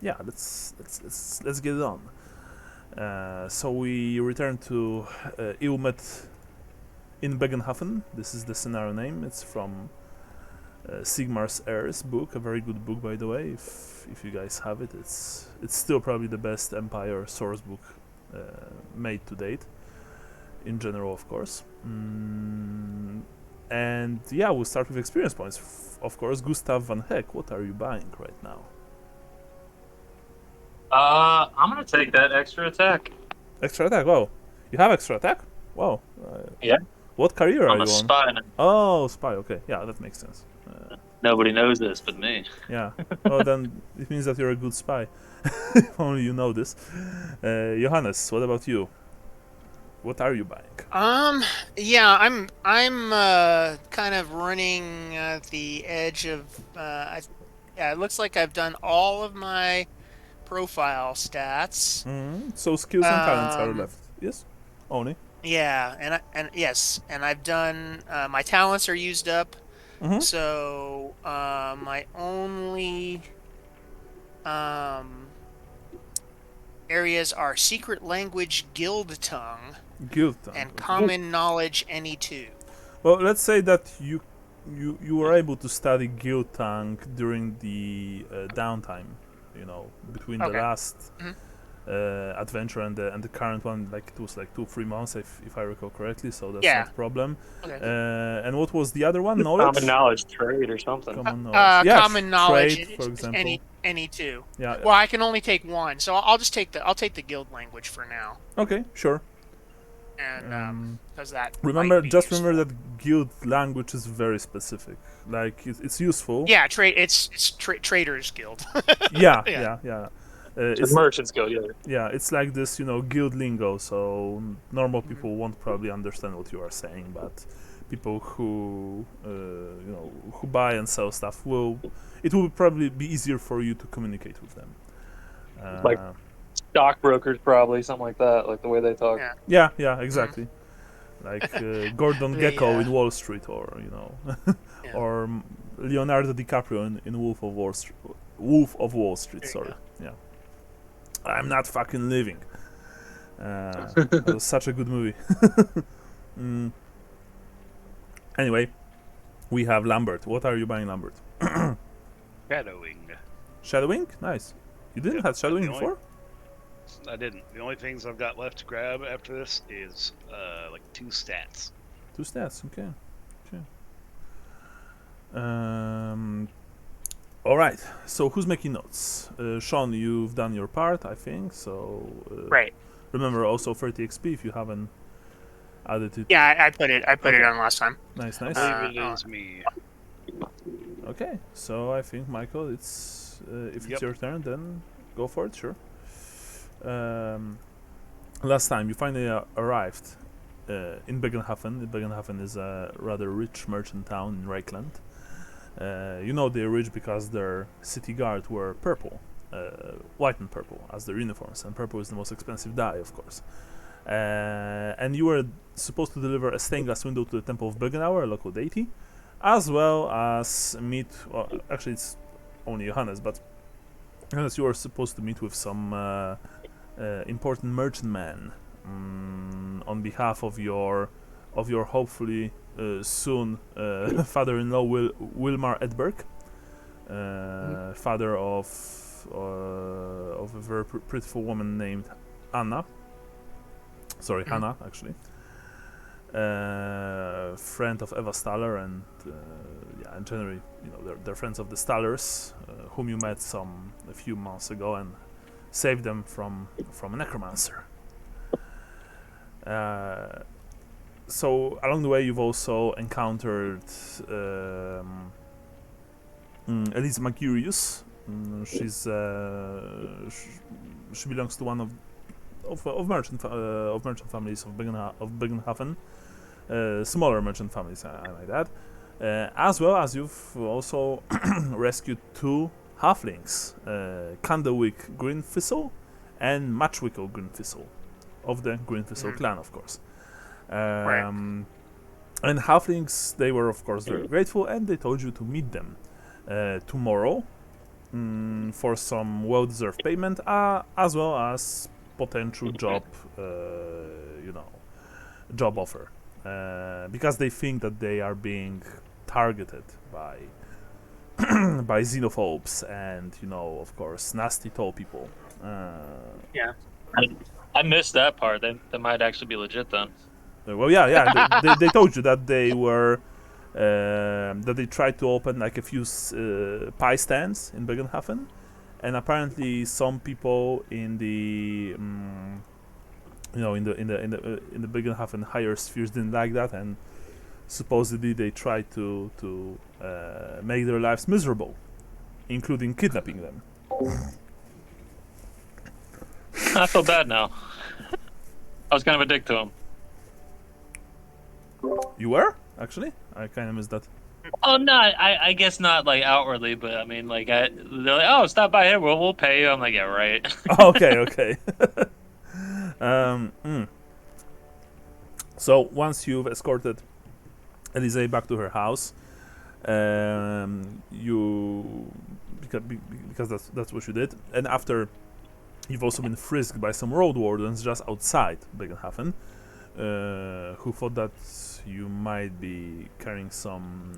yeah, let's get it on. So we return to Ilmet in Bögenhafen. This is the scenario name. It's from Sigmar's Heirs book, a very good book, by the way. If you guys have it, it's still probably the best Empire source book made to date, in general, of course. And yeah, we'll start with experience points. Of course, Gustav van Heck, what are you buying right now? I'm gonna take that extra attack. Extra attack. Wow, you have extra attack. Wow. Yeah, What career are I'm a you on? spy now. Oh, spy. Okay, yeah, that makes sense. Nobody knows this but me. Yeah. Well, then it means that you're a good spy. If only you know this. Johannes, what about you? What are you buying? Yeah, I'm kind of running at the edge of yeah, it looks like I've done all of my profile stats. So skills and talents are Um, left. Yes, only. yeah, and yes, and I've done my talents are used up. Mm-hmm. So, my only um areas are secret language guild tongue Guild tank. and Okay. common knowledge any two. Well, let's say that you were able to study guild tank during the downtime. You know, between the Okay. last Mhm. adventure and the current one, like it was like 2-3 months, if I recall correctly. So that's Yeah. not a problem. Okay. And what was the other one? Common Knowledge. knowledge trade or something. Common knowledge. Yeah, Common knowledge trade, for example. any two. Yeah. Well, I can only take one, so I'll just I'll take the guild language for now, Okay, sure. and because that Remember, might be just useful. remember that guild language is very specific. Like it's useful. Yeah, trade. It's traders guild. Yeah, Yeah. yeah, yeah. The It's merchants go, yeah. yeah, it's like this, guild lingo. So normal people won't probably understand what you are saying, but people who who buy and sell stuff will. It will probably be easier for you to communicate with them. Like stockbrokers, probably something like that, like the way they talk. Yeah. Yeah, exactly. Like Gordon The Gekko in Wall Street, or yeah. or Leonardo DiCaprio in Wolf of Wall Street. Wolf of Wall Street. There you Sorry. go. Yeah. I'm not fucking living. It was such a good movie. mm. Anyway, we have Lambert. What are you buying, Lambert? Shadowing. Shadowing? Nice. You didn't Yep, have that's Shadowing the only- before? I didn't. The only things I've got left to grab after this is like 2 stats. 2 stats. Okay. All right. So who's making notes? Sean, you've done your part, I think. So Right. remember also 30 XP if you haven't added it. Yeah, I put it Okay. on last time. Nice. I believe it is me. Okay. So I think Michael, it's if it's Yep. your turn, then go for it. Sure. Last time you finally arrived in Bögenhafen. Bögenhafen is a rather rich merchant town in Reichland. You know they're rich because their city guard were purple, white and purple as their uniforms, and purple is the most expensive dye, of course. And you were supposed to deliver a stained glass window to the Temple of Bögenauer, a local deity, as well as meet. Well, actually, it's only Johannes, but Johannes, you were supposed to meet with some important merchantman on behalf of your hopefully soon father-in-law Wilmar Edberg, father of a very prettiful woman named Anna. Sorry, Hannah, actually. Friend of Eva Staller, and yeah, and generally, they're friends of the Stallers, whom you met a few months ago and saved them from a necromancer. So along the way, you've also encountered Elise Magirius. She belongs to one of merchant families of Bögenhafen, smaller merchant families, I like that. As well as you've also rescued 2 halflings, Candlewick Greenfistle and Matchwickle Greenfistle, of the Greenfistle clan, of course. Right. And halflings, they were of course very grateful, and they told you to meet them tomorrow for some well-deserved payment, as well as potential job, job offer, because they think that they are being targeted by by xenophobes and of course nasty tall people. Yeah. I missed that part. That might actually be legit then. Well, yeah. They told you that they were that they tried to open like a few pie stands in Bögenhafen, and apparently some people in the in the Bögenhafen higher spheres didn't like that, and supposedly they tried to make their lives miserable, including kidnapping them. I feel bad now. I was kind of a dick to him. You were? Actually? I kind of missed that. Oh no, I guess not like outwardly, but I mean like they're like, oh, stop by here, we'll pay you. I'm like, yeah, right. Okay. So once you've escorted Elise back to her house, you because that's what you did, and after you've also been frisked by some road wardens just outside Bögenhafen, who thought that you might be carrying some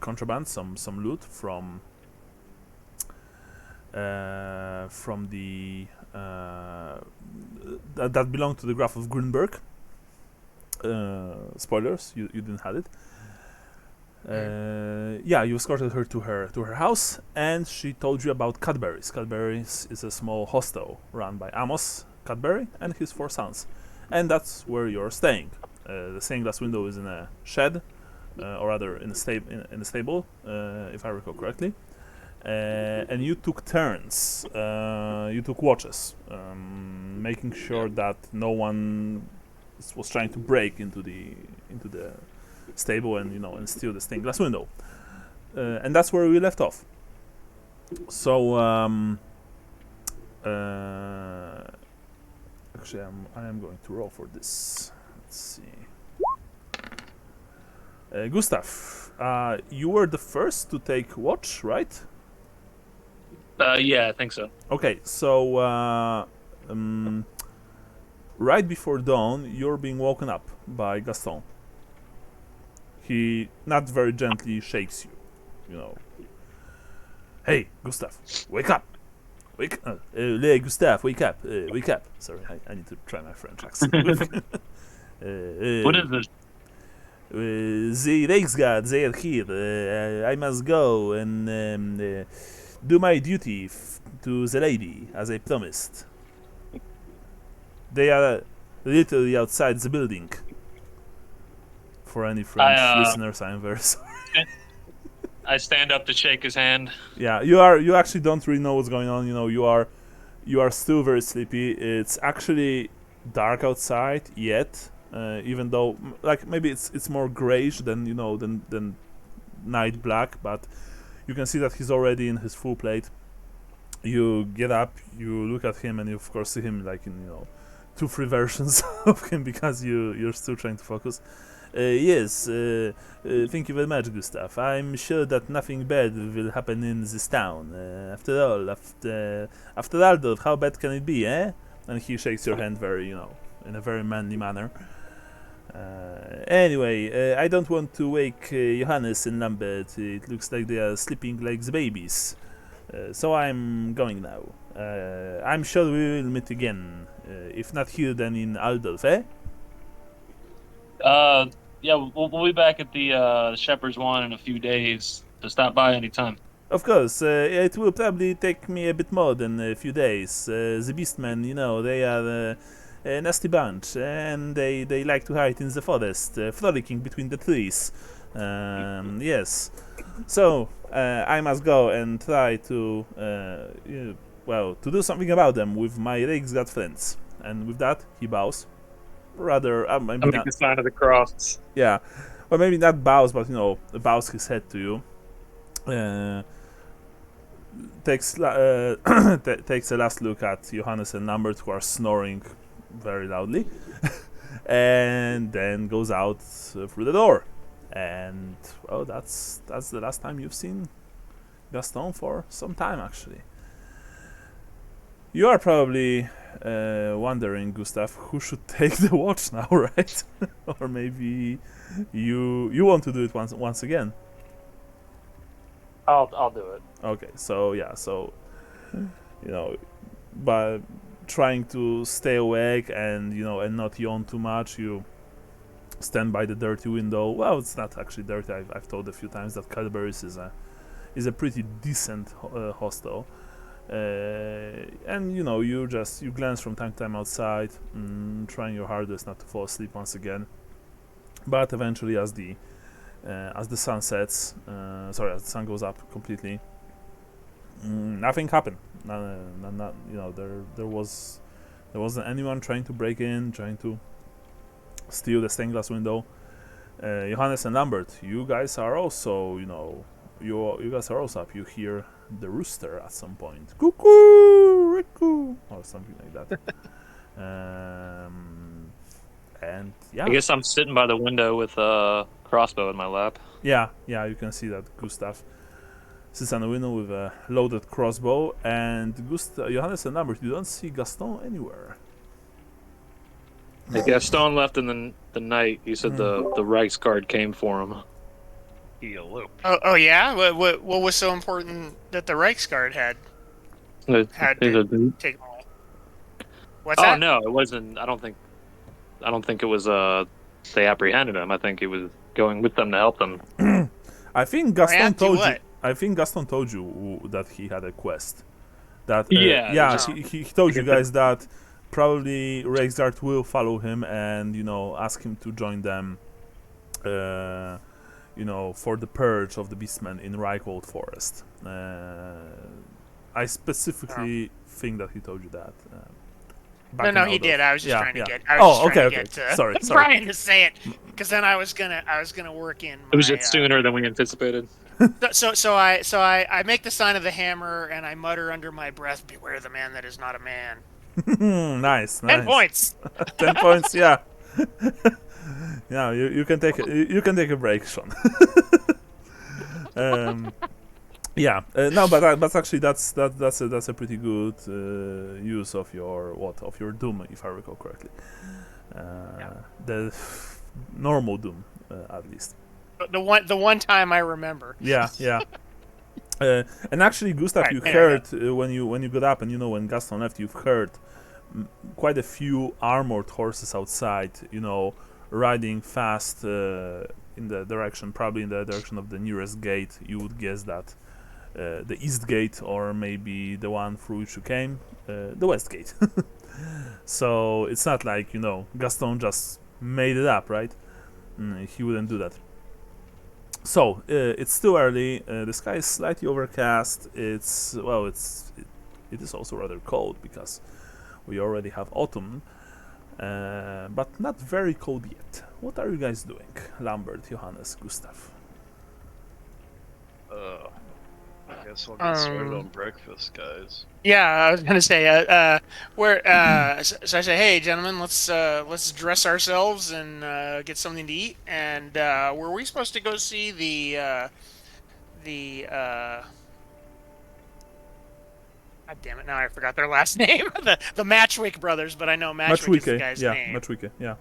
contraband, some loot from the that belonged to the Graf of Grunberg. Spoilers, you didn't have it. You escorted her to her house, and she told you about Cadbury's. Cadbury's is a small hostel run by Amos Cadbury and his 4 sons, and that's where you're staying. The stained glass window is in a shed, or rather in a stable, if I recall correctly. And you took turns. You took watches, making sure that no one was trying to break into the stable and steal the stained glass window. And that's where we left off. So actually, I am going to roll for this. Let's see. Gustav, you were the first to take watch, right? Yeah, I think so. Okay, so right before dawn, you're being woken up by Gaston. He not very gently shakes you. Hey, Gustav, wake up! Gustav, wake up! Wake up! Sorry, I need to try my French accent. What is this? The Reichsguard, they are here. I must go and do my duty to the lady, as I promised. They are literally outside the building. For any French listeners, I'm very sorry. I stand up to shake his hand. Yeah, you actually don't really know what's going on. You are still very sleepy. It's actually dark outside yet, even though like maybe it's more grayish than than night black, but you can see that he's already in his full plate. You get up, you look at him, and you of course see him like in 2-3 versions of him because you're still trying to focus. Yes, thank you very much, Gustav. I'm sure that nothing bad will happen in this town. After all, after Aldorf, how bad can it be, eh? And he shakes your hand very, in a very manly manner. Anyway, I don't want to wake Johannes and Lambert. It looks like they are sleeping like the babies. So I'm going now. I'm sure we will meet again. If not here, then in Aldorf, eh? Yeah, we'll be back at the Shepherd's One in a few days. So stop by anytime. Of course, it will probably take me a bit more than a few days. The Beastmen, they are a nasty bunch, and they like to hide in the forest, frolicking between the trees. Yes. So, I must go and try to, to do something about them with my Reichsguard friends. And with that, he bows. Rather, maybe I'll not. make the sign of the cross. Yeah, or maybe not bows, but bows his head to you. Takes a last look at Johannes and Lambert, who are snoring very loudly, and then goes out through the door. And well, that's the last time you've seen Gaston for some time, actually. You are probably wondering, Gustav, who should take the watch now, right? Or maybe you want to do it once again. I'll do it. Okay, so yeah, so by trying to stay awake and and not yawn too much, you stand by the dirty window. Well, it's not actually dirty. I've told a few times that Cadbury's is a pretty decent hostel. And you glance from time to time outside, trying your hardest not to fall asleep once again. But eventually, as the sun sets, as the sun goes up completely, nothing happened. There wasn't anyone trying to break in, trying to steal the stained glass window. Johannes and Lambert, you guys are also you guys are also up. You hear the rooster at some point, cuckoo, rickoo, or something like that. And yeah, I guess I'm sitting by the window with a crossbow in my lap. yeah, you can see that Gustav sits on the window with a loaded crossbow, and Johannes and Lambert, you don't see Gaston anywhere. Gaston left in the night. You said the Reichsguard came for him. He eloped. Oh yeah. What was so important that the Reichsguard had to take him away? What's that? No, it wasn't. I don't think it was. They apprehended him. I think he was going with them to help them. I think Gaston told you. What? I think Gaston told you that he had a quest. That Yeah. he told you guys that probably Reichsguard will follow him and ask him to join them. For the purge of the beastmen in Reichwald Forest. I specifically think that he told you that. No, he did. I was just trying to get. Sorry. Trying to say it, because then I was gonna work in. It was just sooner than we anticipated. So I make the sign of the hammer and I mutter under my breath, "Beware the man that is not a man." Nice. 10 points. 10 points. Yeah. Yeah, you can take a break, Sean. But actually that's a pretty good use of your doom, if I recall correctly. The normal doom, at least. The one time I remember. Yeah. And actually, Gustav, you heard when you got up, and when Gaston left, you've heard quite a few armored horses outside. Riding fast in the direction of the nearest gate. You would guess that the east gate, or maybe the one through which you came, the west gate. So it's not like Gaston just made it up, right? He wouldn't do that. So it's still early. The sky is slightly overcast. It is also rather cold because we already have autumn. But not very cold yet. What are you guys doing? Lambert, Johannes, Gustav. I guess I'll get started on breakfast, guys. Yeah, I was gonna say, so I say, hey, gentlemen, let's dress ourselves and get something to eat. And were we supposed to go see the God damn it! Now I forgot their last name. the Matchwick brothers, but I know Matchwick is the guy's name. Matchwick, yeah.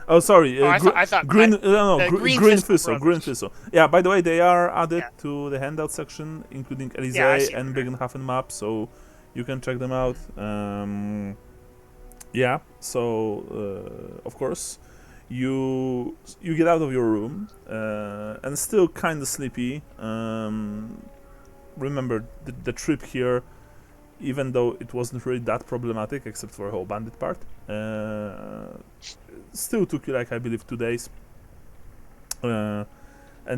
Oh, sorry. I thought Green Thistle. Green Thistle. Yeah. By the way, they are added to the handout section, including Elysee and Bögenhafen map, so you can check them out. So of course, you get out of your room and still kind of sleepy. Remember the trip here. Even though it wasn't really that problematic, except for the whole bandit part, still took you, I believe, 2 days. And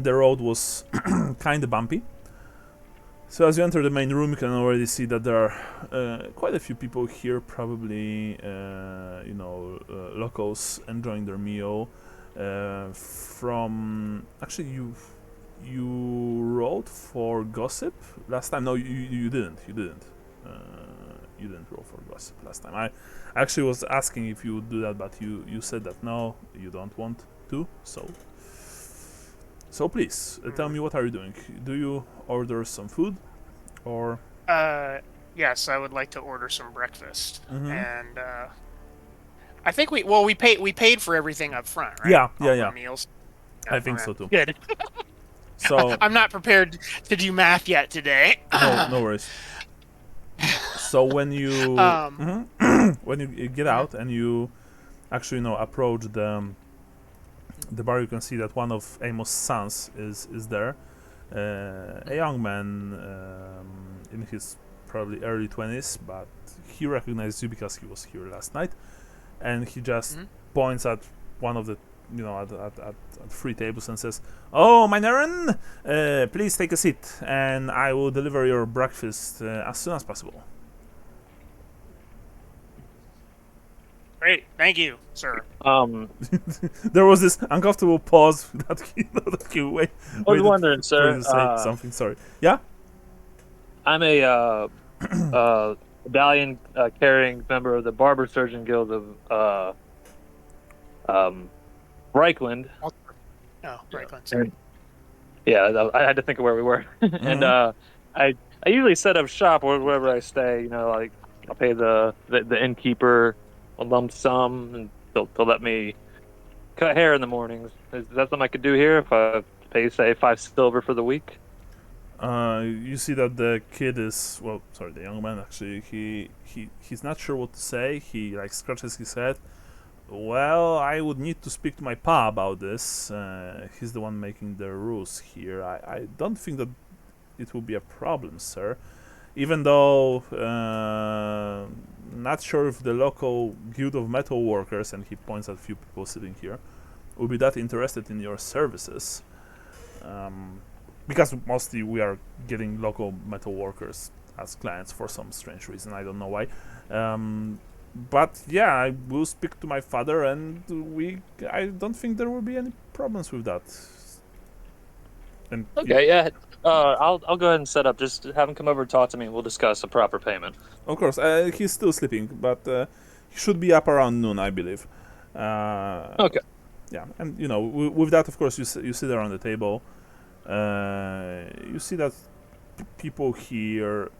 the road was kind of bumpy. So as you enter the main room, you can already see that there are quite a few people here, probably, locals enjoying their meal. Actually, you rolled for gossip last time. No, you didn't. You didn't roll for gossip last time. I actually was asking if you would do that, but you said that no, you don't want to. So So please, tell me, what are you doing? Do you order some food, or? Yes, I would like to order some breakfast, Mhm. and I think we paid for everything up front, right? Yeah, All yeah. the meals. I think Okay. so too. Good. So I'm not prepared to do math yet today. no worries. So when you Um, when you get mhm. out and you actually approach the bar, you can see that one of Amos' sons is there. A young man in his probably early 20s, but he recognizes you because he was here last night, and he just Mhm. points at one of the at three tables and says, "Oh, my Naren, please take a seat, and I will deliver your breakfast as soon as possible." Great, thank you, sir. There was this uncomfortable pause that he I was waited wondering, for you sir. to say something. Sorry. Yeah. I'm a medallion carrying member of the Barber Surgeon Guild of Reichland. Oh, Yeah. right, sorry. Yeah, I had to think of where we were, and Mhm. I usually set up shop wherever I stay. Like I'll pay the innkeeper a lump sum, and they'll let me cut hair in the mornings. Is that something I could do here if I pay, say, 5 silver for the week? You see that the kid is, well, sorry, the young man actually. He's not sure what to say. He like scratches his head. Well, I would need to speak to my pa about this. He's the one making the rules here. I don't think that it will be a problem, sir. Even though not sure if the local guild of metal workers, and he points at a few people sitting here, will be that interested in your services. Because mostly we are getting local metal workers as clients for some strange reason. I don't know why. But yeah, I will speak to my father, and I don't think there will be any problems with that. And Okay, yeah. I'll go ahead and set up. Just have him come over and talk to me, and we'll discuss a proper payment. of course, he's still sleeping, but he should be up around noon, I believe. Okay. Yeah, and with that, of course, you sit around the table. You see that people here,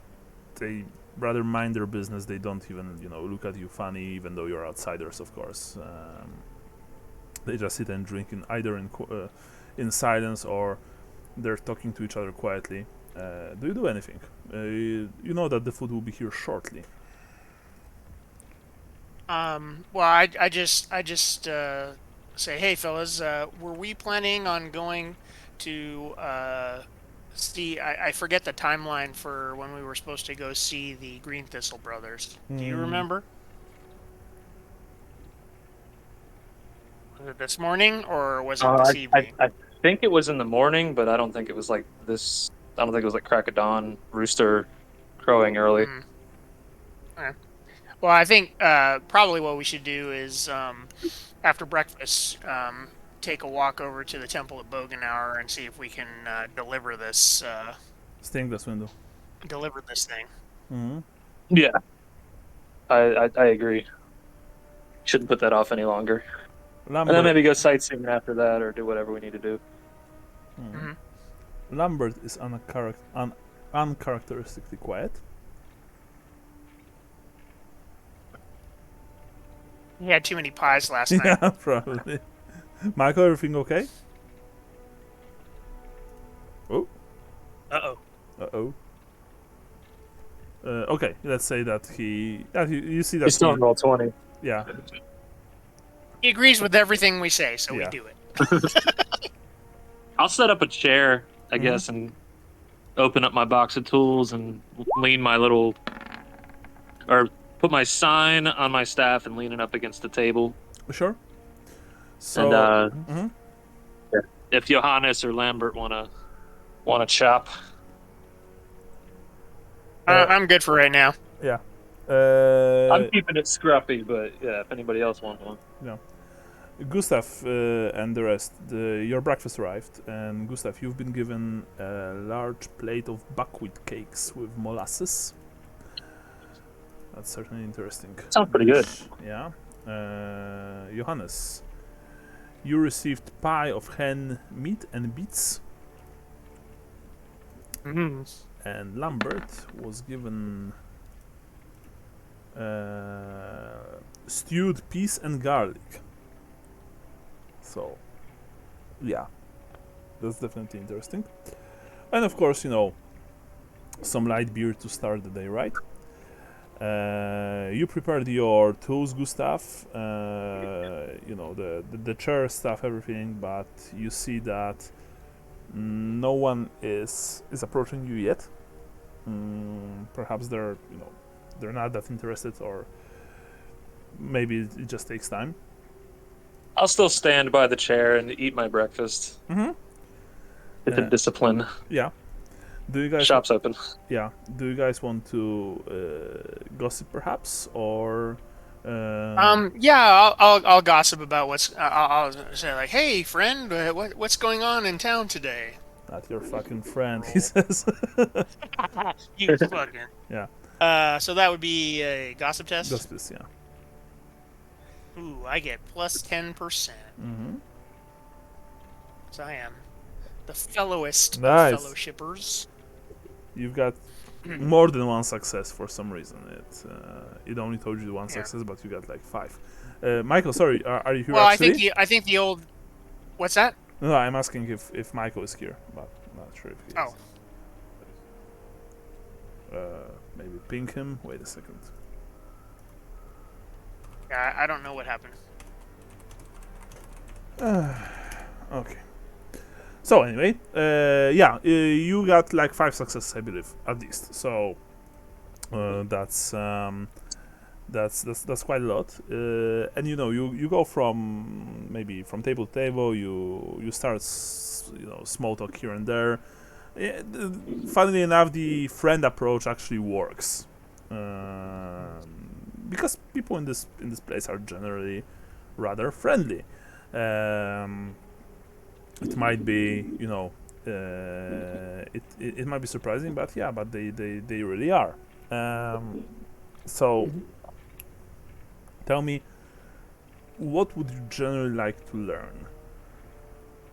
they rather mind their business. They don't even look at you funny, even though you're outsiders, of course. They just sit and drink either in silence, or they're talking to each other quietly. Do you do anything? You know that the food will be here shortly. Well, I just say, hey, fellas, were we planning on going to see? I forget the timeline for when we were supposed to go see the Green Thistle brothers. Do you Hmm. remember? Was it this morning or was it this evening? I think it was in the morning, but I don't think it was like this. I don't think it was like crack of dawn, rooster crowing early. Mm. Okay. Well, I think probably what we should do is after breakfast, take a walk over to the Temple of Bögenhafen and see if we can Stained glass window. deliver this thing. Hmm. Yeah, I agree. Shouldn't put that off any longer. And then Lambert. maybe go sightseeing after that, or do whatever we need to do. Hmm. Hmm. Lambert is uncharacteristically quiet. He had too many pies last night. Yeah, probably. Michael, everything okay? Oh. Uh-oh. Uh-oh. Okay, let's say that you see that He's still in roll 20. yeah, He agrees with everything we say, so we Yeah. do it. I'll set up a chair, I Mhm. guess, and open up my box of tools and lean my little, or put my sign on my staff and lean it up against the table. sure. So, And mhm. if Johannes or Lambert wanna chop, I'm good for right now. Yeah. I'm keeping it scruffy. But yeah, if anybody else wants one, Gustav and the rest, your breakfast arrived, and Gustav, you've been given a large plate of buckwheat cakes with molasses. That's certainly interesting. sounds pretty good. Yeah. Johannes, You received pie of hen meat and beets, Mm. and Lambert was given stewed peas and garlic. So, yeah, that's definitely interesting. And of course, some light beer to start the day, right? You prepared your tools, Gustav. The chair stuff, everything, but you see that no one is approaching you yet. Perhaps they're not that interested, or maybe it just takes time. I'll still stand by the chair and eat my breakfast. Mm-hmm. It's a discipline. Yeah. Do you guys? Shop's open. Yeah. Do you guys want to gossip, perhaps, or? Yeah, I'll gossip about I'll say like, hey friend, what's going on in town today? Not your fucking friend, he says. You fucking. Yeah. So that would be a gossip test. Gossip, yeah. Ooh, I get plus 10%. Mm-hmm. So I am the fellowest Nice. of fellowshippers. You've got more than one success for some reason. It only told you one success, but you got like 5. Michael, sorry, are you here? Well, actually? I think the old. What's that? No, I'm asking if Michael is here, but not sure if he is. Maybe ping him. Wait a second. Yeah, I don't know what happened. Okay. So anyway, you got like 5 successes, I believe, at least. So that's quite a lot. And you go from table to table. You start small talk here and there. Funnily enough, the friend approach actually works, because people in this place are generally rather friendly. It might be, it might be surprising, but yeah, but they really are. So, tell me, what would you generally like to learn?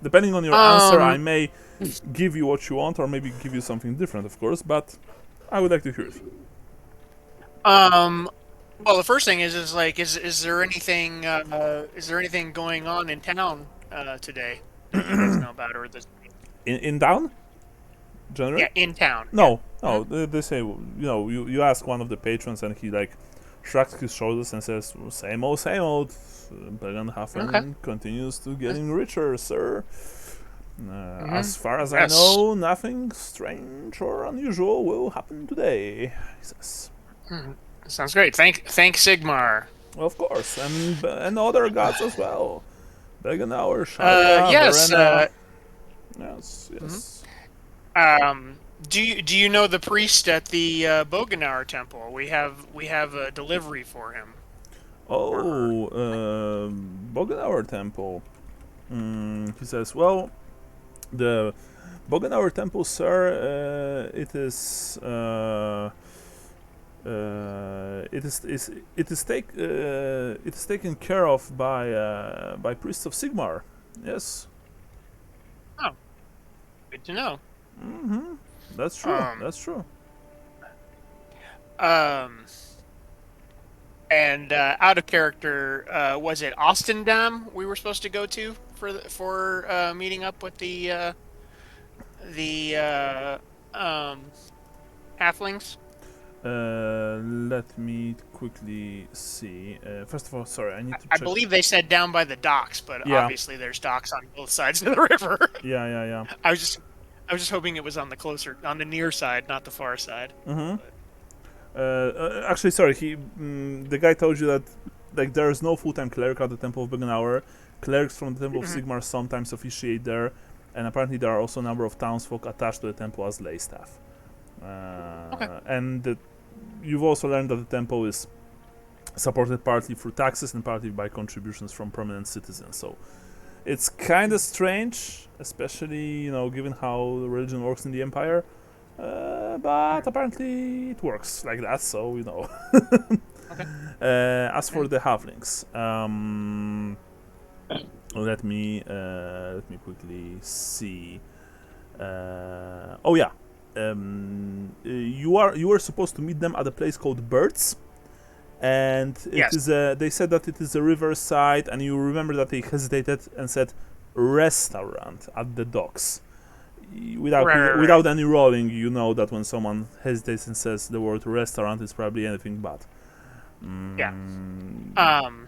Depending on your answer, I may give you what you want, or maybe give you something different, of course. But I would like to hear it. Well, the first thing is there anything going on in town today that you guys know about, or this? In town? Generally? Yeah, in town. No. They say, you ask one of the patrons, and he like shrugs his shoulders and says, same old. Bögenhafen continues to getting richer, sir. As far as I know, nothing strange or unusual will happen today, he says. Sounds great. Thank Sigmar. Of course, and other gods as well. Bögenhauer, yes. Yes. Do you know the priest at the Bögenhauer temple? We have a delivery for him. Oh, Bögenhauer temple. He says, well, the Bögenhauer temple, sir, it is taken care of by priests of Sigmar. Yes. Oh, good to know. Mm-hmm. That's true. That's true. And out of character, was it Ostendam we were supposed to go to for meeting up with the halflings? Let me quickly see. First of all, sorry, I need to check. I believe they said down by the docks, but obviously there's docks on both sides of the river. Yeah. I was just hoping it was on the near side, not the far side. Mm-hmm. Actually, sorry. The guy told you that like there is no full-time cleric at the Temple of Bögenhauer. Clerics from the Temple of Sigmar sometimes officiate there, and apparently there are also a number of townsfolk attached to the temple as lay staff. And you've also learned that the temple is supported partly through taxes and partly by contributions from prominent citizens. So it's kind of strange, especially given how the religion works in the Empire. But apparently it works like that. So Okay. As for the halflings, Let me quickly see. Oh yeah. You were supposed to meet them at a place called Birds, and Yes. they said that it is a riverside, and you remember that they hesitated and said restaurant at the docks. Right. Without any rolling, you know that when someone hesitates and says the word restaurant, it's probably anything but. Yeah.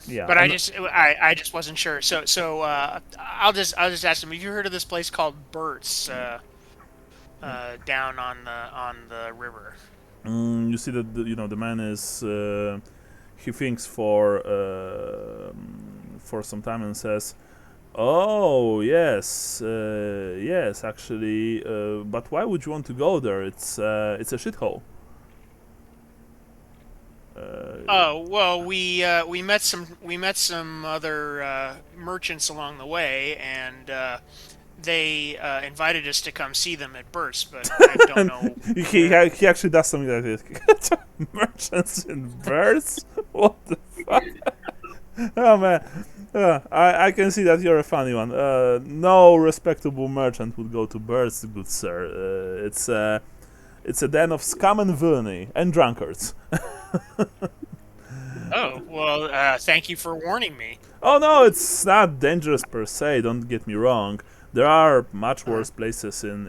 Yeah. But and- I just wasn't sure. So I'll just ask him. Have you heard of this place called Burt's down on the river? You see that the man is he thinks for some time and says, "Oh yes, yes, actually, but why would you want to go there? It's a shithole." Oh well, we met some other merchants along the way, and they invited us to come see them at Burt's, but I don't know. he actually does something like this. Merchants in birds? What the fuck? Oh man, I can see that you're a funny one. No respectable merchant would go to birds, good sir. It's a den of scum and villainy and drunkards. Oh well, thank you for warning me. Oh no, it's not dangerous per se. Don't get me wrong. There are much worse places in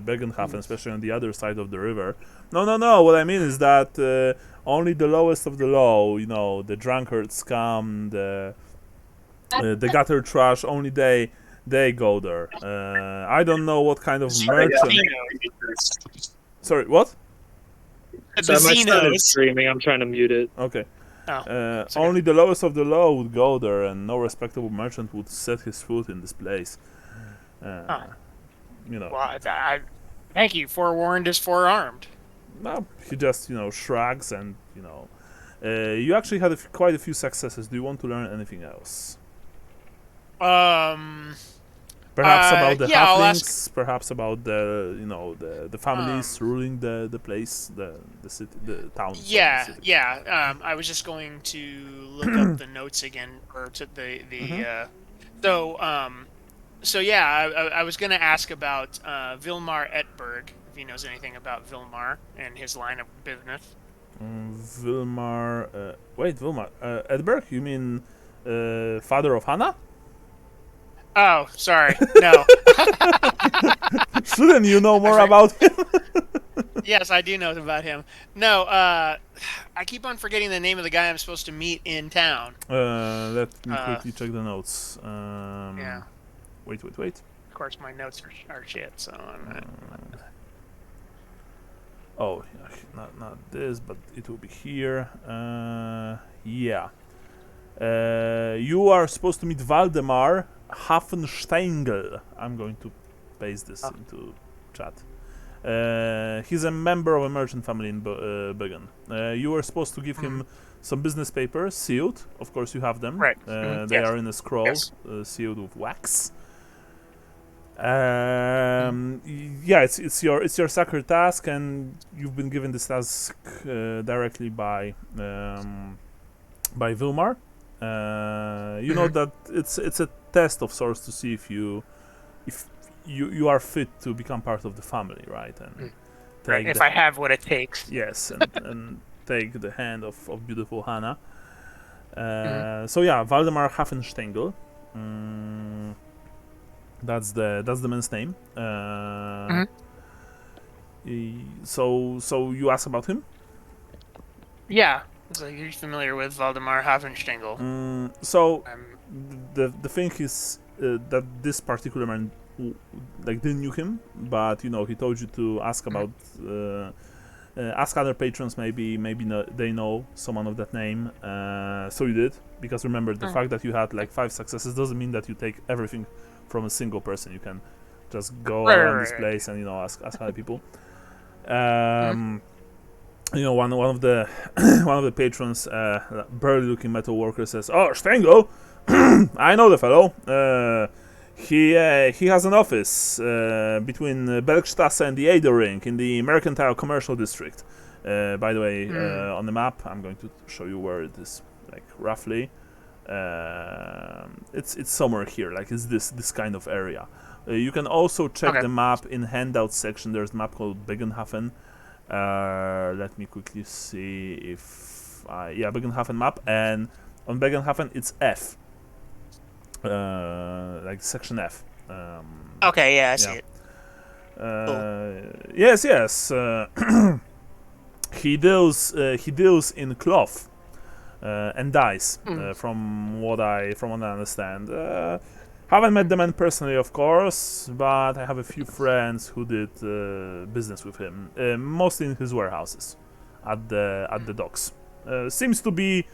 Bögenhafen, especially on the other side of the river. No. What I mean is that only the lowest of the low, the drunkard scum, the gutter trash, only they go there. I don't know what kind of merchant. Sorry, what? The My son Xenos. is screaming. I'm trying to mute it. Okay. Oh, okay. Only the lowest of the low would go there, and no respectable merchant would set his foot in this place. Well, I thank you. Forewarned is forearmed. No, he just shrugs, and you actually had quite a few successes. Do you want to learn anything else? Perhaps about the yeah, I'll halflings, perhaps about the families ruling the place, the city, the town. Yeah, the city. yeah. I was just going to look up the notes again, or to the. So yeah, I was going to ask about Vilmar Etberg, if he knows anything about Vilmar and his line of business. Vilmar. Wait, Vilmar. Edberg? You mean father of Hannah? Oh, sorry. No. Shouldn't you know more about him? Yes, I do know about him. No, I keep on forgetting the name of the guy I'm supposed to meet in town. Let me quickly check the notes. Yeah. Wait. Of course, my notes are shit, so I'm not. Oh, not this, but it will be here. Yeah. You are supposed to meet Waldemar Hafensteingl. I'm going to paste this into chat. He's a member of a merchant family in Bögen. You were supposed to give him some business papers, sealed. Of course, you have them. Right. They Yes. are in a scroll, Yes. sealed with wax. Yeah, it's your sacred task, and you've been given this task directly by Vilmar. You know that it's a test of sorts to see if you are fit to become part of the family, right? And take If I have what it takes. yes, and take the hand of beautiful Hannah. So yeah, Waldemar Hafensteingl. That's the man's name. So you ask about him? Yeah. So you're familiar with Waldemar Hafensteingl. So the thing is that this particular man didn't knew him, but he told you to ask about ask other patrons, maybe they know someone of that name. So you did, because remember, the fact that you had 5 successes doesn't mean that you take everything from a single person. You can just go around this place and ask other people. One of the one of the patrons, burly looking metal worker, says, "Oh, Stengel, I know the fellow. He has an office between Bergstrasse and the Ring in the Mercantile Commercial District. By the way, on the map, I'm going to show you where it is, roughly. It's somewhere here, like it's this kind of area. You can also check Okay. the map in handout section. There's a map called Bögenhafen. Let me quickly see if yeah, Bögenhafen map, and on Bögenhafen it's F, like section F. Okay, yeah, I see Yeah. it. Yes. He deals in cloth and dies, from what I understand. Haven't met the man personally, of course, but I have a few friends who did business with him, mostly in his warehouses at the docks. Seems to be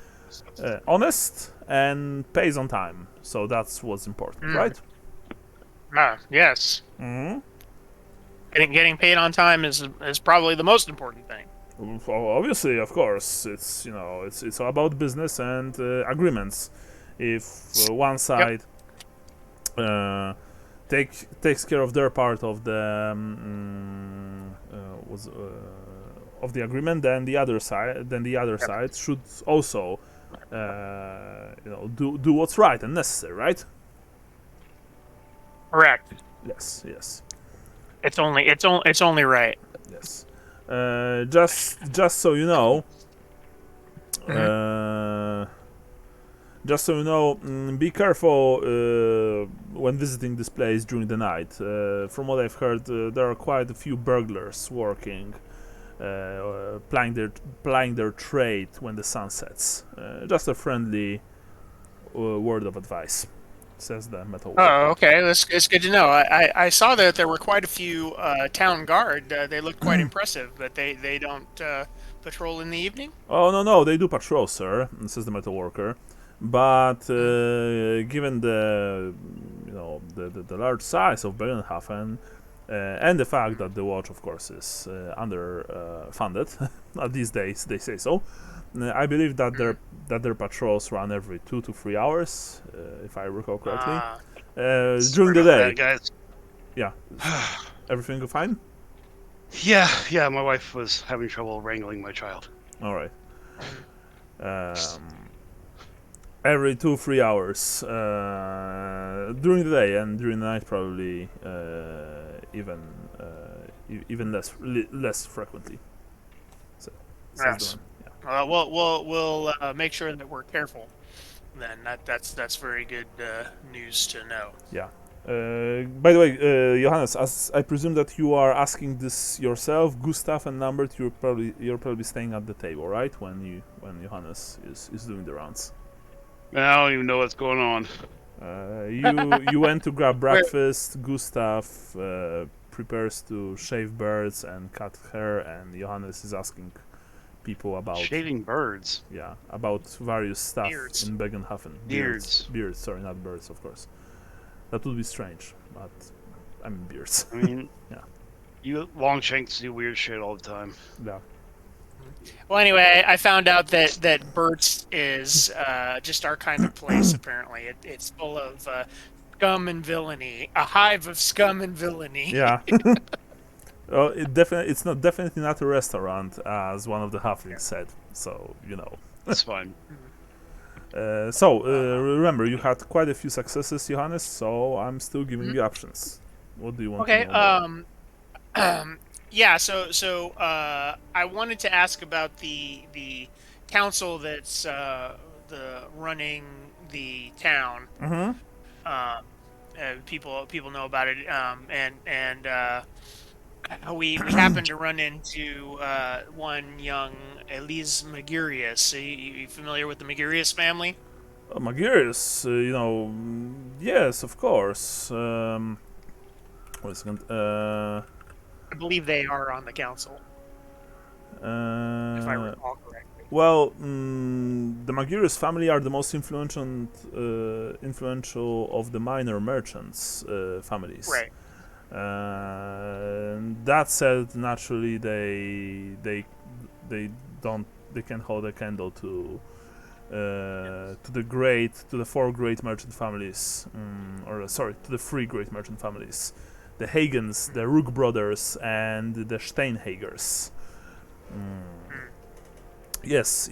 honest and pays on time, so that's what's important, right? Yes. Mm-hmm. Getting paid on time is probably the most important thing. Obviously, of course, it's it's all about business and agreements. If one side takes care of their part of the of the agreement, then the other side should also do what's right and necessary, right? Correct. Yes. It's only right. Yes. Just so you know, be careful when visiting this place during the night. From what I've heard, there are quite a few burglars working, plying their trade when the sun sets. Just a friendly word of advice, says the metal worker. Oh, okay. It's good to know. I saw that there were quite a few town guard. They looked quite impressive, but they don't patrol in the evening. Oh no, they do patrol, sir, says the metal worker. But given the the large size of Bögenhafen and the fact that the watch, of course, is underfunded, these days they say so, I believe that their patrols run every 2 to 3 hours, if I recall correctly, during the day. Guys. Yeah, everything fine? Yeah. My wife was having trouble wrangling my child. All right. Every 2-3 hours during the day, and during the night probably even less frequently. So, Yes. yeah. We'll make sure that we're careful. Then that's very good news to know. Yeah. By the way, Johannes, as I presume that you are asking this yourself, Gustav and Lambert, you're probably staying at the table, right? When Johannes is doing the rounds. I don't even know what's going on. You went to grab breakfast. Gustav prepares to shave birds and cut hair, and Johannes is asking people about Shaving birds. Yeah, about various stuff Beards. in Bögenhafen. Beards. Sorry, not birds, of course. That would be strange, but I mean beards. I mean, Yeah. You Longshanks do weird shit all the time. Yeah. Well, anyway, I found out that Bert's is just our kind of place. Apparently, it's full of scum and villainy, a hive of scum and villainy. Yeah. Well, it's definitely not a restaurant, as one of the halflings said. So That's fine. Remember, you had quite a few successes, Johannes. So I'm still giving you options. What do you want Okay. to know about? Yeah. So I wanted to ask about the council that's running the town. Mm-hmm. People know about it. And we happened to run into one young Elise Magirius. Are you familiar with the Magirius family? Magirius, yes, of course. Wait a second. I believe they are on the council, if I recall correctly. Well, the Magirius family are the most influential of the minor merchants families. Right. That said, naturally, they can hold a candle to the 4 great merchant families, to the 3 great merchant families, the Hagens, the Rook brothers, and the Steinhagers. Yes.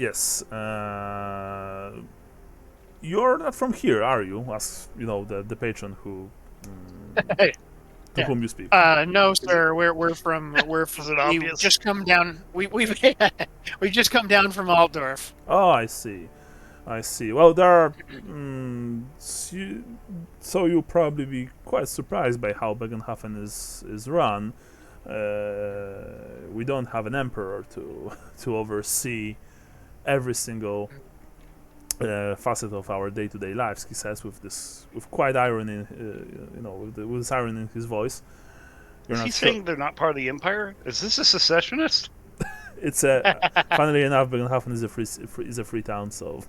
You're not from here, are you? Asks, the patron who to Yeah. whom you speak. No, sir. We're from Is it we obvious? just come down. We've we just come down from Altdorf. Oh, I see. I see. Well, there are. So you'll probably be quite surprised by how Bögenhafen is run. We don't have an emperor to oversee every single facet of our day-to-day lives. He says with quite irony, with this irony in his voice. You're Is not he sure. saying they're not part of the empire? Is this a secessionist? It's funnily enough, Bögenhafen is a free town, so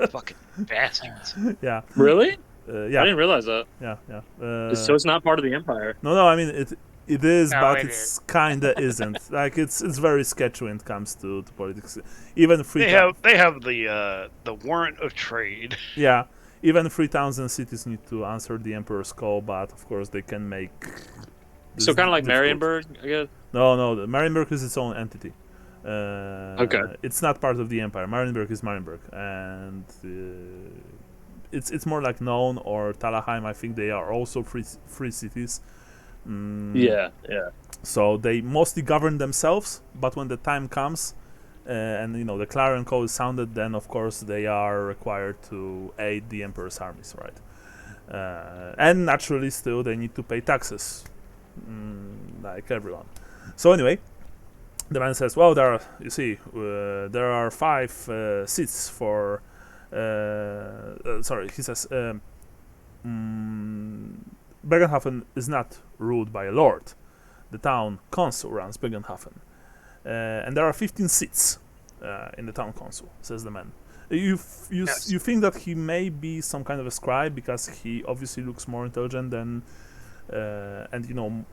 Fucking bastards. yeah, Really? yeah, I didn't realize that. yeah. So it's not part of the Empire. No, I mean it is, No, but it it's kinda isn't. Like it's very sketchy when it comes to politics. Even free They have the warrant of trade. yeah, even free towns and cities need to answer the emperor's call, but of course they can make. This So kind of like difficult. Marienburg, I guess. No, the Marienburg is its own entity. Okay. It's not part of the empire. Marienburg is Marienburg, and it's more like None or Talaheim. I think they are also free cities. Yeah. So they mostly govern themselves, but when the time comes, and the clarion call is sounded, then of course they are required to aid the emperor's armies, right? And naturally, still they need to pay taxes, like everyone. So anyway. The man says, "Well, there are 5 seats for." Sorry, he says, "Bögenhafen is not ruled by a lord. The town council runs Bögenhafen, and there are 15 seats in the town council," says the man. You think that he may be some kind of a scribe because he obviously looks more intelligent than, and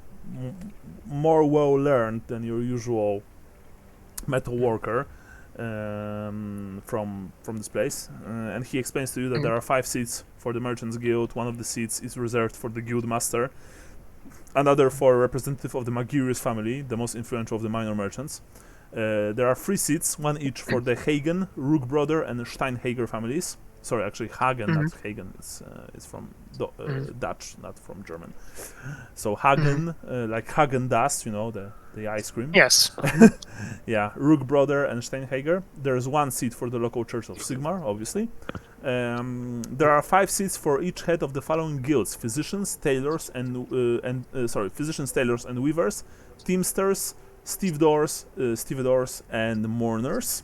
more well learned than your usual metal worker from this place, and he explains to you that there are 5 seats for the merchants guild. One of the seats is reserved for the guild master, another for a representative of the Magirius family, the most influential of the minor merchants. There are 3 seats, one each for the Hagen, Rugbroder, and Steinhager families. Sorry, actually Hagen, not Hagen. It's from Dutch, not from German. So Hagen, like Häagen-Dazs, the ice cream. Yes. Yeah, Rugbroder and Steinhager. There's 1 seat for the local church of Sigmar, obviously. There are 5 seats for each head of the following guilds: physicians, tailors, physicians, tailors, and weavers, teamsters, stevedores, and mourners.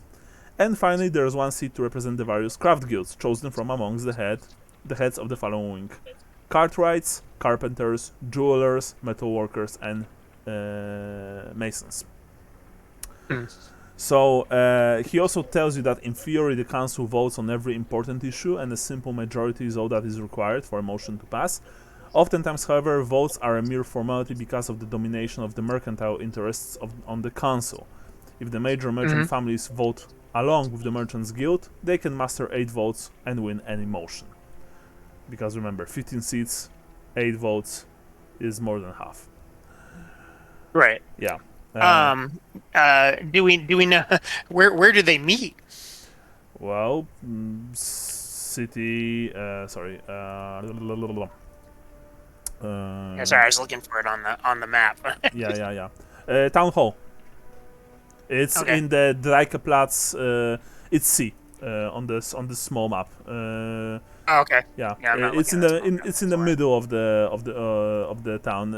And finally, there is 1 seat to represent the various craft guilds, chosen from amongst the heads of the following: cartwrights, carpenters, jewelers, metalworkers, and masons. So he also tells you that in theory the council votes on every important issue, and a simple majority is all that is required for a motion to pass. Oftentimes, however, votes are a mere formality because of the domination of the mercantile interests on the council. If the major merchant families vote along with the Merchants Guild, they can muster 8 votes and win any motion. Because remember, 15 seats, 8 votes is more than half. Right. Yeah. Do we know where do they meet? Well, city. Sorry. Sorry, I was looking for it on the map. Yeah. Town hall. It's Okay. in the Dreikeplatz. It's C on this small map. Oh, okay. Yeah, Yeah, I'm not it's in looking at the this it's in the map. middle of the town.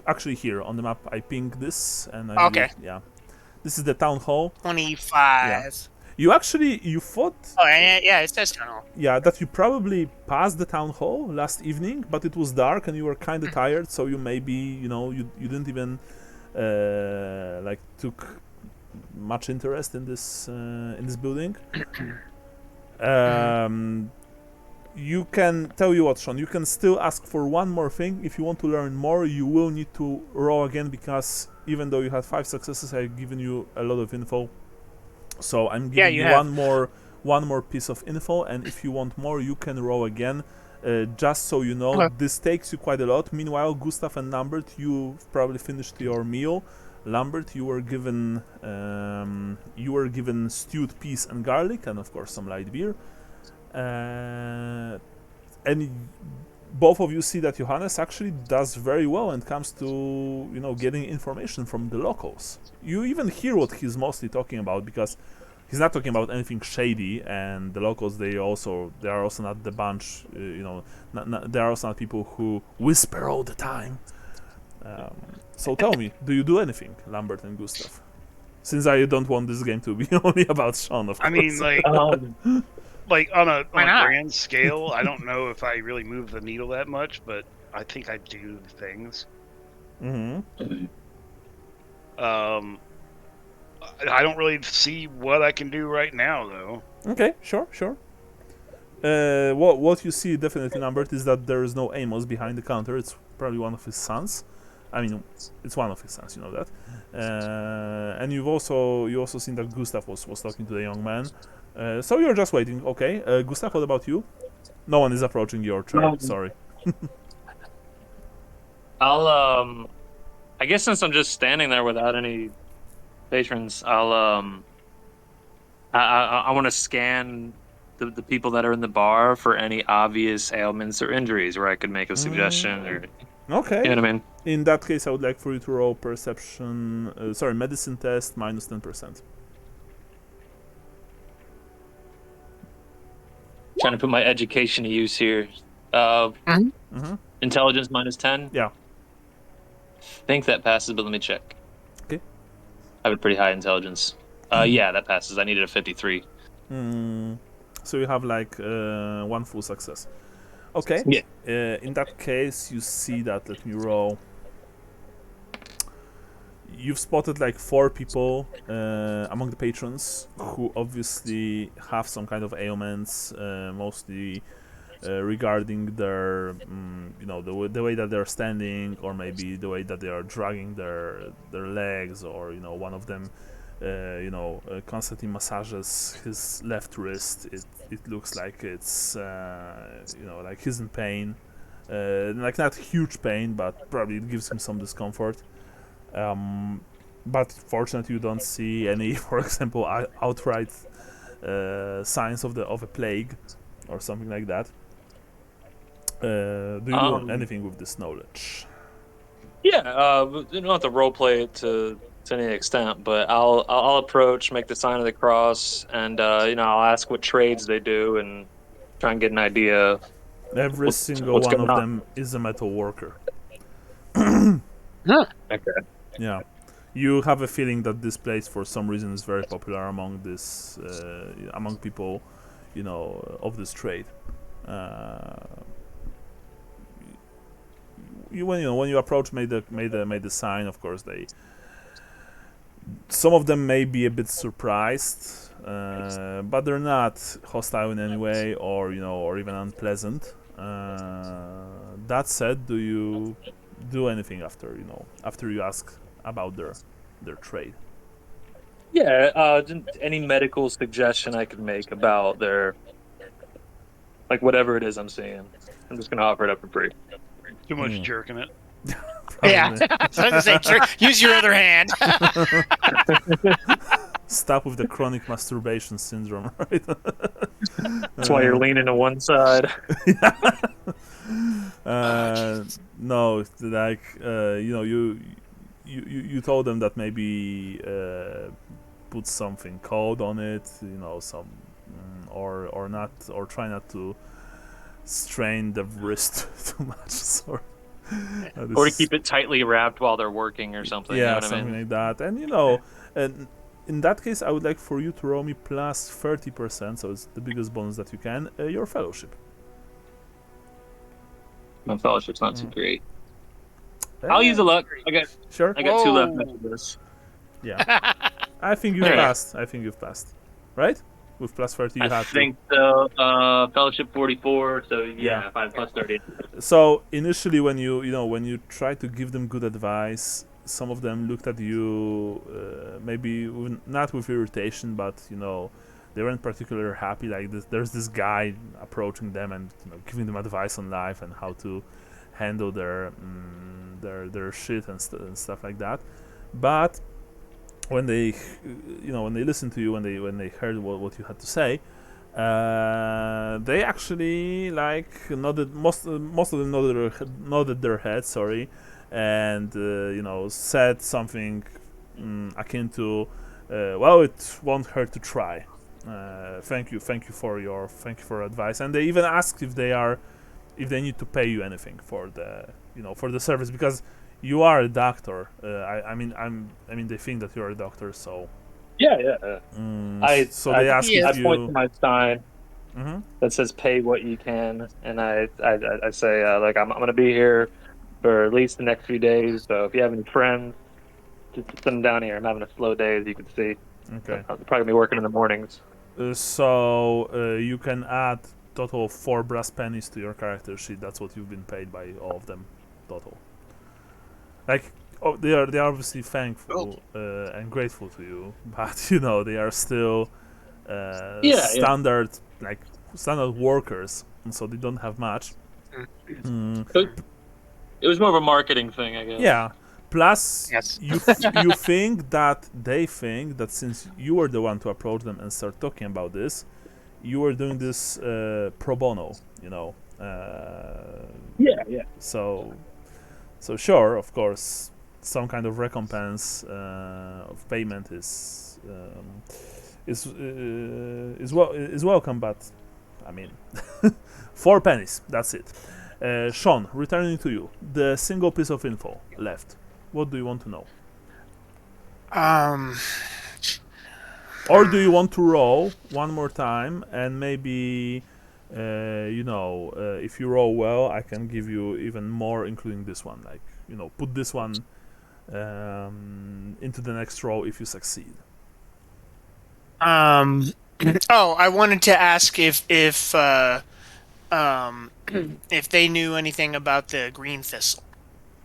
Actually, here on the map, I pinged this, and I Okay. believe, yeah, this is the town hall. 25. You thought, Oh, yeah, it says tunnel. yeah, that you probably passed the town hall last evening, but it was dark and you were kind of tired, so you maybe you didn't even like took much interest in this building. You can tell you what, Sean. You can still ask for one more thing. If you want to learn more, you will need to roll again, because even though you had 5 successes, I've given you a lot of info. So I'm giving you you have. one more piece of info, and if you want more, you can roll again. Just so you know, Okay. this takes you quite a lot. Meanwhile, Gustav and Lambert, you've probably finished your meal. Lambert, you were given stewed peas and garlic, and of course some light beer. And both of you see that Johannes actually does very well when it comes to getting information from the locals. You even hear what he's mostly talking about, because he's not talking about anything shady, and the locals they are also not the bunch, they are also not people who whisper all the time. So tell me, do you do anything, Lambert and Gustav? Since I don't want this game to be only about Sean, of course. I mean, like on a grand scale, I don't know if I really move the needle that much, but I think I do things. Mm-hmm. I don't really see what I can do right now, though. Okay, sure. What you see definitely, Lambert, is that there is no Amos behind the counter. It's probably one of his sons. I mean, it's one of his sons, you know that. And you also seen that Gustav was talking to the young man. So you're just waiting. Okay, Gustav, what about you? No one is approaching your train. Sorry. I'll I guess since I'm just standing there without any patrons, I want to scan the people that are in the bar for any obvious ailments or injuries where I could make a suggestion or. Okay. You know what I mean? In that case, I would like for you to roll perception. Medicine test minus 10%. Trying to put my education to use here. Intelligence minus 10? Yeah. Think that passes, but let me check. Okay. I have a pretty high intelligence. Yeah, that passes. I needed a 53. So you have like one full success. Okay. Yeah. In that case, you see that. Let me roll. You've spotted like 4 people among the patrons who obviously have some kind of ailments, mostly regarding their, the way that they're standing, or maybe the way that they are dragging their legs, or one of them, constantly massages his left wrist. It looks like it's, like he's in pain, like not huge pain, but probably it gives him some discomfort. But fortunately, you don't see any, for example, outright signs of a plague or something like that. Do you do anything with this knowledge? Yeah, you don't have to roleplay it to any extent, but I'll approach, make the sign of the cross, and I'll ask what trades they do and try and get an idea. Every single one of them is a metal worker. Okay. Yeah, you have a feeling that this place, for some reason, is very popular among among people, of this trade. When you approach, made the sign. Of course, some of them may be a bit surprised, but they're not hostile in any way, or even unpleasant. That said, do you do anything after you ask about their trade? Yeah, any medical suggestion I could make about their, like, whatever it is I'm seeing. I'm just gonna offer it up for free. Too much jerking it. Yeah, I was gonna say, use your other hand. Stop with the chronic masturbation syndrome, right? That's why you're leaning to one side. No, like you told them that maybe put something cold on it, some or not, or try not to strain the wrist too much. Sorry. Or to keep it tightly wrapped while they're working or something. Yeah, you know what something I mean? like that. And in that case, I would like for you to roll me plus 30%, so it's the biggest bonus that you can, your fellowship. My fellowship's not too great. I'll use a luck. Okay. Sure. I got 2 left after this. Yeah. I think you've passed. Right? With plus 30 you I have think so. Fellowship 44, so Yeah. if I have plus 30. So initially when you try to give them good advice, some of them looked at you maybe not with irritation, but they weren't particularly happy. Like there's this guy approaching them and giving them advice on life and how to handle their shit and stuff like that. But when they listened to you, when they heard what you had to say, They actually like nodded. Most of them nodded their heads. Sorry, and said something akin to, "Well, it won't hurt to try. Thank you for your advice." And they even asked if they need to pay you anything for the service, because you are a doctor. I mean they think that you're a doctor, so. Yeah. So they ask Yeah. if I you. point to my sign Mhm. that says "Pay what you can," and I say like I'm gonna be here for at least the next few days. So if you have any friends, just send them down here. I'm having a slow day, as you can see. Okay. I'm probably gonna be working in the mornings. So you can add total of 4 brass pennies to your character sheet. That's what you've been paid by all of them, total. Like, they are obviously thankful and grateful to you, but they are still standard workers, and so they don't have much. It was more of a marketing thing, I guess. Yeah. Plus, Yes. you think that they think that since you were the one to approach them and start talking about this, you were doing this pro bono, Yeah. So sure, of course, some kind of recompense of payment is welcome, but I mean, 4 pennies. That's it. Sean, returning to you, the single piece of info left. What do you want to know? Or do you want to roll one more time and maybe, if you roll well, I can give you even more, including this one. Like, put this one into the next roll if you succeed. I wanted to ask if they knew anything about the green thistle.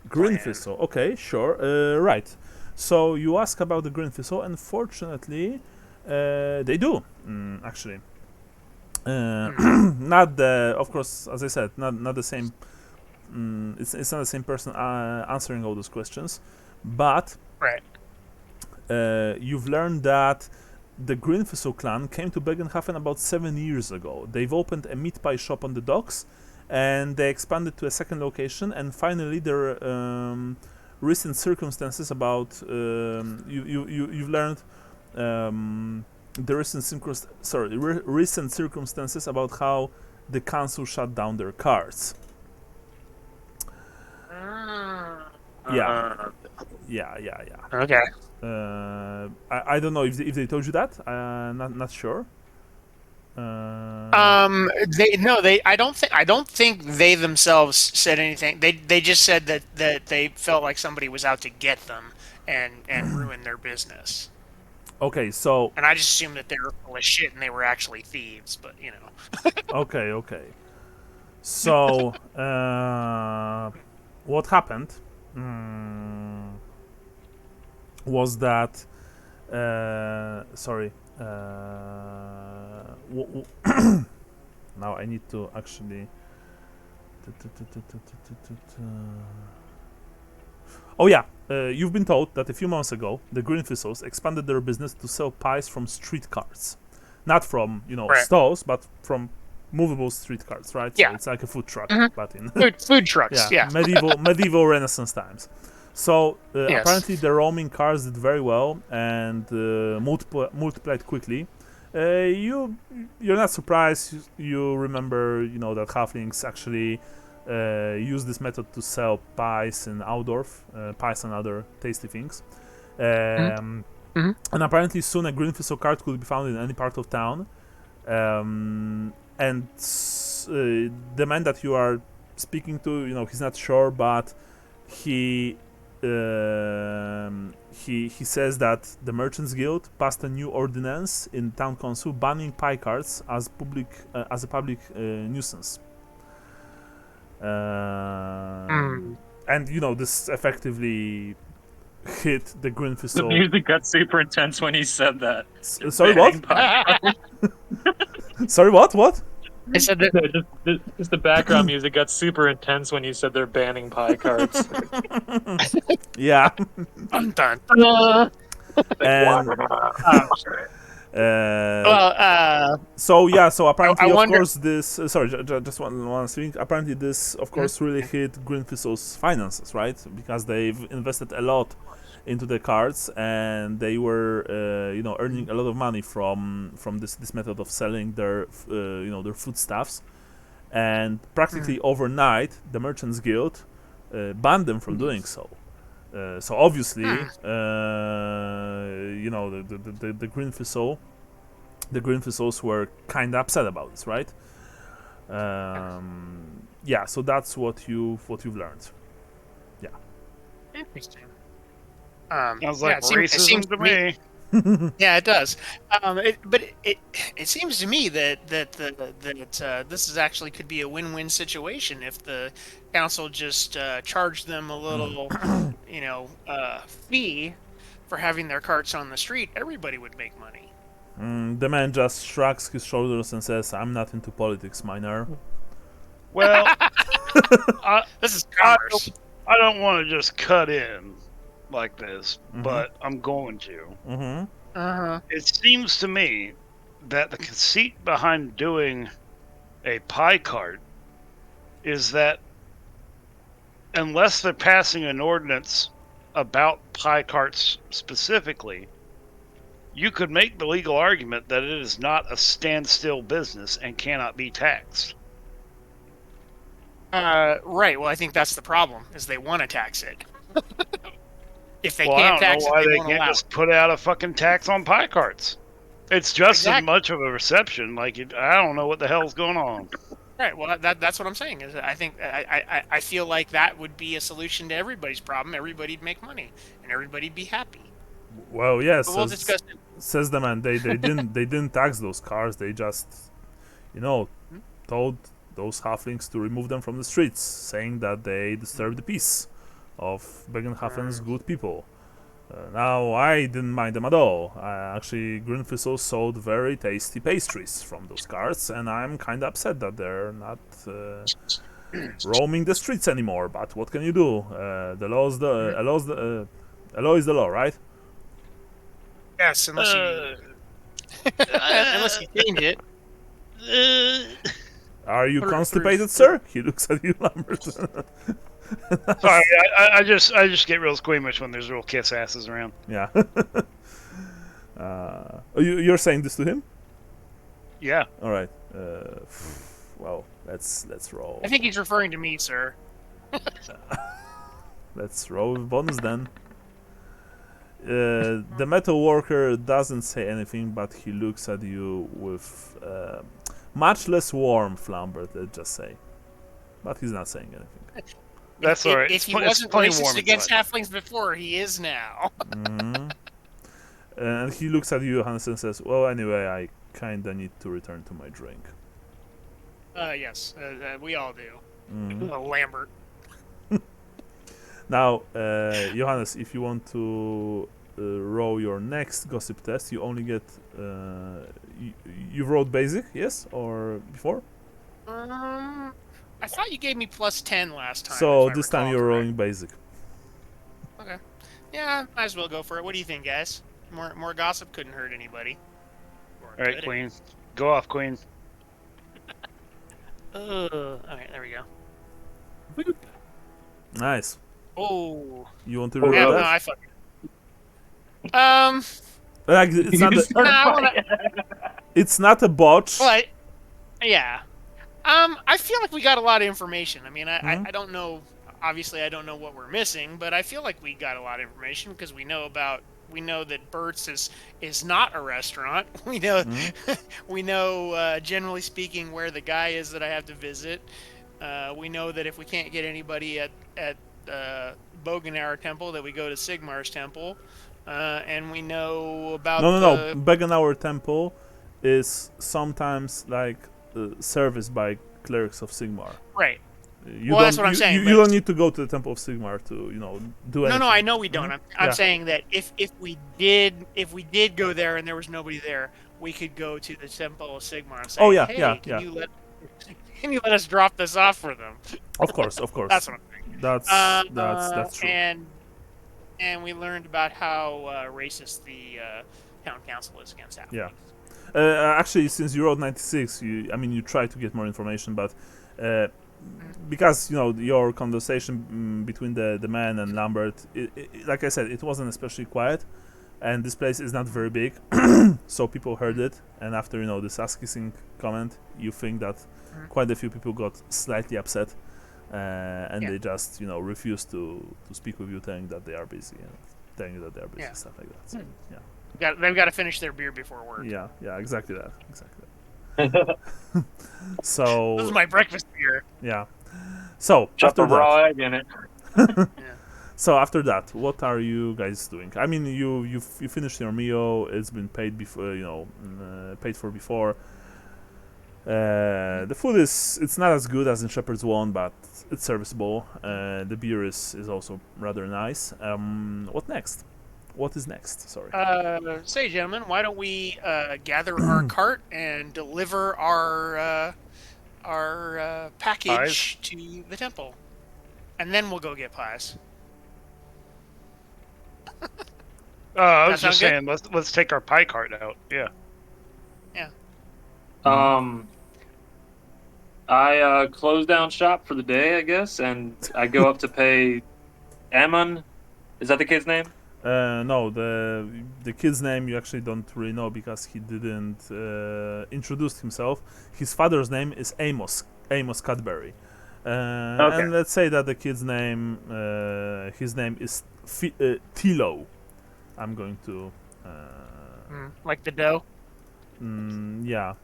Green thistle. Okay, sure. Right. So you ask about the green thistle, and fortunately, they do. Actually, not the. Of course, as I said, not the same. It's not the same person answering all those questions, but Right. You've learned that the Green Thistle clan came to Bögenhafen about 7 years ago. They've opened a meat pie shop on the docks, and they expanded to a second location. And finally, their recent circumstances about you've learned the recent circumstances about how the council shut down their cards. Yeah. Okay. I don't know if they told you that. Not sure. I don't think they themselves said anything. They just said that they felt like somebody was out to get them and ruin their business. Okay, so. And I just assumed that they were full of shit and they were actually thieves, but Okay. So, what happened was that. Sorry. Now I need to actually. Oh yeah, you've been told that a few months ago the Green Thistles expanded their business to sell pies from street carts, not from Right. stalls, but from movable street carts, right? Yeah. So it's like a food truck, but in food trucks. Yeah. medieval Renaissance times. So Yes. apparently the roaming cars did very well and multiplied quickly. You're not surprised. You remember, that halflings actually use this method to sell pies in Outdorf, pies and other tasty things. And apparently soon a Green Thistle cart could be found in any part of town. And the man that you are speaking to, he's not sure, but he says that the Merchants Guild passed a new ordinance in town council banning pie carts as a public nuisance. And this effectively hit the Green The Thistle. music got super intense when he said that. Sorry, what? Sorry, what? I said that. Just the background music got super intense when you said they're banning pie carts. Yeah. I'm done. And So yeah, so apparently, of wonder- course, this. Sorry, just one thing. Apparently, this, of course, really hit Greenfistle's finances, right? Because they've invested a lot into the cards, and they were, earning a lot of money from this method of selling their, their foodstuffs, and practically overnight, the Merchants Guild banned them from doing so. So obviously, the Greenfistle. The Greenfistles were kind of upset about this, right? Yeah, so that's what you've learned. Yeah. Interesting. Sounds like it racism seems to me. Yeah, it does. It seems to me that this is actually could be a win-win situation if the council just charged them a little, fee for having their carts on the street. Everybody would make money. The man just shrugs his shoulders and says, "I'm not into politics, minor." Well, This is commerce. I don't want to just cut in like this, but I'm going to. Mm-hmm. It seems to me that the conceit behind doing a pie cart is that unless they're passing an ordinance about pie carts specifically, you could make the legal argument that it is not a standstill business and cannot be taxed. Right. Well, I think that's the problem, is they want to tax it. If they I can't don't tax know it, why they they won't can't allow just it. put out a fucking tax on pie carts. It's just as Exactly. much of a reception. Like, I don't know what the hell's going on. Right. Well, that's what I'm saying. Is I think I feel like that would be a solution to everybody's problem. Everybody'd make money, and everybody'd be happy. Well, yes, But we'll discuss it. says the man. They didn't tax those cars. They just, told those halflings to remove them from the streets, saying that they disturb the peace of Bögenhafen's good people. Now, I didn't mind them at all. Actually, Greenfistle sold very tasty pastries from those carts, and I'm kind of upset that they're not roaming the streets anymore. But what can you do? The law is the law is the law, right? Yes, unless you unless you change it. Are you For- constipated, sir? He looks at you, Lambert. Sorry, I just get real squeamish when there's real kiss asses around. Yeah. You're saying this to him? Yeah. All right. Well, let's roll. I think he's referring to me, sir. Let's roll with bonus then. The metal worker doesn't say anything, but he looks at you with much less warmth, Lambert. Let's just say, but he's not saying anything. That's all right. If he It's wasn't plenty racist warm against inside. halflings before, he is now. And he looks at you, Johannes, and says, "Well, anyway, I kinda need to return to my drink." Yes, we all do. Lambert. Now, Johannes, if you want to roll your next gossip test, you only get. You wrote basic, yes, or before? I thought you gave me plus 10 last time. So if I this time recall you're correct. rolling basic. Okay. Yeah, might as well go for it. What do you think, guys? More gossip couldn't hurt anybody. Or All right, could it? Queen. Go off, Queen. Okay, there we go. Nice. Oh. You want to Oh, roll Yeah, no, that? I fucking. Like, it's not. It's not a botch. But yeah. I feel like we got a lot of information. I mean, I don't know. Obviously, I don't know what we're missing, but I feel like we got a lot of information because we know that Burt's is not a restaurant. We know we know generally speaking where the guy is that I have to visit. We know that if we can't get anybody at Bögenhafen Temple, that we go to Sigmar's Temple, and we know about No. Bögenhafen Temple is sometimes like serviced by clerics of Sigmar. Right. You Well, that's what I'm saying, You but- don't need to go to the Temple of Sigmar to do anything. No, I know we don't. I'm Yeah. saying that if we did go there and there was nobody there, we could go to the Temple of Sigmar and say, Oh, yeah, hey, yeah, can yeah. you let us drop this off for them? Of course. That's what I'm saying. That's true. And we learned about how racist town council is against that. Yeah. Actually, since you wrote 96, you try to get more information, but because your conversation between the man and Lambert, like I said, it wasn't especially quiet, and this place is not very big, so people heard it. And after this ass kissing comment, you think that quite a few people got slightly upset, and they just refused to speak with you, telling that they are busy and telling you that they are busy, stuff like that. So, They've got to finish their beer before work. Yeah, exactly that. So this is my breakfast beer. Yeah. So Chop after a raw that, egg in it. so after that, what are you guys doing? I mean, you finished your meal. It's been paid before, paid for before. The food it's not as good as in Shepherd's One, but it's serviceable. The beer is also rather nice. What next? What is next? Sorry. Say, gentlemen, why don't we gather our cart and deliver our package to the temple, and then we'll go get pies. I was That just sound saying, let's take our pie cart out. Yeah. I close down shop for the day, I guess, and I go up to pay Ammon. Is that the kid's name? No, the kid's name you actually don't really know because he didn't introduce himself. His father's name is Amos Cadbury. Okay. And let's say that the kid's name, his name is Tilo. I'm going to. Like the dough. Yeah.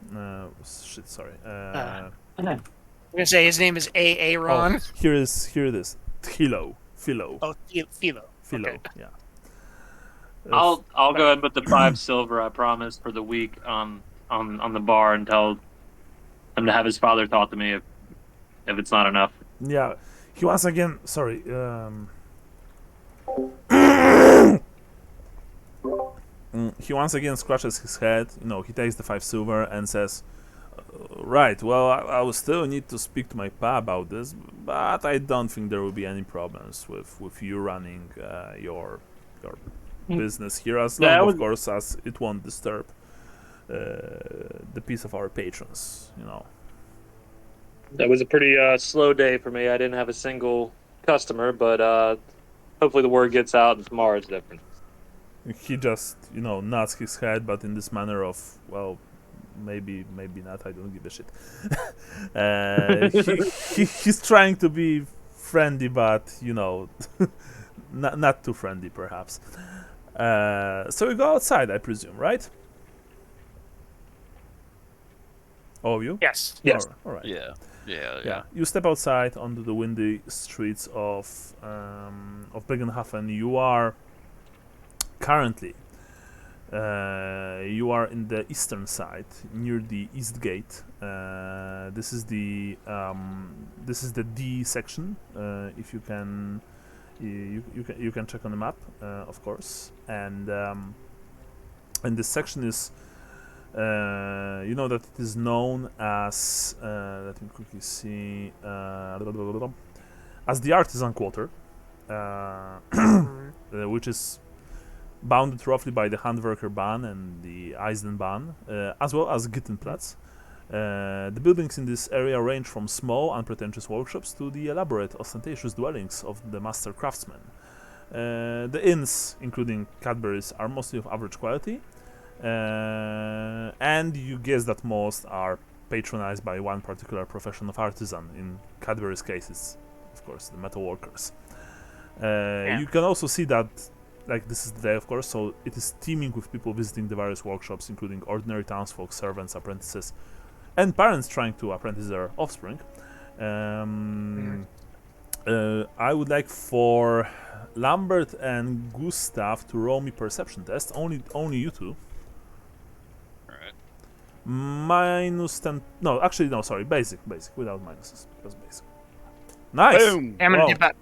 Shit. Sorry. I'm gonna say his name is Aaron. Oh, here it is. Philo. Oh, Philo. Philo. Okay. Yeah. I'll go ahead and put the 5 silver I promised for the week on the bar and tell him to have his father talk to me if it's not enough. Yeah. He once again. Sorry. He once again scratches his head. He takes the 5 silver and says, "Right. Well, I will still need to speak to my pa about this, but I don't think there will be any problems with you running your business here, as long, of course, as it won't disturb the peace of our patrons. That was a pretty slow day for me. I didn't have a single customer, but hopefully the word gets out and tomorrow is different." He just, nods his head, but in this manner of, well, maybe not. I don't give a shit. He's trying to be friendly, but not too friendly, perhaps. So we go outside, I presume, right? All of you? Yes. All right. Yeah. You step outside onto the windy streets of Bögenhafen. You are currently you are in the eastern side near the east gate. This is the D section. If you can, you can check on the map, of course. And this section is, that it is known as. Let me quickly see. As the Artisan Quarter, which is bounded roughly by the Handwerkerbahn and the Eisenbahn, as well as Gittenplatz. The buildings in this area range from small, unpretentious workshops to the elaborate, ostentatious dwellings of the master craftsmen. The inns, including Cadbury's, are mostly of average quality, and you guess that most are patronized by one particular profession of artisan. In Cadbury's cases, of course, the metal workers. You can also see that, like, this is the day, of course, so it is teeming with people visiting the various workshops, including ordinary townsfolk, servants, apprentices, and parents trying to apprentice their offspring. I would like for Lambert and Gustav to roll me perception test. Only you two. Alright. Minus 10. No, actually, no, sorry. Basic, without minuses. Because basic. Nice! Boom! I'm gonna Wow. dip out.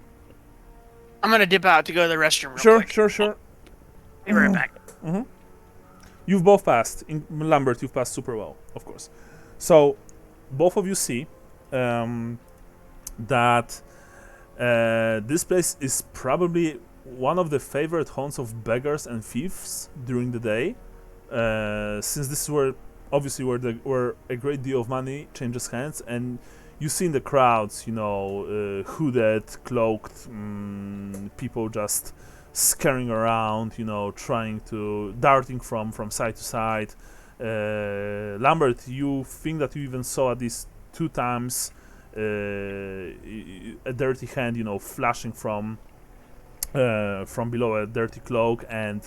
I'm gonna dip out to go to the restroom real quick. Sure. Be right back. You've both passed. In Lambert, you've passed super well, of course. So, both of you see that this place is probably one of the favorite haunts of beggars and thieves during the day, since this is obviously where a great deal of money changes hands, and you see in the crowds, hooded, cloaked people just scurrying around, darting from side to side. Lambert, you think that you even saw at least 2 times a dirty hand, flashing from below a dirty cloak and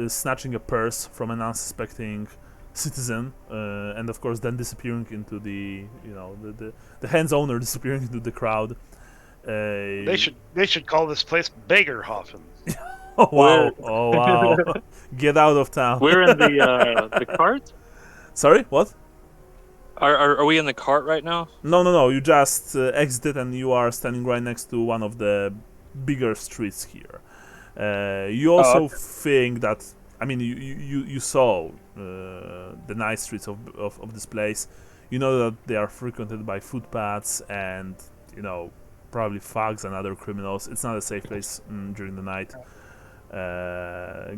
snatching a purse from an unsuspecting citizen, and of course then disappearing into the hand's owner disappearing into the crowd. They should call this place Bögenhafen. Oh wow! Oh wow! Get out of town. We're in the cart. Sorry, what? Are we in the cart right now? No. You just exited and you are standing right next to one of the bigger streets here. You also think that, I mean, you saw the nice streets of this place. You know that they are frequented by footpaths and, probably thugs and other criminals. It's not a safe place during the night.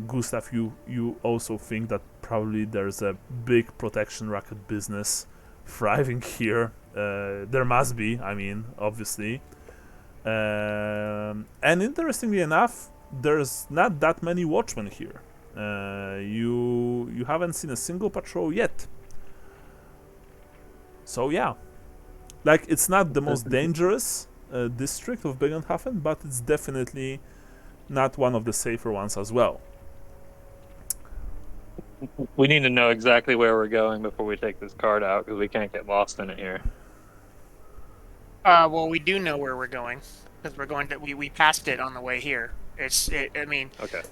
Gustav, you also think that probably there's a big protection racket business thriving here. There must be, I mean, obviously. And interestingly enough, there's not that many watchmen here. You haven't seen a single patrol yet. So yeah, like, it's not the most dangerous district of Bögenhafen, but it's definitely not one of the safer ones as well. We need to know exactly where we're going before we take this cart out, because we can't get lost in it here. Well, we do know where we're going, because we're going to. We passed it on the way here. I mean, Okay.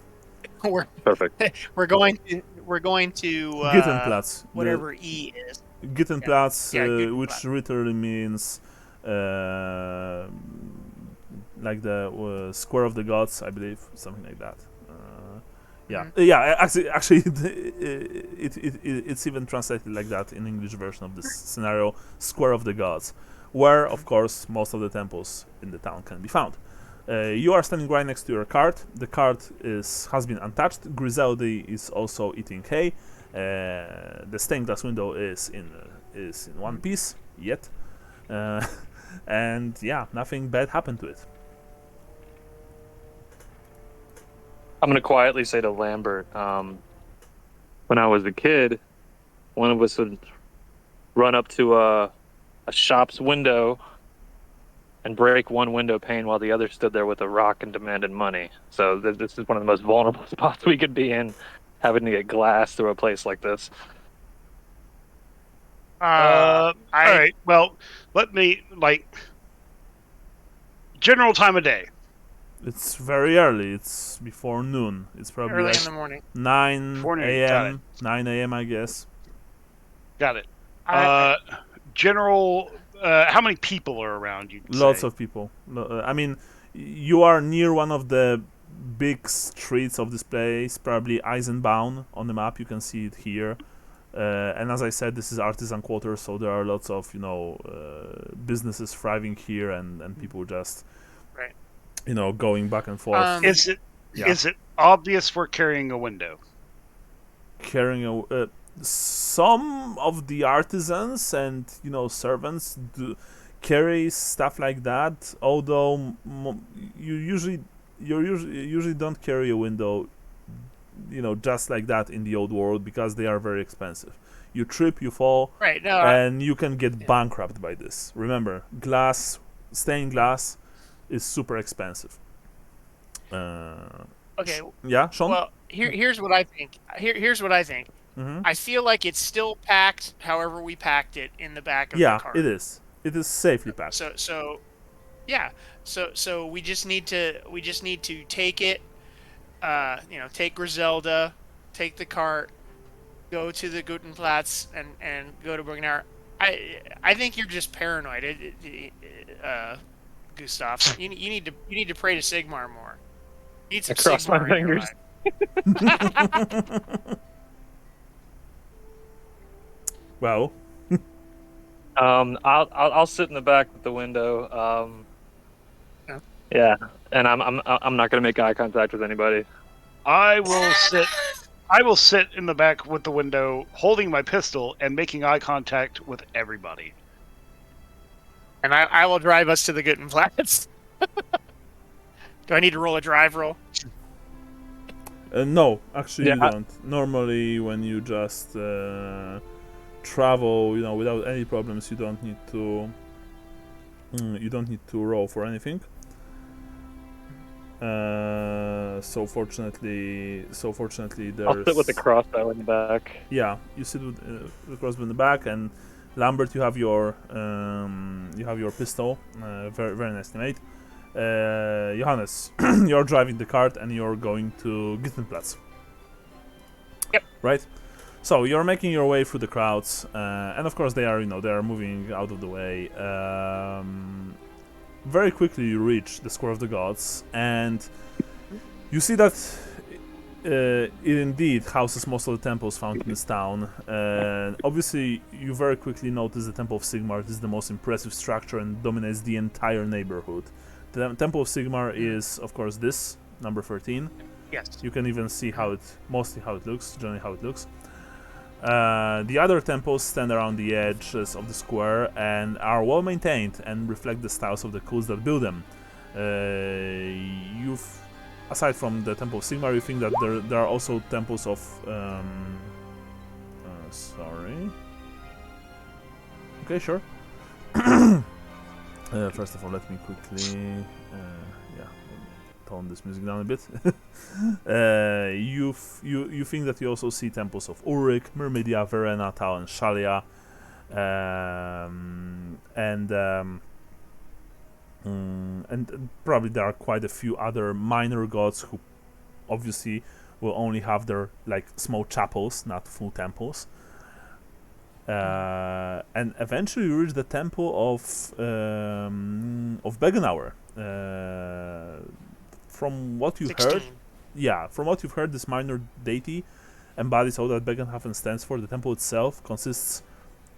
we're Perfect. we're going to Gittenplatz. whatever E is. Gittenplatz, Yeah, which Gittenplatz. literally means like the square of the gods, I believe, something like that. Yeah. Actually, it's even translated like that in English version of this scenario, square of the gods, where of course most of the temples in the town can be found. You are standing right next to your cart. The cart has been untouched. Griseldi is also eating hay. The stained glass window is in one piece yet, and yeah, nothing bad happened to it. I'm going to quietly say to Lambert, when I was a kid, one of us would run up to a shop's window and break one window pane while the other stood there with a rock and demanded money. So this is one of the most vulnerable spots we could be in, having to get glass through a place like this. All right. Well, let me, general time of day. It's very early. It's before noon. It's probably Early like in the morning. 9 Got a.m. 9 a.m. I guess. Got it. I- General, how many people are around you? Lots of people. I mean, you are near one of the big streets of this place, probably Eisenbahn on the map. You can see it here. And as I said, this is artisan quarters, so there are lots of businesses thriving here, and people just going back and forth. Is it obvious we're carrying a window? Carrying some of the artisans and servants do carry stuff like that, although you usually don't carry a window just like that in the old world, because they are very expensive. You trip, you fall, Right. No. and you can get bankrupt by this. Remember, stained glass is super expensive. Okay. Yeah, Sean? Well, here's what I think. Here's what I think. Mhm. I feel like it's still packed, however we packed it in the back of Yeah, the car. it is. It is safely packed. So yeah. So we just need to take it. Take Griselda, take the cart, go to the Guttenplatz, and go to Bögenhafen. I think you're just paranoid, Gustav. You need to pray to Sigmar more. You need some I cross my Sigmar in your fingers. life. Well, I'll sit in the back with the window. Yeah, and I'm not going to make eye contact with anybody. I will sit I will sit in the back with the window, holding my pistol and making eye contact with everybody. And I will drive us to the Guttenplatz. Do I need to roll a drive roll? No, actually Yeah, you don't. Normally, when you just travel, without any problems, you don't need to. You don't need to roll for anything. So fortunately, there's. I'll sit with the crossbow in the back. Yeah, you sit with the crossbow in the back, and Lambert, you have your pistol. Very very nicely made. Johannes, you're driving the cart and you're going to Gittenplatz. Yep. Right. So you're making your way through the crowds, and of course they are moving out of the way. Very quickly you reach the Square of the Gods, and you see that it indeed houses most of the temples found in this town. Obviously, you very quickly notice the Temple of Sigmar. This is the most impressive structure and dominates the entire neighborhood. The Temple of Sigmar is, of course, this number 13. Yes. You can even see generally how it looks. The other temples stand around the edges of the square and are well maintained and reflect the styles of the cults that build them. Aside from the Temple of Sigmar, you think that there are also temples of. Sorry. Okay, sure. First of all, let me quickly, tone this music down a bit. You think that you also see temples of Ulrich, Myrmidia, Verena, Tal, and Shalia, and probably there are quite a few other minor gods who obviously will only have their small chapels, not full temples. And eventually you reach the temple of Bögenhafen. From what you've 16. heard, this minor deity embodies all that Bögenhafen stands for. The temple itself consists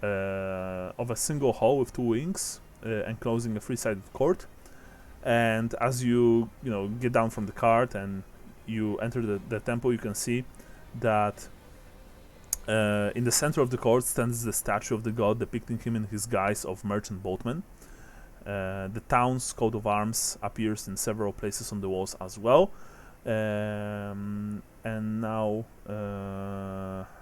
of a single hall with two wings, enclosing a three-sided court. And as you get down from the cart and you enter the temple, you can see that in the center of the court stands the statue of the god, depicting him in his guise of merchant boatman. The town's coat of arms appears in several places on the walls as well. And now,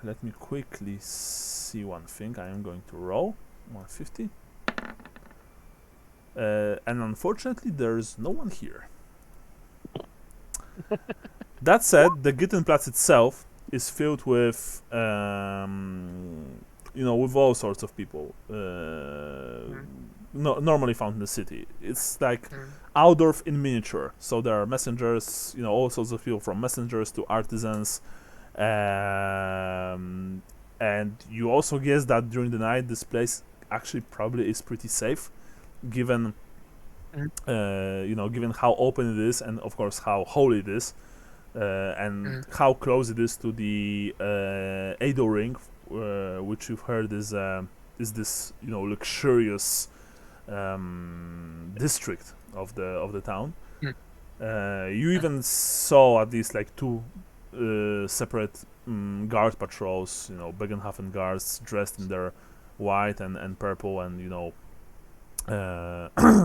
let me quickly see one thing. I am going to roll 150. And unfortunately, there's no one here. That said, the Gittenplatz itself is filled with, with all sorts of people. Normally found in the city. It's like Aldorf in miniature. So there are messengers, all sorts of people, from messengers to artisans. And you also guess that during the night this place actually probably is pretty safe, given given how open it is, and of course how holy it is, and how close it is to the Edo Ring, which you've heard is this luxurious district of the town. You even saw at least two separate guard patrols, Bögenhafen guards dressed in their white and purple, and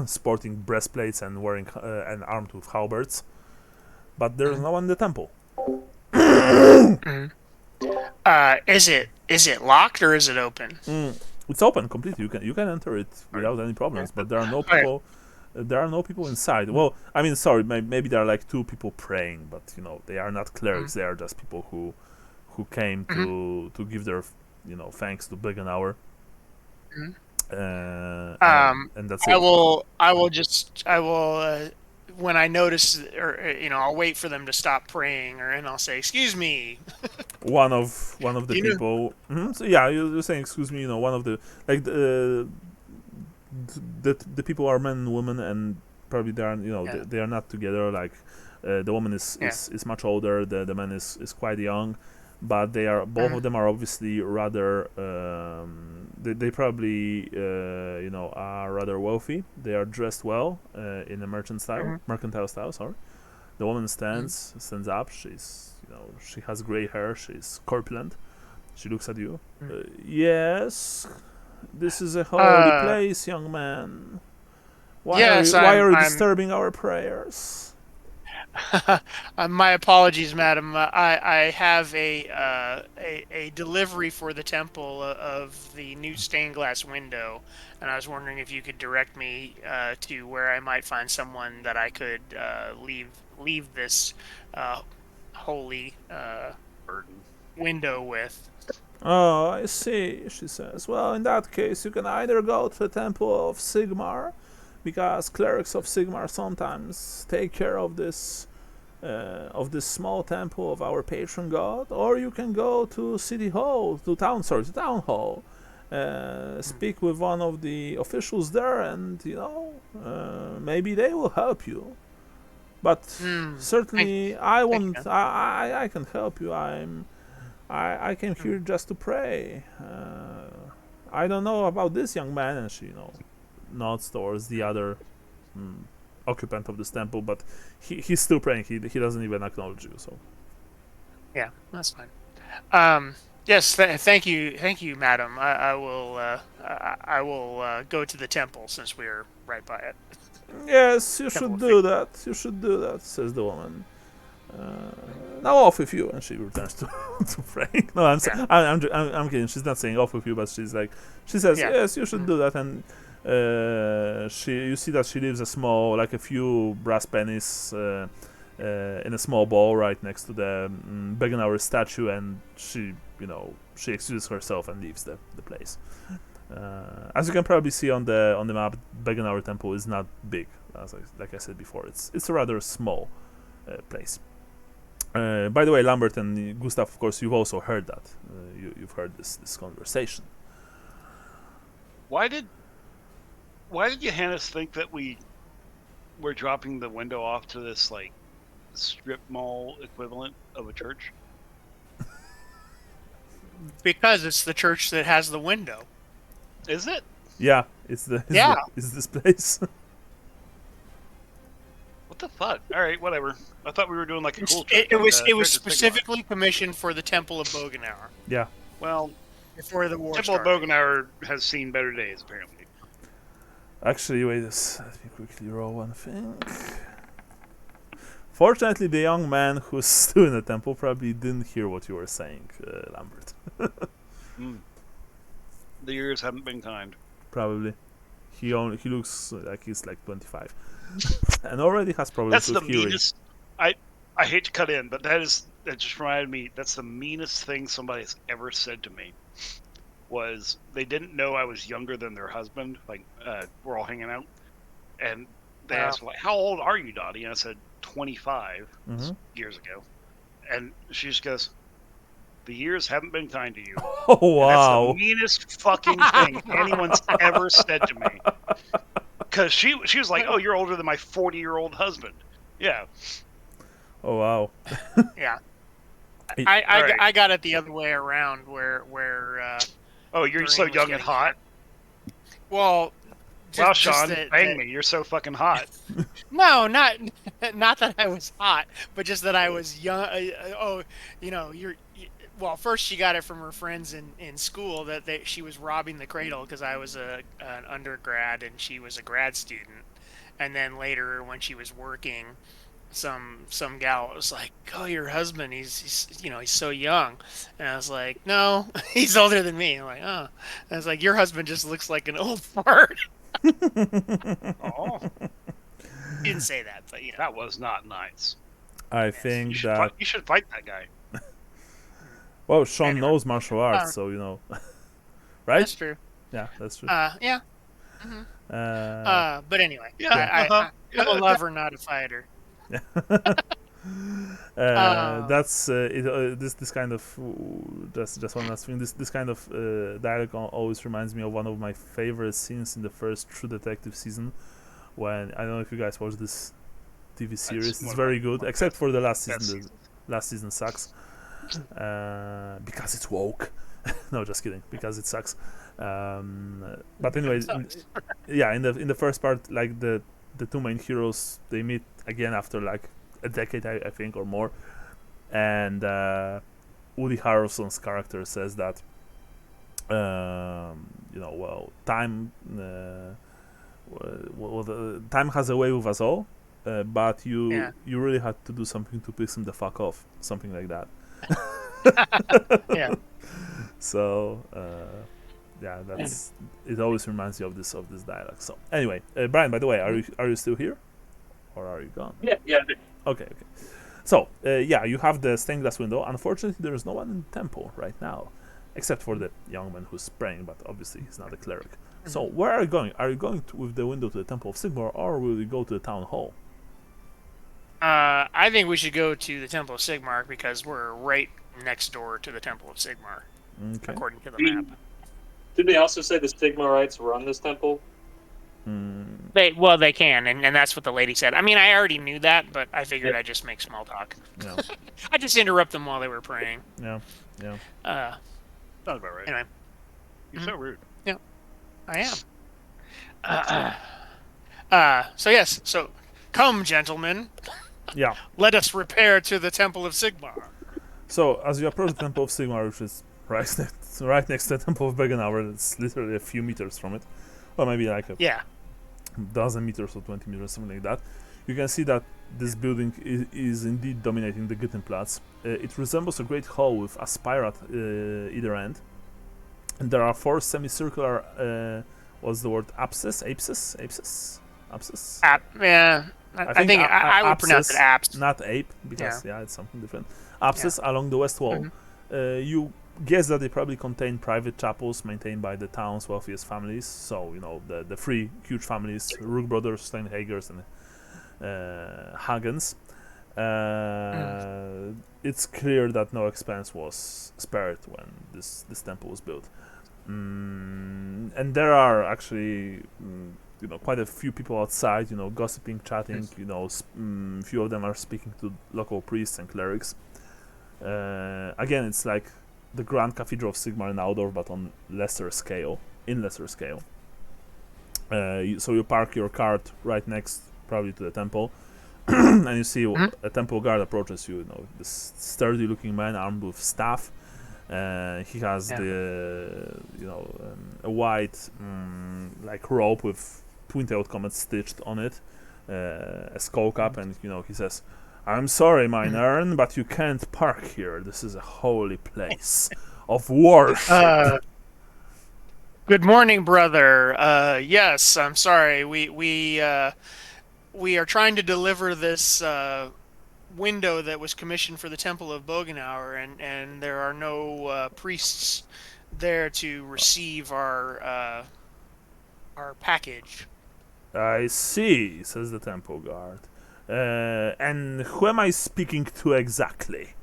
sporting breastplates and wearing and armed with halberds. But there's no one in the temple. Is it locked or is it open? It's open completely. You can enter it without any problems. But there are no people. There are no people inside. Well, I mean, sorry, maybe there are two people praying, but they are not clerics. They are just people who came to give their thanks to Bögenhafen. And that's it. I will when I notice, or I'll wait for them to stop praying, and I'll say, "Excuse me." One of the people. So yeah, you're saying, "Excuse me." One of the the people are men and women, and probably they are they are not together. The woman is much older. The man is quite young, but they are both of them are obviously rather. They probably are rather wealthy. They are dressed well in a mercantile style. Sorry, The woman stands up. She has gray hair. She's corpulent. She looks at you. Yes, this is a holy place, young man. Why Yes, why are you I'm disturbing our prayers? My apologies, madam. I have a delivery for the temple of the new stained glass window, and I was wondering if you could direct me to where I might find someone that I could leave this holy Burden. window with. Oh, I see, she says. Well, in that case, you can either go to the temple of Sigmar, because clerics of Sigmar sometimes take care of this small temple of our patron god, or you can go to town hall, speak with one of the officials there, and maybe they will help you. But certainly, I won't. I can help you. I came here just to pray. I don't know about this young man, and she nods towards the other occupant of this temple, but he's still praying. He doesn't even acknowledge you. So Yeah, that's fine. Yes, thank you, madam. I will go to the temple since we're right by it. yes, you Temple should of do that. You should do that, says the woman. Now off with you, and she returns to praying. No, I'm kidding. She's not saying off with you, but she says yes, you should do that, and you see that she leaves a few brass pennies in a small bowl right next to the Bögenhafen statue, and she excuses herself and leaves the place. As you can probably see on the map, Bögenhafen temple is not big. Like I said before, it's a rather small place. By the way, Lambert and Gustav, of course, you've also heard that. You've heard this conversation. Why did Johannes think that we were dropping the window off to this like strip mall equivalent of a church? Because it's the church that has the window. Is it? Yeah, it's this place. What the fuck? All right, whatever. I thought we were doing like a cool. It trip was like, Church of specifically commissioned for the Temple of Bögenhafen Yeah. Well, before the war Temple of started. Bögenhafen has seen better days, apparently. Actually, wait. Let me quickly roll one thing. Fortunately, the young man who's still in the temple probably didn't hear what you were saying, Lambert. The years haven't been kind. Probably. He looks like he's like 25, and already has problems That's with the hearing. meanest. I hate to cut in, but that just reminded me. That's the meanest thing somebody has ever said to me. Was they didn't know I was younger than their husband. Like we're all hanging out, and they asked like, "How old are you, Dottie?" And I said 25 years ago, and she just goes, "The years haven't been kind to you." Oh And wow! that's the meanest fucking thing anyone's ever said to me. Because she was like, "Oh, you're older than my 40-year-old husband." Yeah. Oh wow! Yeah. Hey, I got it the other way around where Oh, you're so Doreen was young and getting hot. well Wow, just Sean, that- bang that- me. You're so fucking hot. No, not that I was hot, but just that I was young. Well, first she got it from her friends in school that she was robbing the cradle because I was an undergrad and she was a grad student, and then later when she was working, some gal was like, "Oh, your husband, he's so young," and I was like, "No, he's older than me." I'm like, "Oh," and I was like, "Your husband just looks like an old fart." Oh, He didn't say that, but that was not nice. I think You should, that you should fight that guy. well, Sean Anyway. knows martial arts, so right? that's true. Yeah, that's true. Yeah. But anyway, Yeah, I'm a lover, not a fighter. That's this kind of just one last thing. This kind of dialogue always reminds me of one of my favorite scenes in the first True Detective season. When I don't know if you guys watched this TV series, one it's of very my- good, one of except for the last best season. seasons. The last season sucks because it's woke. No, just kidding. Because it sucks. But anyway, in the first part, like the two main heroes, they meet again after like a decade, I think, or more. And Woody Harrelson's character says that, time, time has a way with us all, but you really had to do something to piss him the fuck off, something like that. Yeah. So that's it. Always reminds you of this dialogue. So anyway, Brian, by the way, are you still here, or are you gone? Yeah. Okay. So you have the stained glass window. Unfortunately, there is no one in the temple right now, except for the young man who's praying. But obviously, he's not a cleric. So where are you going? Are you going with the window to the Temple of Sigmar, or will you go to the town hall? I think we should go to the Temple of Sigmar because we're right next door to the Temple of Sigmar, Okay. according to the map. Did they also say the Sigmarites run this temple? They can, and that's what the lady said. I mean, I already knew that, but I figured I'd just make small talk. Yeah. I just interrupt them while they were praying. Yeah. Sounds about right. Anyway, You're so rude. I am. So come, gentlemen. Yeah. Let us repair to the Temple of Sigmar. So as you approach the Temple of Sigmar, which is right next to the Temple of Bögenhafen, it's literally a few meters from it, or maybe like a dozen meters or 20 meters, something like that. You can see that this building is indeed dominating the Gittenplatz. It resembles a great hall with a spire at either end, and there are 4 semicircular. What's the word? Apses? Yeah. I think I would pronounce it apse. Not ape, because it's something different. Apses along the west wall. You guess that they probably contain private chapels maintained by the town's wealthiest families. So, the 3 huge families, Rook brothers, Steinhagers, and Hagens. It's clear that no expense was spared when this temple was built. And there are actually quite a few people outside, gossiping, chatting. Few of them are speaking to local priests and clerics. Again, it's like the Grand Cathedral of Sigmar in Naudorf, but on lesser scale. So you park your cart right next, probably, to the temple, and you see a temple guard approaches you. This sturdy-looking man armed with staff. He has a white like rope with twin-tailed comet stitched on it, a skull cap, and he says, "I'm sorry, mine but you can't park here. This is a holy place of worship." Good morning, brother. Yes, I'm sorry. We are trying to deliver this window that was commissioned for the Temple of Bögenhafen, and there are no priests there to receive our package. "I see," says the temple guard. "And who am I speaking to exactly?"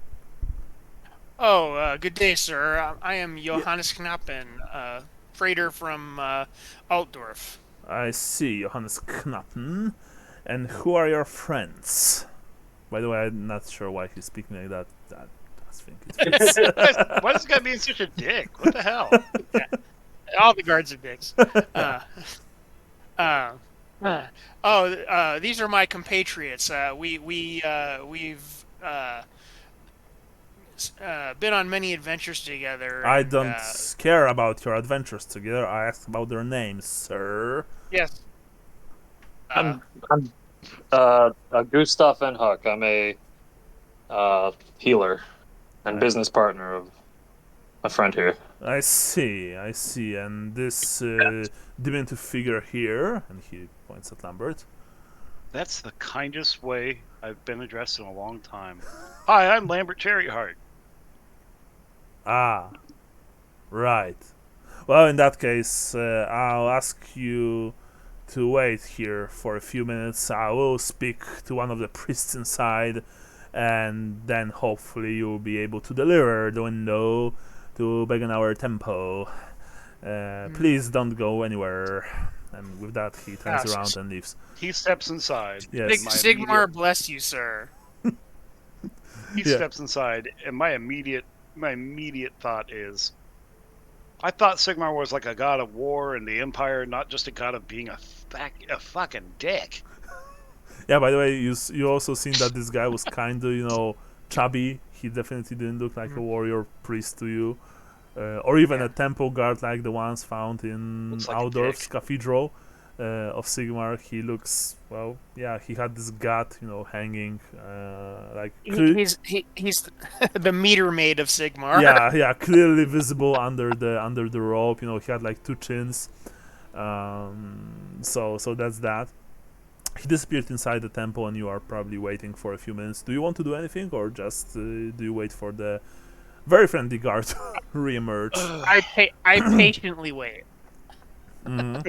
Oh, good day, sir. I am Johannes Knappen, freighter from Altdorf. "I see, Johannes Knappen. And who are your friends?" By the way, I'm not sure why he's speaking like that. I think it's Why is this guy being such a dick? What the hell? All the guards are dicks. These are my compatriots. We've been on many adventures together. I don't care about your adventures together. I asked about their names, sir. Yes. I'm Gustav and Huck. I'm a healer and business partner of a friend here. I see. And this diminutive figure here, and he points at Lambert. That's the kindest way I've been addressed in a long time. Hi, I'm Lambert Cherryheart. Ah, right. Well, in that case, I'll ask you to wait here for a few minutes. I will speak to one of the priests inside, and then hopefully you'll be able to deliver the window to Bögenhafen Temple. Please don't go anywhere. And with that, he turns around and leaves. He steps inside. Yes. Sigmar bless you, sir. He steps inside, and my immediate thought is, I thought Sigmar was like a god of war and the Empire, not just a god of being a fucking dick. Yeah, by the way, you also seen that this guy was kind of, chubby. He definitely didn't look like a warrior priest to you. Or even a temple guard like the ones found in Looks like a Aldorf's dick. cathedral of Sigmar. He looks, well, yeah, he had this gut, hanging, like... He's the meter maid of Sigmar. yeah, clearly visible under the robe. He had like 2 chins. So that's that. He disappeared inside the temple, and you are probably waiting for a few minutes. Do you want to do anything, or just do you wait for the very friendly guard to re-emerge? I patiently wait. Mhm.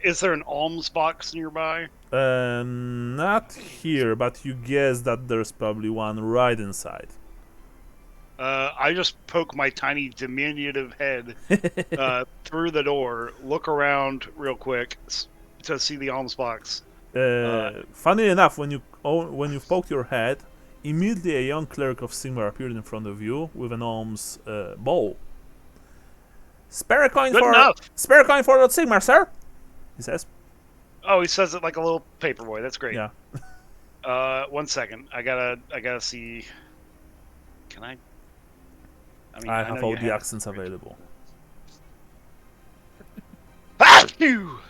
Is there an alms box nearby? Not here, but you guess that there's probably one right inside. I just poke my tiny diminutive head through the door, look around real quick to see the alms box. Funny enough, when you poked your head, immediately a young cleric of Sigmar appeared in front of you with an alms bowl. Spare a coin Good for enough. Lord Sigmar, sir. He says. Oh, he says it like a little paperboy. That's great. Yeah. 1 second. I gotta see. Can I? I know have all you the accents available. Ah, phew!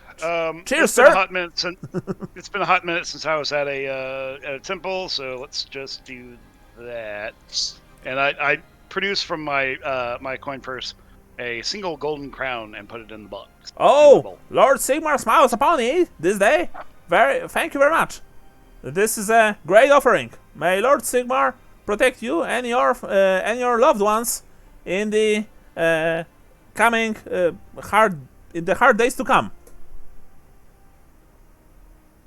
Cheers, it's sir. Been a hot minute since, it's been a hot minute since I was at a temple, so let's just do that. And I produced from my my coin purse a single golden crown and put it in the box. in the Oh, bowl. Lord Sigmar smiles upon you this day. Thank you very much. This is a great offering. May Lord Sigmar protect you and your loved ones in the coming hard days to come.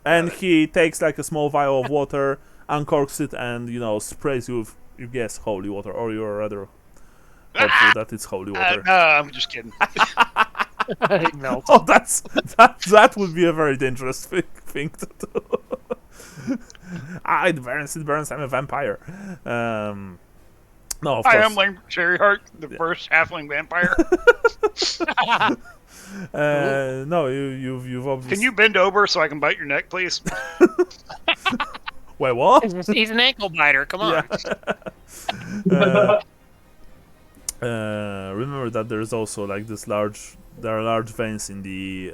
And he takes like a small vial of water, uncorks it, and sprays you with, you guess, holy water, or you're rather hopeful that it's holy water. No, I'm just kidding. It melts. Oh, that would be a very dangerous thing to do. It burns. I'm a vampire. No, of I course. am like Cherryheart, the first halfling vampire. No, you've obviously. Can you bend over so I can bite your neck, please? Wait, what? He's an ankle biter. Come on. Remember that there's also like there are large veins in the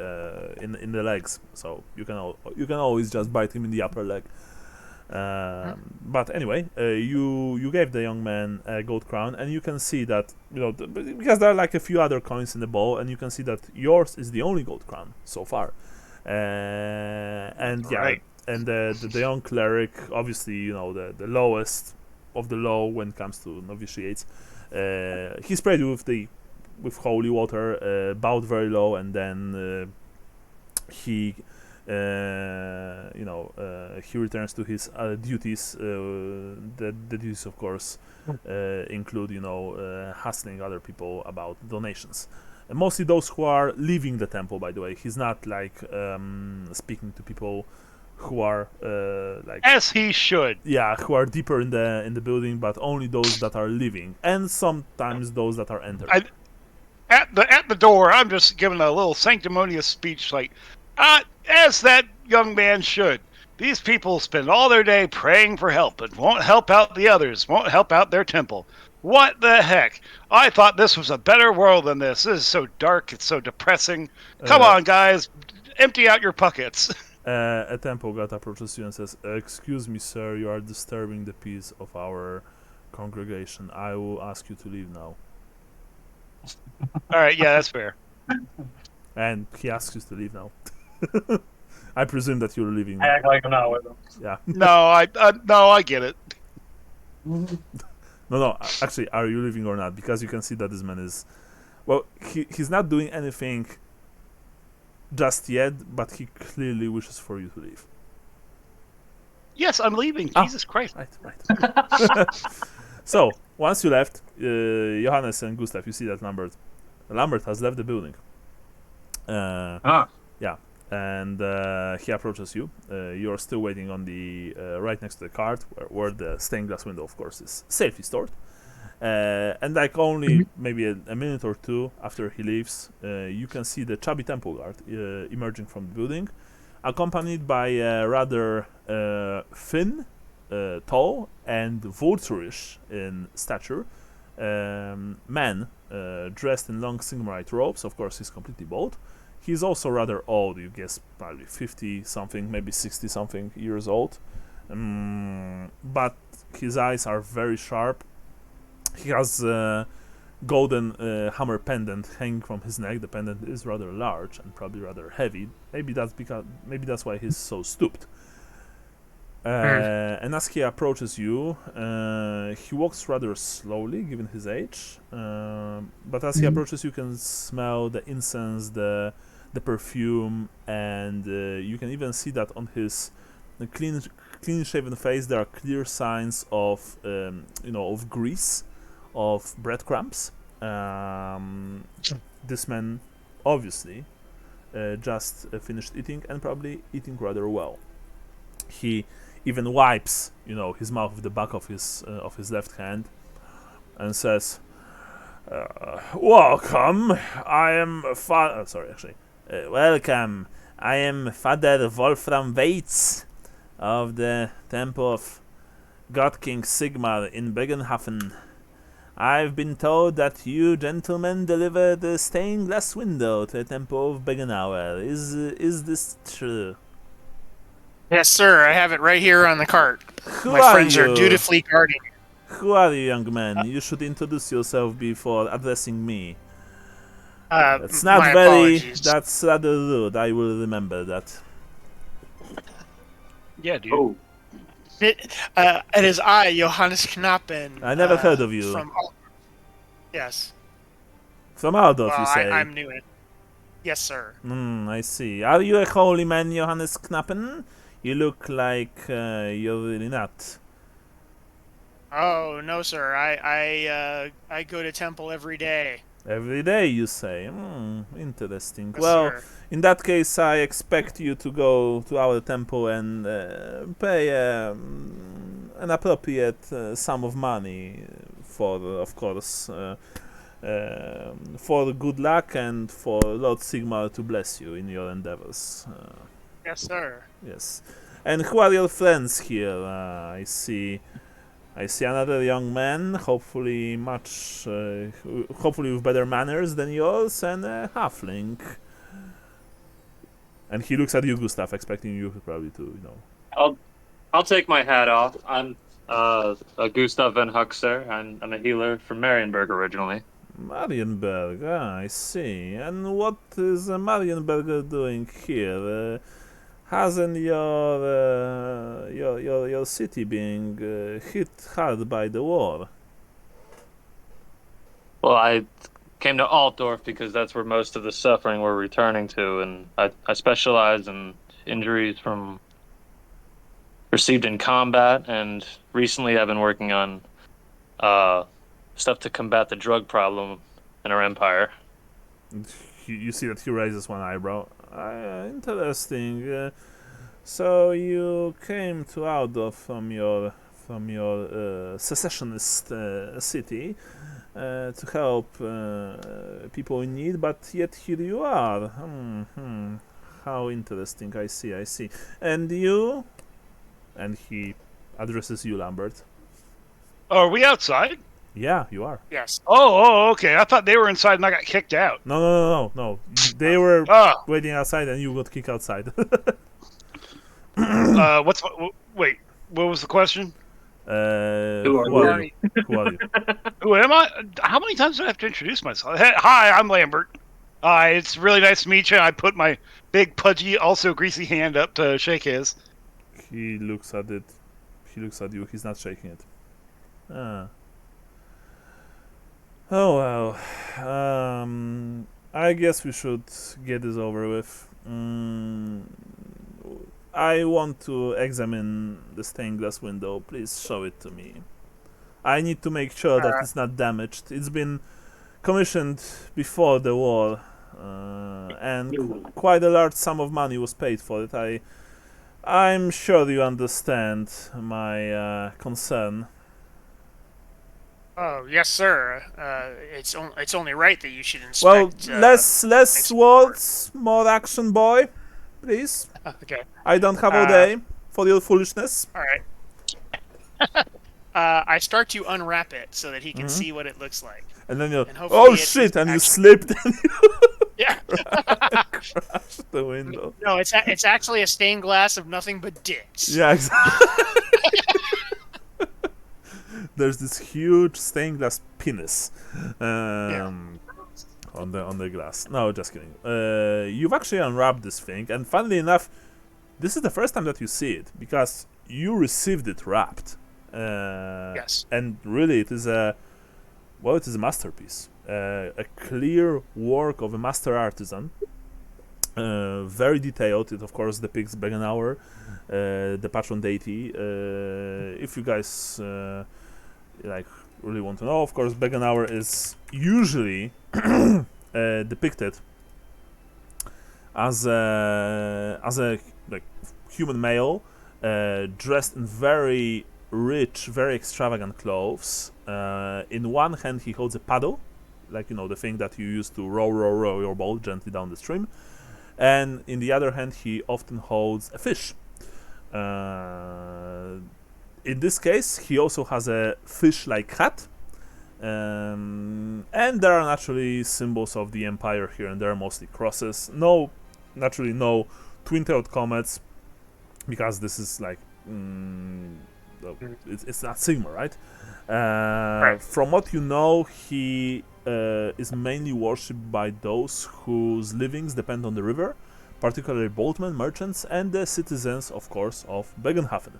in the legs, so you can always just bite him in the upper leg. But anyway, you gave the young man a gold crown, and you can see that because there are like a few other coins in the bowl, and you can see that yours is the only gold crown so far. And yeah, Right. and the young cleric, obviously, the lowest of the low when it comes to novitiates. He sprayed you with holy water, bowed very low, and then he returns to his duties. The duties, of course, include hassling other people about donations. And mostly those who are leaving the temple. By the way, he's not like speaking to people who are like, As he should. yeah, who are deeper in the building, but only those that are leaving, and sometimes those that are entering. At the door, I'm just giving a little sanctimonious speech, like, as that young man should. These people spend all their day praying for help and won't help out the others, won't help out their temple. What the heck? I thought this was a better world than this. This is so dark, it's so depressing. Come on, guys, empty out your pockets. A temple guard approaches you and says, "Excuse me, sir, you are disturbing the peace of our congregation. I will ask you to leave now." All right, yeah, that's fair. And he asks you to leave now. I presume that you're leaving. I act like I'm not with them. Yeah. No, I get it. No. Actually, are you leaving or not? Because you can see that this man is, well, he's not doing anything just yet, but he clearly wishes for you to leave. Yes, I'm leaving. Ah. Jesus Christ. Right. So once you left, Johannes and Gustav, you see that Lambert has left the building. Yeah, and he approaches you. You're still waiting on the right next to the cart, where the stained glass window, of course, is safely stored. And like only maybe a minute or two after he leaves, you can see the chubby temple guard emerging from the building. accompanied by a rather thin, tall, and vulturish in stature man dressed in long Sigmarite robes. Of course, he's completely bald. He's also rather old, you guess probably 50 something, maybe 60 something years old. But his eyes are very sharp. He has a golden hammer pendant hanging from his neck. The pendant is rather large and probably rather heavy. Maybe that's why he's so stooped. And as he approaches you, he walks rather slowly, given his age. But as he approaches, you can smell the incense, the perfume, and you can even see that on his clean-shaven face there are clear signs of, of grease, of breadcrumbs. This man, obviously, just finished eating and probably eating rather well. He even wipes, his mouth with the back of his left hand, and says, "Welcome. I am welcome. I am Father Wolfram Waits of the Temple of God King Sigmar in Bögenhafen. I've been told that you gentlemen deliver the stained glass window to the Temple of Bögenhauer. Is this true?" Yes, sir. I have it right here on the cart. Who My friends you? are dutifully guarding it. Who are you, young man? You should introduce yourself before addressing me. That's not my very. apologies. That's rather rude. I will remember that. Yeah, dude. Oh, It is I, Johannes Knappen. I never heard of you. Yes. From Aldorf, Well, you say? I'm new in. Yes, sir. I see. Are you a holy man, Johannes Knappen? You look like you're really not. Oh no, sir. I go to temple every day. Every day, you say? Interesting. Yes, Well, sir. in that case, I expect you to go to our temple and pay an appropriate sum of money for, of course, for good luck and for Lord Sigmar to bless you in your endeavors. Yes, sir. Yes. And who are your friends here? I see another young man, hopefully hopefully with better manners than yours, and a halfling. And he looks at you, Gustav, expecting you probably to, I'll take my hat off. I'm Gustav Van Huxer. I'm a healer from Marienburg originally. Marienburg. I see. And what is Marienburg doing here? Hasn't your city being hit hard by the war? Well, I came to Altdorf because that's where most of the suffering we're returning to, and I specialize in injuries received in combat, and recently I've been working on stuff to combat the drug problem in our empire. You see that he raises one eyebrow. Interesting. So you came to Aldorf from your secessionist city to help people in need, but yet here you are. How interesting. I see. And you? And he addresses you, Lambert. Oh, are we outside? Yeah, you are. Yes. Oh, okay. I thought they were inside and I got kicked out. No. They were Ah, waiting outside and you got kicked outside. wait, what was the question? Who are Who are you? Who am I? How many times do I have to introduce myself? Hey, hi, I'm Lambert. Hi, it's really nice to meet you. I put my big, pudgy, also greasy hand up to shake his. He looks at it. He looks at you. He's not shaking it. Oh well. I guess we should get this over with. I want to examine the stained glass window. Please show it to me. I need to make sure that it's not damaged. It's been commissioned before the war, and quite a large sum of money was paid for it. I'm sure you understand my concern. Oh, yes, sir. It's only right that you should inspect. Well, less words, more action, boy. please. Okay. I don't have all day for your foolishness. All right. I start to unwrap it so that he can see what it looks like. And then you, And hopefully oh it shit, is and you actually- slipped and you Yeah. crashed the window. No, it's actually a stained glass of nothing but dicks. Yeah, exactly. There's this huge stained glass penis on the glass. No, just kidding. You've actually unwrapped this thing, and funnily enough, this is the first time that you see it because you received it wrapped. Yes. And really, it is a masterpiece. A clear work of a master artisan. Very detailed. It of course depicts Bögenhafen, the patron deity. If you guys really want to know, of course, Bögenhafen is usually depicted as a like human male, dressed in very rich, very extravagant clothes. In one hand, he holds a paddle, like the thing that you use to row your boat gently down the stream, and in the other hand, he often holds a fish. In this case, he also has a fish-like hat, and there are naturally symbols of the Empire here and there, mostly crosses. Naturally no twin-tailed comets, because this is like it's not Sigmar, right? Right. From what you know, he is mainly worshipped by those whose livings depend on the river, particularly boatmen, merchants, and the citizens, of course, of Bögenhafen.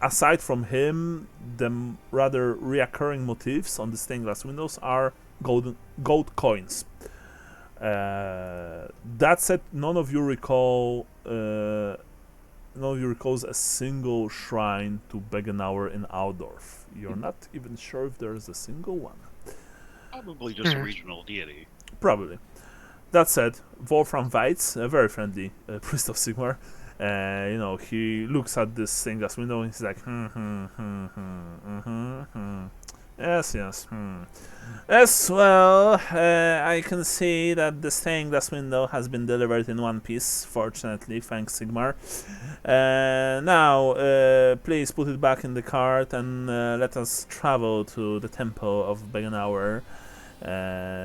Aside from him, the rather reoccurring motifs on the stained glass windows are gold coins. That said, none of you recalls a single shrine to Bögenhafen in Audorf. You're not even sure if there is a single one. Probably just a regional deity. Probably. That said, Wolfram Weitz, a very friendly priest of Sigmar, he looks at this stained glass window and he's like, yes, yes, well, I can see that the stained glass window has been delivered in one piece, fortunately, thanks Sigmar. Now, please put it back in the cart and let us travel to the temple of Bögenhafen.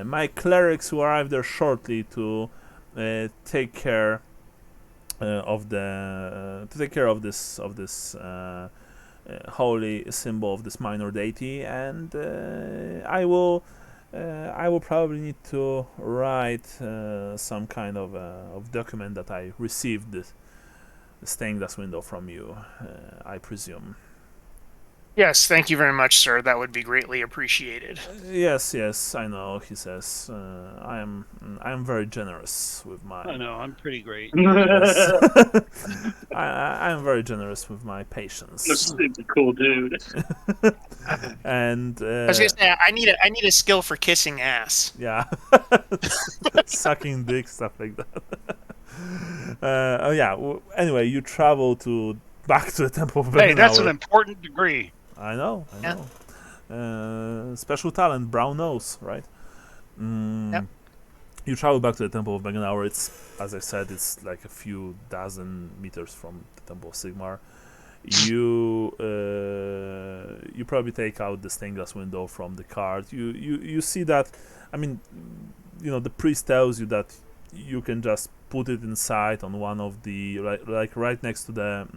My clerics will arrive there shortly to take care of this holy symbol of this minor deity, and I will probably need to write some kind of document that I received the stained glass window from you, I presume. Yes, thank you very much, sir. That would be greatly appreciated. Yes, I know. He says, I am very generous with my. I know, I'm pretty great. Yes. I am very generous with my patience. Seems a cool dude. And I was gonna say I need a skill for kissing ass. yeah, sucking dick, stuff like that. Oh yeah. Anyway, you travel back to the temple of Hey, that's an Bögenhafen. important degree. I know. Yeah. Special talent, brown nose, right? Yep. You travel back to the Temple of Bögenhafen. It's, as I said, it's like a few dozen meters from the Temple of Sigmar. You probably take out the stained glass window from the cart. You see that, I mean, the priest tells you that you can just put it inside on one of the right next to the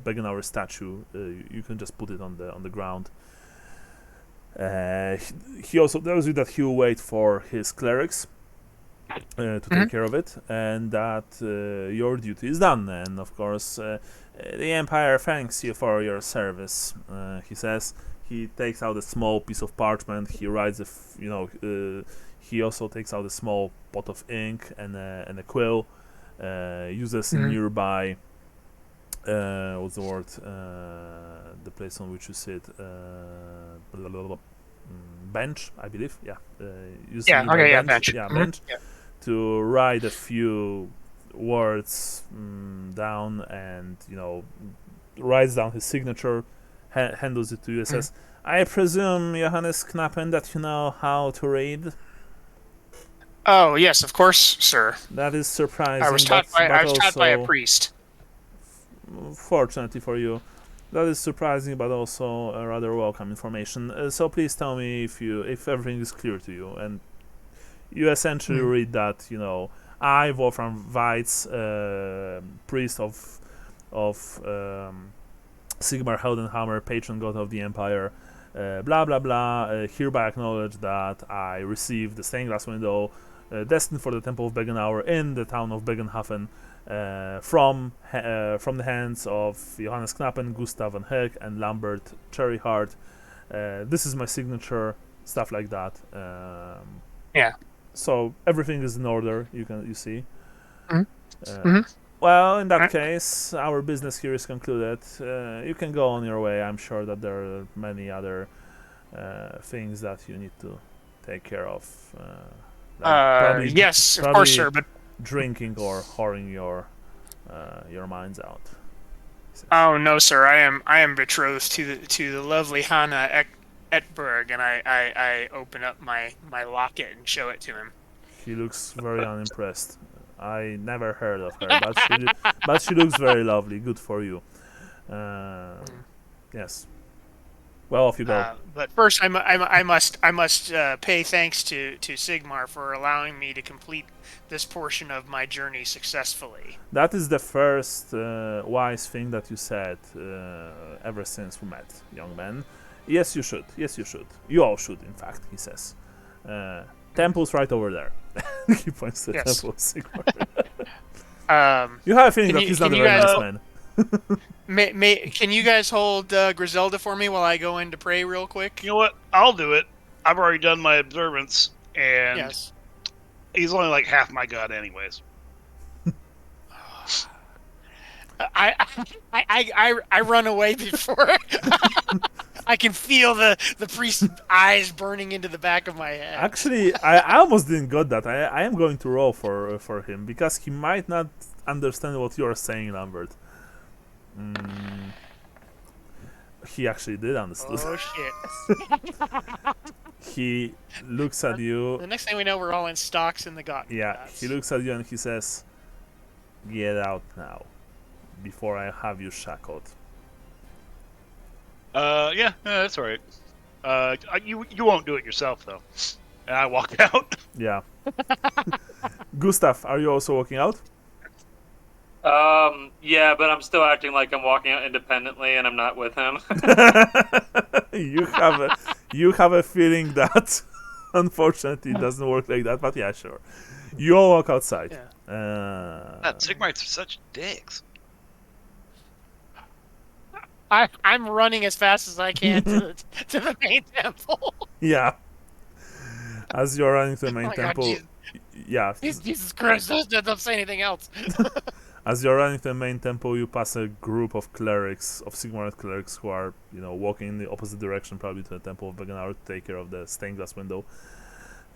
Bögenhafen statue. You can just put it on the ground. He also tells you that he will wait for his clerics to take care of it, and that your duty is done. And of course, the Empire thanks you for your service. He says. He takes out a small piece of parchment. He writes he also takes out a small pot of ink and a quill. Uses nearby. What's the word? The place on which you sit. Bench, I believe. Yeah. Bench. Yeah, bench. Yeah. To write a few words down, and writes down his signature. Handles it to you and says, I presume, Johannes Knappen, that you know how to read? Oh yes, of course, sir. That is surprising, I was taught by but a also, priest. fortunately for you, that is surprising, but also a rather welcome information. So please tell me if everything is clear to you, and you essentially read that I, Wolfram Weitz, priest of Sigmar Heldenhammer, patron god of the Empire, blah blah blah, hereby acknowledge that I received the stained glass window destined for the Temple of Bögenhafen in the town of Bögenhafen from the hands of Johannes Knappen, Gustav van Heck, and Lambert Cherryheart. This is my signature, stuff like that. Yeah. So everything is in order. You see. Mhm. Mhm. Well, in that Alright. case, our business here is concluded. You can go on your way. I'm sure that there are many other things that you need to take care of. Yes, of course, probably sir. But drinking or whoring your minds out. oh no, sir. I am betrothed to the lovely Hannah Etberg, and I open up my locket and show it to him. He looks very unimpressed. I never heard of her, but she looks very lovely. Good for you. Yes. Well, off you go. But first, I must pay thanks to Sigmar for allowing me to complete this portion of my journey successfully. That is the first wise thing that you said ever since we met, young man. Yes, you should. Yes, you should. You all should, in fact, he says. Temple's right over there. He points to the Yes. temple of Sigmar. You have a feeling Can that you- he's not a can you very nice guys- man. Can you guys hold Griselda for me while I go in to pray real quick? You know what? I'll do it. I've already done my observance, and Yes. he's only like half my god, anyways. I run away before I can feel the priest's eyes burning into the back of my head. Actually, I almost didn't got that. I am going to roll for him because he might not understand what you are saying, Lambert. He actually did understand. Oh shit! He looks at you. The next thing we know, we're all in stocks in the gut. Yeah, he looks at you and he says, "Get out now, before I have you shackled." Yeah, that's all right. You won't do it yourself though. And I walk out. Yeah. Gustav, are you also walking out? Yeah, but I'm still acting like I'm walking out independently and I'm not with him. You have a feeling that unfortunately it doesn't work like that, but yeah, sure. You all walk outside. Yeah. God, Sigmarites are such dicks. I'm running as fast as I can to the main temple. Yeah. As you're running to the main Oh my God, temple, Jesus. yeah. Jesus Christ! Don't say anything else. As you're running to the main temple, you pass a group of clerics, of Sigmarite clerics, who are, walking in the opposite direction, probably to the temple of Bögenhafen to take care of the stained glass window.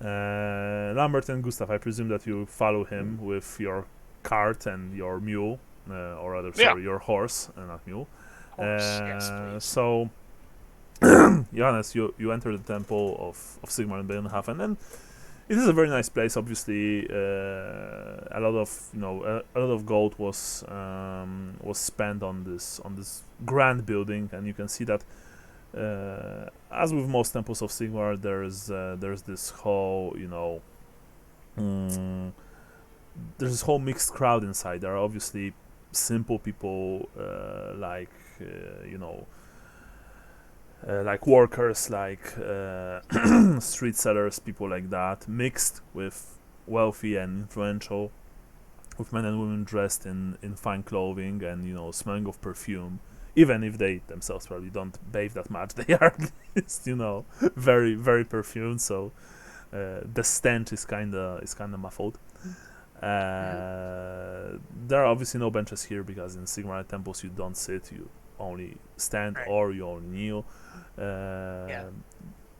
Lambert and Gustav, I presume that you follow him with your cart and your mule, or rather, sorry, your horse, not mule. Yes, please. So, Johannes, you enter the temple of Sigmar in Bögenhafen, and it is a very nice place. Obviously, a lot of gold was spent on this grand building, and you can see that, as with most temples of Sigmar, there's this whole there's this whole mixed crowd inside. There are obviously simple people, like workers, like street sellers, people like that, mixed with wealthy and influential, with men and women dressed in fine clothing and smelling of perfume. Even if they themselves probably don't bathe that much, they are at least very very perfumed. So the stench is kinda muffled. There are obviously no benches here because in Sigmarite temples you don't sit, you only stand, Right. or you only kneel.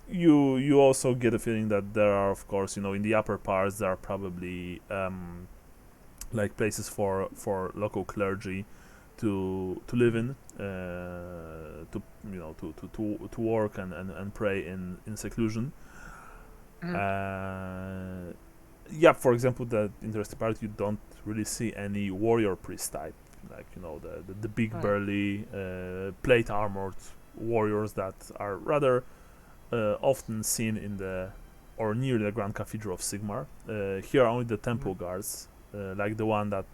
You also get a feeling that there are, of course, in the upper parts there are probably like places for local clergy to live in, to work and pray in seclusion. yeah, for example, the interesting part, you don't really see any warrior priest type, like the big Right. burly plate armored warriors that are rather often seen in the or near the Grand Cathedral of Sigmar. Here are only the temple guards, like the one that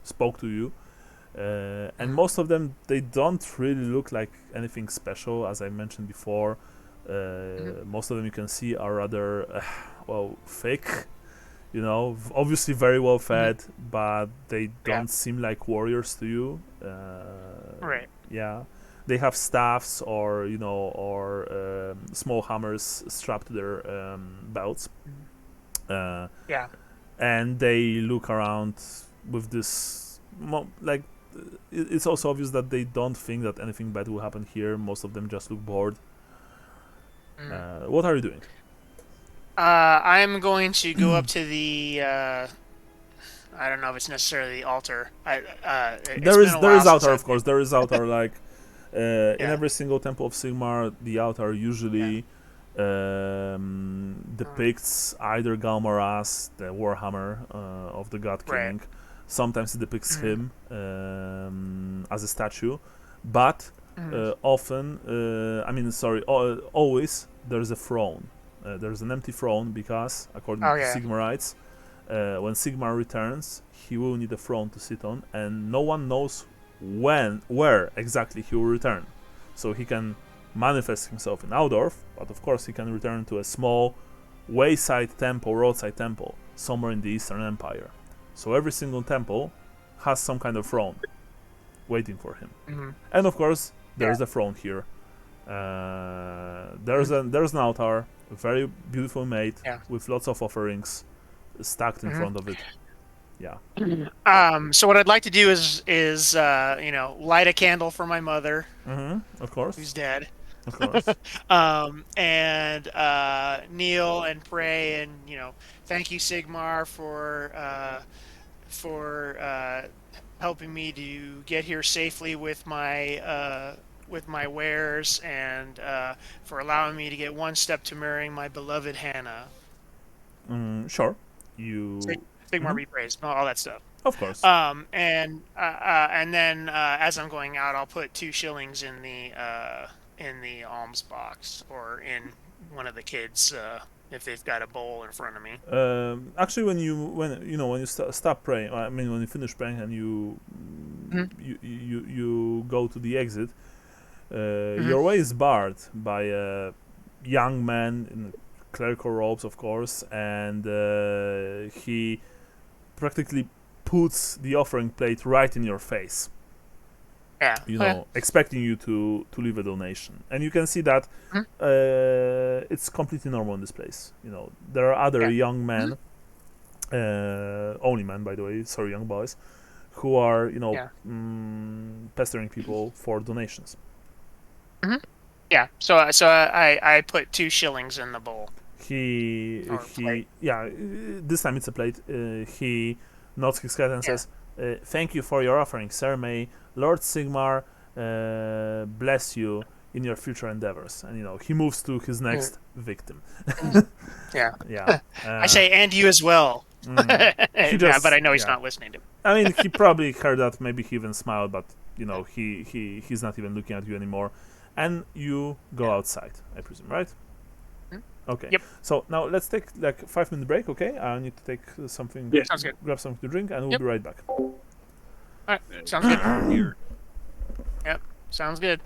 spoke to you. And most of them, they don't really look like anything special, as I mentioned before. Most of them you can see are rather, thick. Obviously very well fed, but they don't seem like warriors to you. Right. Yeah, they have staffs or small hammers strapped to their belts. Yeah. And they look around with this it's also obvious that they don't think that anything bad will happen here. Most of them just look bored. What are you doing? I'm going to go up to the. I don't know if it's necessarily the altar. There is since altar, I've of course. There is altar like in Yeah. every single temple of Sigmar. The altar usually depicts either Galmaras, the Warhammer of the God Right. King. Sometimes it depicts him as a statue, but often, always there's a throne. There's an empty throne because, according to Sigmarites, when Sigmar returns, he will need a throne to sit on, and no one knows where exactly he will return. So he can manifest himself in Aldorf, but of course he can return to a small wayside temple, roadside temple, somewhere in the Eastern Empire. So every single temple has some kind of throne waiting for him. And of course, there's a throne here. There's an altar, very beautiful made, with lots of offerings stacked in front of it. Yeah. So what I'd like to do is light a candle for my mother, Of course. who's dead. Of course. And kneel and pray and thank you, Sigmar, for helping me to get here safely with my wares, and for allowing me to get one step to marrying my beloved Hannah. Sure. You. Sigmar be praised, all that stuff. Of course. And then as I'm going out, I'll put 2 shillings in the alms box, or in one of the kids if they've got a bowl in front of me. Actually, when you stop praying, when you finish praying and you go to the exit, your way is barred by a young man in clerical robes, of course, and he practically puts the offering plate right in your face. Yeah. Expecting you to leave a donation, and you can see that it's completely normal in this place. There are other young men, only men, by the way. Sorry, young boys, who are pestering people for donations. Yeah. So I put 2 shillings in the bowl. This time it's a plate. He nods his head and says, "Thank you for your offering, sir. May Lord Sigmar bless you in your future endeavors." And he moves to his next victim. Yeah. I say, and you as well. But I know he's not listening to me. He probably heard that. Maybe he even smiled, but he's not even looking at you anymore. And you go outside, I presume, right? Okay. Yep. So now let's take like a 5-minute break. Okay. I need to take something. Yeah, sounds good. Grab something to drink, and we'll be right back. All right. Sounds good. Yep. Sounds good.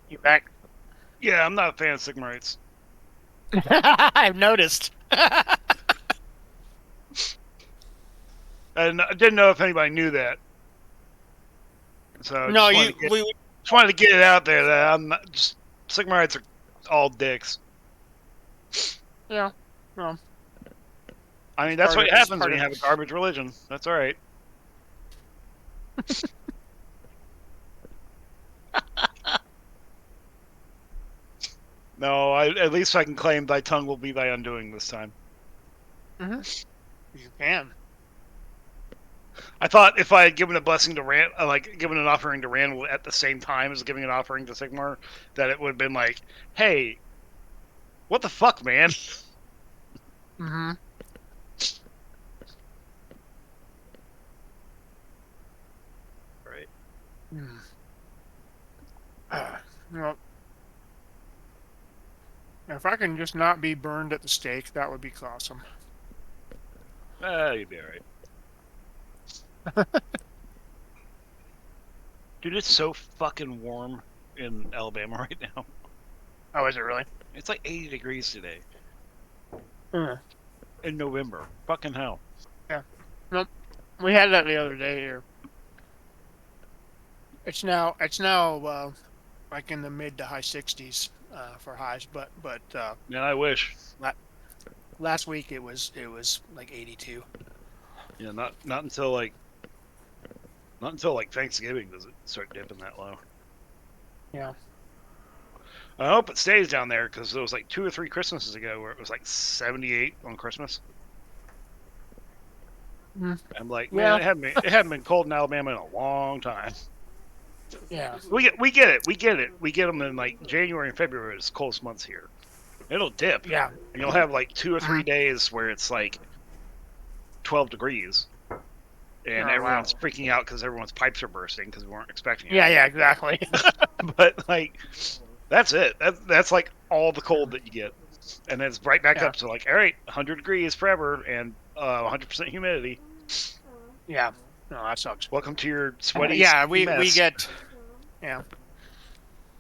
You back? Yeah, I'm not a fan of Sigmarites. I've noticed. And I didn't know if anybody knew that. So No, just wanted to get it out there that I'm not just Sigmarites are all dicks. Yeah. Well, I mean, that's part what of- it's happens part when you of- have a garbage religion. That's all right. No, at least I can claim thy tongue will be thy undoing this time. you can. I thought if I had given a blessing to like given an offering to Randall at the same time as giving an offering to Sigmar, that it would have been like, hey, what the fuck, man? Mm-hmm. Right. Well, if I can just not be burned at the stake, that would be awesome. You'd be alright. Dude, it's so fucking warm in Alabama right now. Oh, is it really? It's like 80 degrees today Mm. in November. Fucking hell. We had that the other day here. It's now like in the mid to high 60s for highs, but Man, I wish. last week it was like 82. Yeah, not until Thanksgiving does it start dipping that low. Yeah. I hope it stays down there because there was like 2 or 3 Christmases ago where it was like 78 on Christmas. Mm. I'm like, Yeah. man, it hadn't been cold in Alabama in a long time. Yeah. We get it. We get them in like January and February. It's the coldest months here. It'll dip. Yeah. And you'll have like 2 or 3 days where it's like 12 degrees. And Oh, everyone's freaking out because everyone's pipes are bursting because we weren't expecting it. Yeah, exactly. But like, that's it. That's like all the cold that you get, and then it's right back Yeah. up to like, all right, 100 degrees forever and 100% humidity. Yeah. No, that sucks. Welcome to your sweaty. Yeah, we mess. get. Yeah.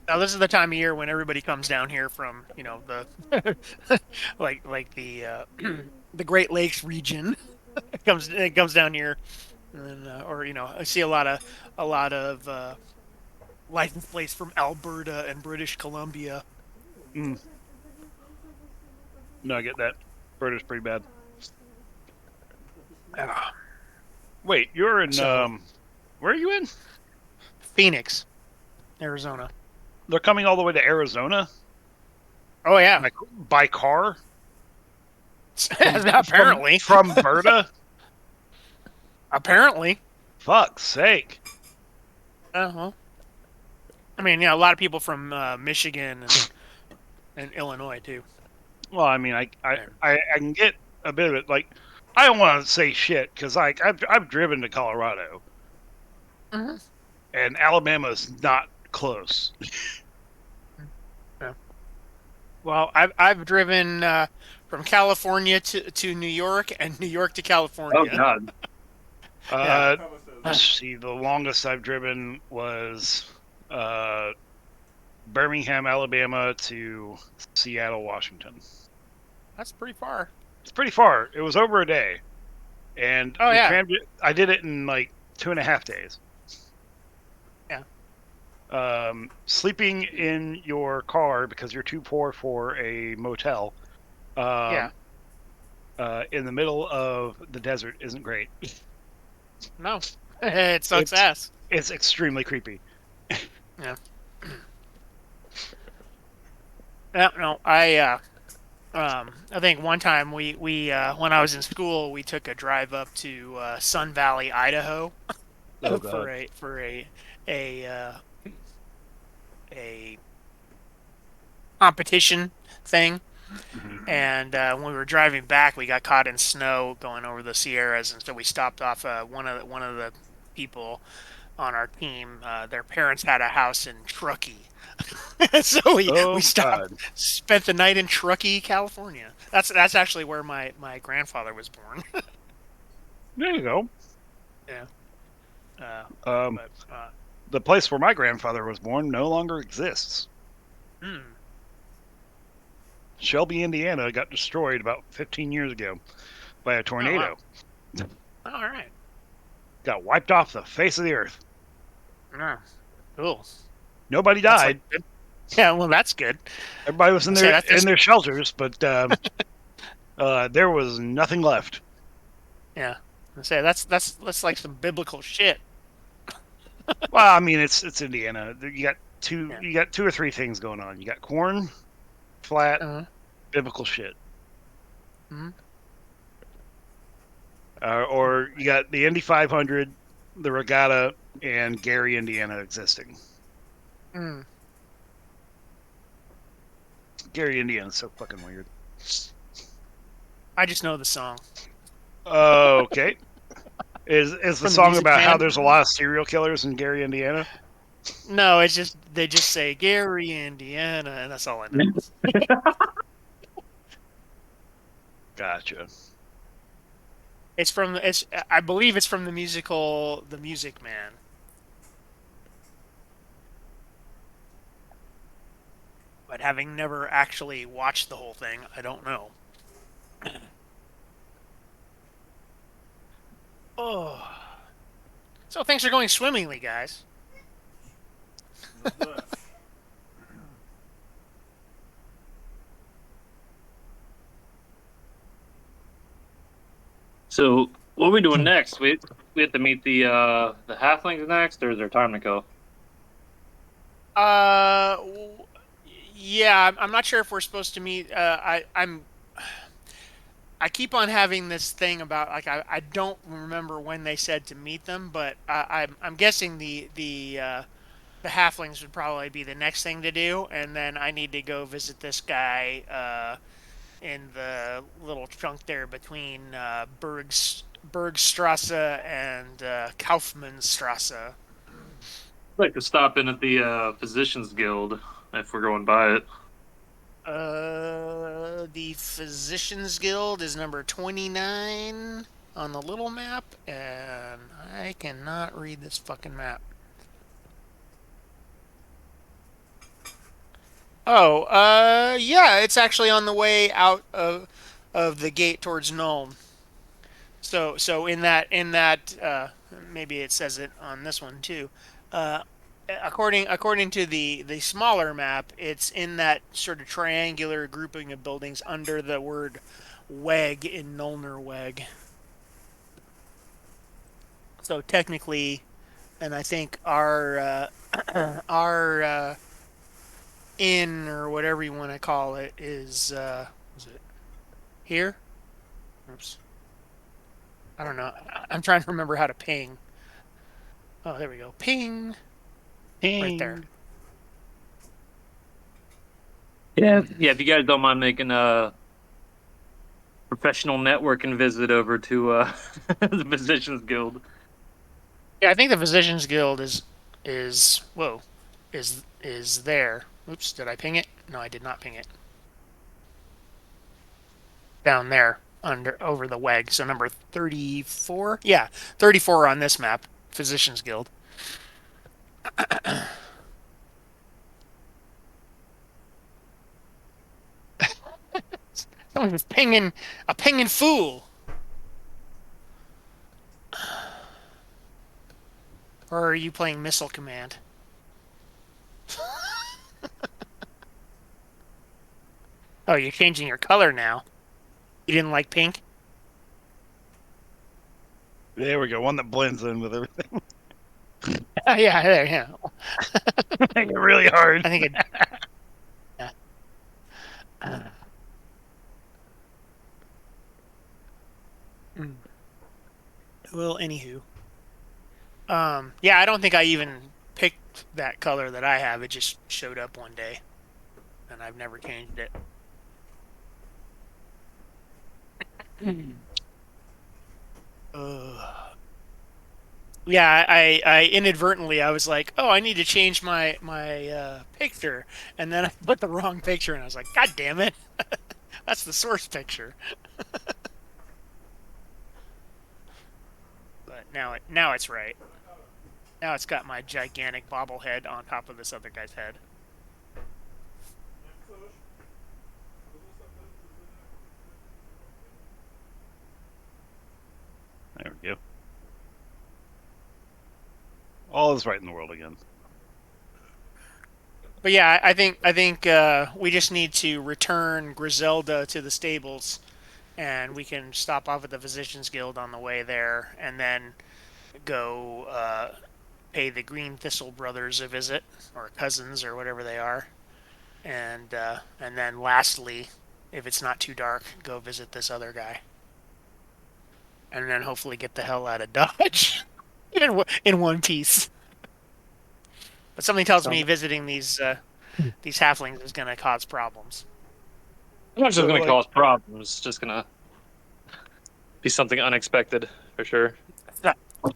Now this is the time of year when everybody comes down here from the like the the Great Lakes region. it comes down here, and or I see a lot of license plates from Alberta and British Columbia. No, I get that. Bird pretty bad. Wait, you're in where are you in? Phoenix, Arizona. They're coming all the way to Arizona Oh yeah, by car apparently. from Berta. Apparently. Fuck's sake. Well, I mean, a lot of people from Michigan and Illinois too. Well, I mean, I can get a bit of it. Like, I don't want to say shit because I've driven to Colorado, and Alabama's not close. Yeah. Well, I've driven from California to New York and New York to California. Oh God. Let's see, the longest I've driven was Birmingham, Alabama to Seattle, Washington. That's pretty far. It's pretty far. It was over a day, and Oh, yeah. I did it in like 2.5 days. Yeah. Sleeping in your car because you're too poor for a motel. Yeah. In the middle of the desert isn't great. No, it sucks ass. It's extremely creepy. Yeah. No, I think one time we when I was in school we took a drive up to Sun Valley, Idaho, Oh, for a competition thing. And when we were driving back, we got caught in snow going over the Sierras, and so we stopped off one of the people on our team. Their parents had a house in Truckee, so we stopped, spent the night in Truckee, California. That's actually where my grandfather was born. There you go. Yeah. The place where my grandfather was born no longer exists. Hmm. Shelby, Indiana got destroyed about 15 years ago by a tornado. Oh, wow. All right. Got wiped off the face of the earth. Ah, cool. Nobody That's died. like good. Yeah, well, that's good. Everybody was in Say their that's their shelters, but there was nothing left. yeah. I say that's like some biblical shit. Well, I mean, it's Indiana. You got Yeah. two or three things going on. You got corn, flat, Uh-huh. biblical shit. Mhm. Or you got the Indy 500, the regatta, and Gary, Indiana existing. Mm. Gary, Indiana is so fucking weird. I just know the song. Okay. Is the From the song Music about how Man? there's a lot of serial killers in Gary, Indiana? No, it's just they just say Gary, Indiana, and that's all I know. Gotcha. It's I believe it's from the musical The Music Man. But having never actually watched the whole thing, I don't know. Oh. So things are going swimmingly, guys. So what are we doing next? We have to meet the halflings next, or is there time to go? Yeah, I'm not sure if we're supposed to meet. I keep on having this thing about like I don't remember when they said to meet them, but I'm guessing the halflings would probably be the next thing to do, and then I need to go visit this guy in the little chunk there between Bergstrasse and Kaufmannstrasse. I'd like to stop in at the Physicians Guild if we're going by it. The Physicians Guild is number 29 on the little map, and I cannot read this fucking map. Oh, yeah, it's actually on the way out of the gate towards Nuln. So in that maybe it says it on this one too. Uh, according to the smaller map, it's in that sort of triangular grouping of buildings under the word Weg in Nullner Weg. So technically, and I think our inn or whatever you want to call it is it here? Oops. I don't know. I'm trying to remember how to ping. Oh, there we go. Ping. Right there. Yeah. If you guys don't mind making a professional networking visit over to the Physicians Guild. Yeah, I think the Physicians Guild is whoa is there. Oops, did I ping it? No, I did not ping it. Down there under over the WEG. So number 34? Yeah, 34 on this map. Physicians Guild. Someone was pinging a pinging fool. Or are you playing Missile Command? Oh, you're changing your color now. You didn't like pink? There we go. One that blends in with everything. Yeah, there, yeah. Make it really hard. I think it. Yeah. Well, anywho. Yeah, I don't think I even picked that color that I have. It just showed up one day, and I've never changed it. Yeah, I inadvertently I was like, oh, I need to change my picture, and then I put the wrong picture, and I was like, God damn it, that's the source picture. But now it's right. Now it's got my gigantic bobblehead on top of this other guy's head. There we go. All is right in the world again. But yeah, I think we just need to return Griselda to the stables, and we can stop off at the Physicians Guild on the way there, and then go pay the Green Thistle brothers a visit, or cousins, or whatever they are, and then lastly, if it's not too dark, go visit this other guy, and then hopefully get the hell out of Dodge in one piece. But something tells me visiting these halflings is going to cause problems. I'm not just So, going to like- cause problems. It's just going to be something unexpected, for sure.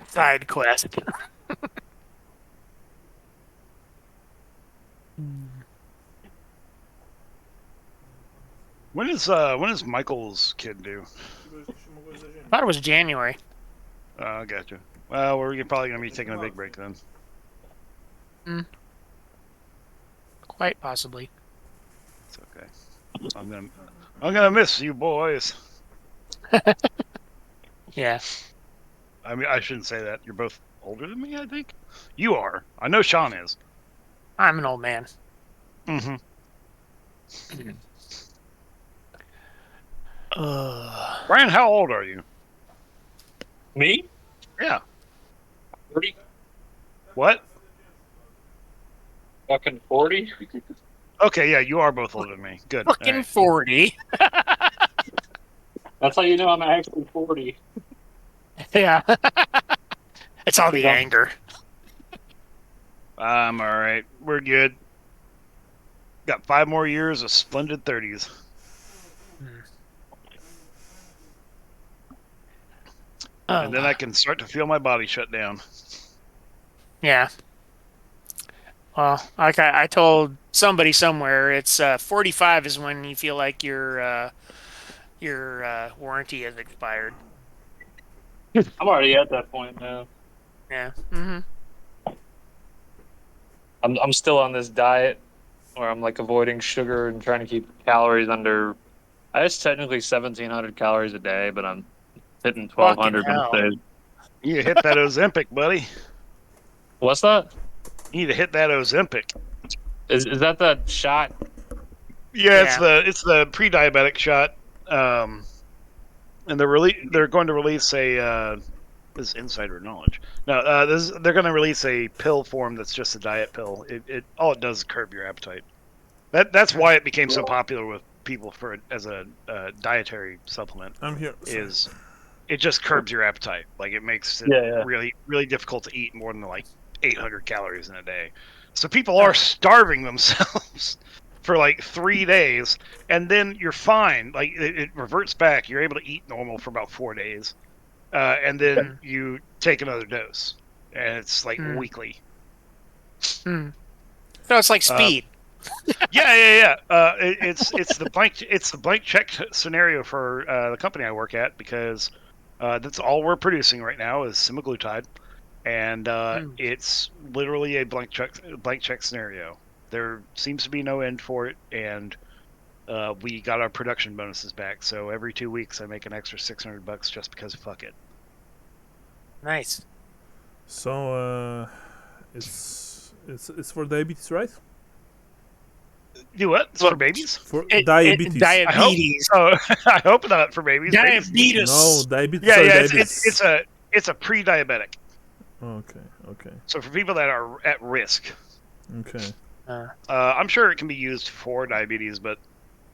Side quest. When is Michael's kid due? I thought it was January. Oh, gotcha. Well, we're probably gonna be taking a big break then. Quite possibly. It's okay. I'm gonna miss you boys. Yeah. I mean, I shouldn't say that. You're both older than me, I think. You are. I know Sean is. I'm an old man. Mm-hmm. Brian, how old are you? Me? Yeah. 30? What? Fucking 40? Okay, yeah, you are both older than me. Good. Fucking All right. 40. That's how you know I'm actually 40. Yeah. It's all the Yeah. anger. I'm all right. We're good. Got 5 more years of splendid 30s. And then I can start to feel my body shut down. Yeah. Well, like I told somebody somewhere, it's 45 is when you feel like your warranty has expired. I'm already at that point now. Yeah. Mm-hmm. I'm still on this diet where I'm like avoiding sugar and trying to keep calories under. I was technically 1,700 calories a day, but I'm hitting 1,200 Fucking most hell. days. You need to hit that Ozempic, buddy. What's that? You need to hit that Ozempic. Is that that shot? Yeah, Yeah. it's the pre-diabetic shot. And they're going to release a this is insider knowledge. No, they're going to release a pill form that's just a diet pill. It all it does is curb your appetite. That's why it became so popular with people as a dietary supplement. I'm here. Is it just curbs your appetite? Like it makes it Yeah. really really difficult to eat more than like 800 calories in a day. So people are starving themselves for like 3 days, and then you're fine. Like it reverts back. You're able to eat normal for about 4 days, and then you take another dose, and it's like weekly. So it's like speed. Yeah. It's the blank check scenario for the company I work at, because that's all we're producing right now is semaglutide, and it's literally a blank check scenario. There seems to be no end for it, and we got our production bonuses back. So every 2 weeks, I make an extra $600 just because fuck it. Nice. So it's for diabetes, right? Do what? It's for babies? For diabetes. Diabetes. I hope not for babies. Babies- Diabetes. No, diabetes. Yeah, sorry, yeah. diabetes. It's a pre-diabetic. Okay. So for people that are at risk. Okay. I'm sure it can be used for diabetes, but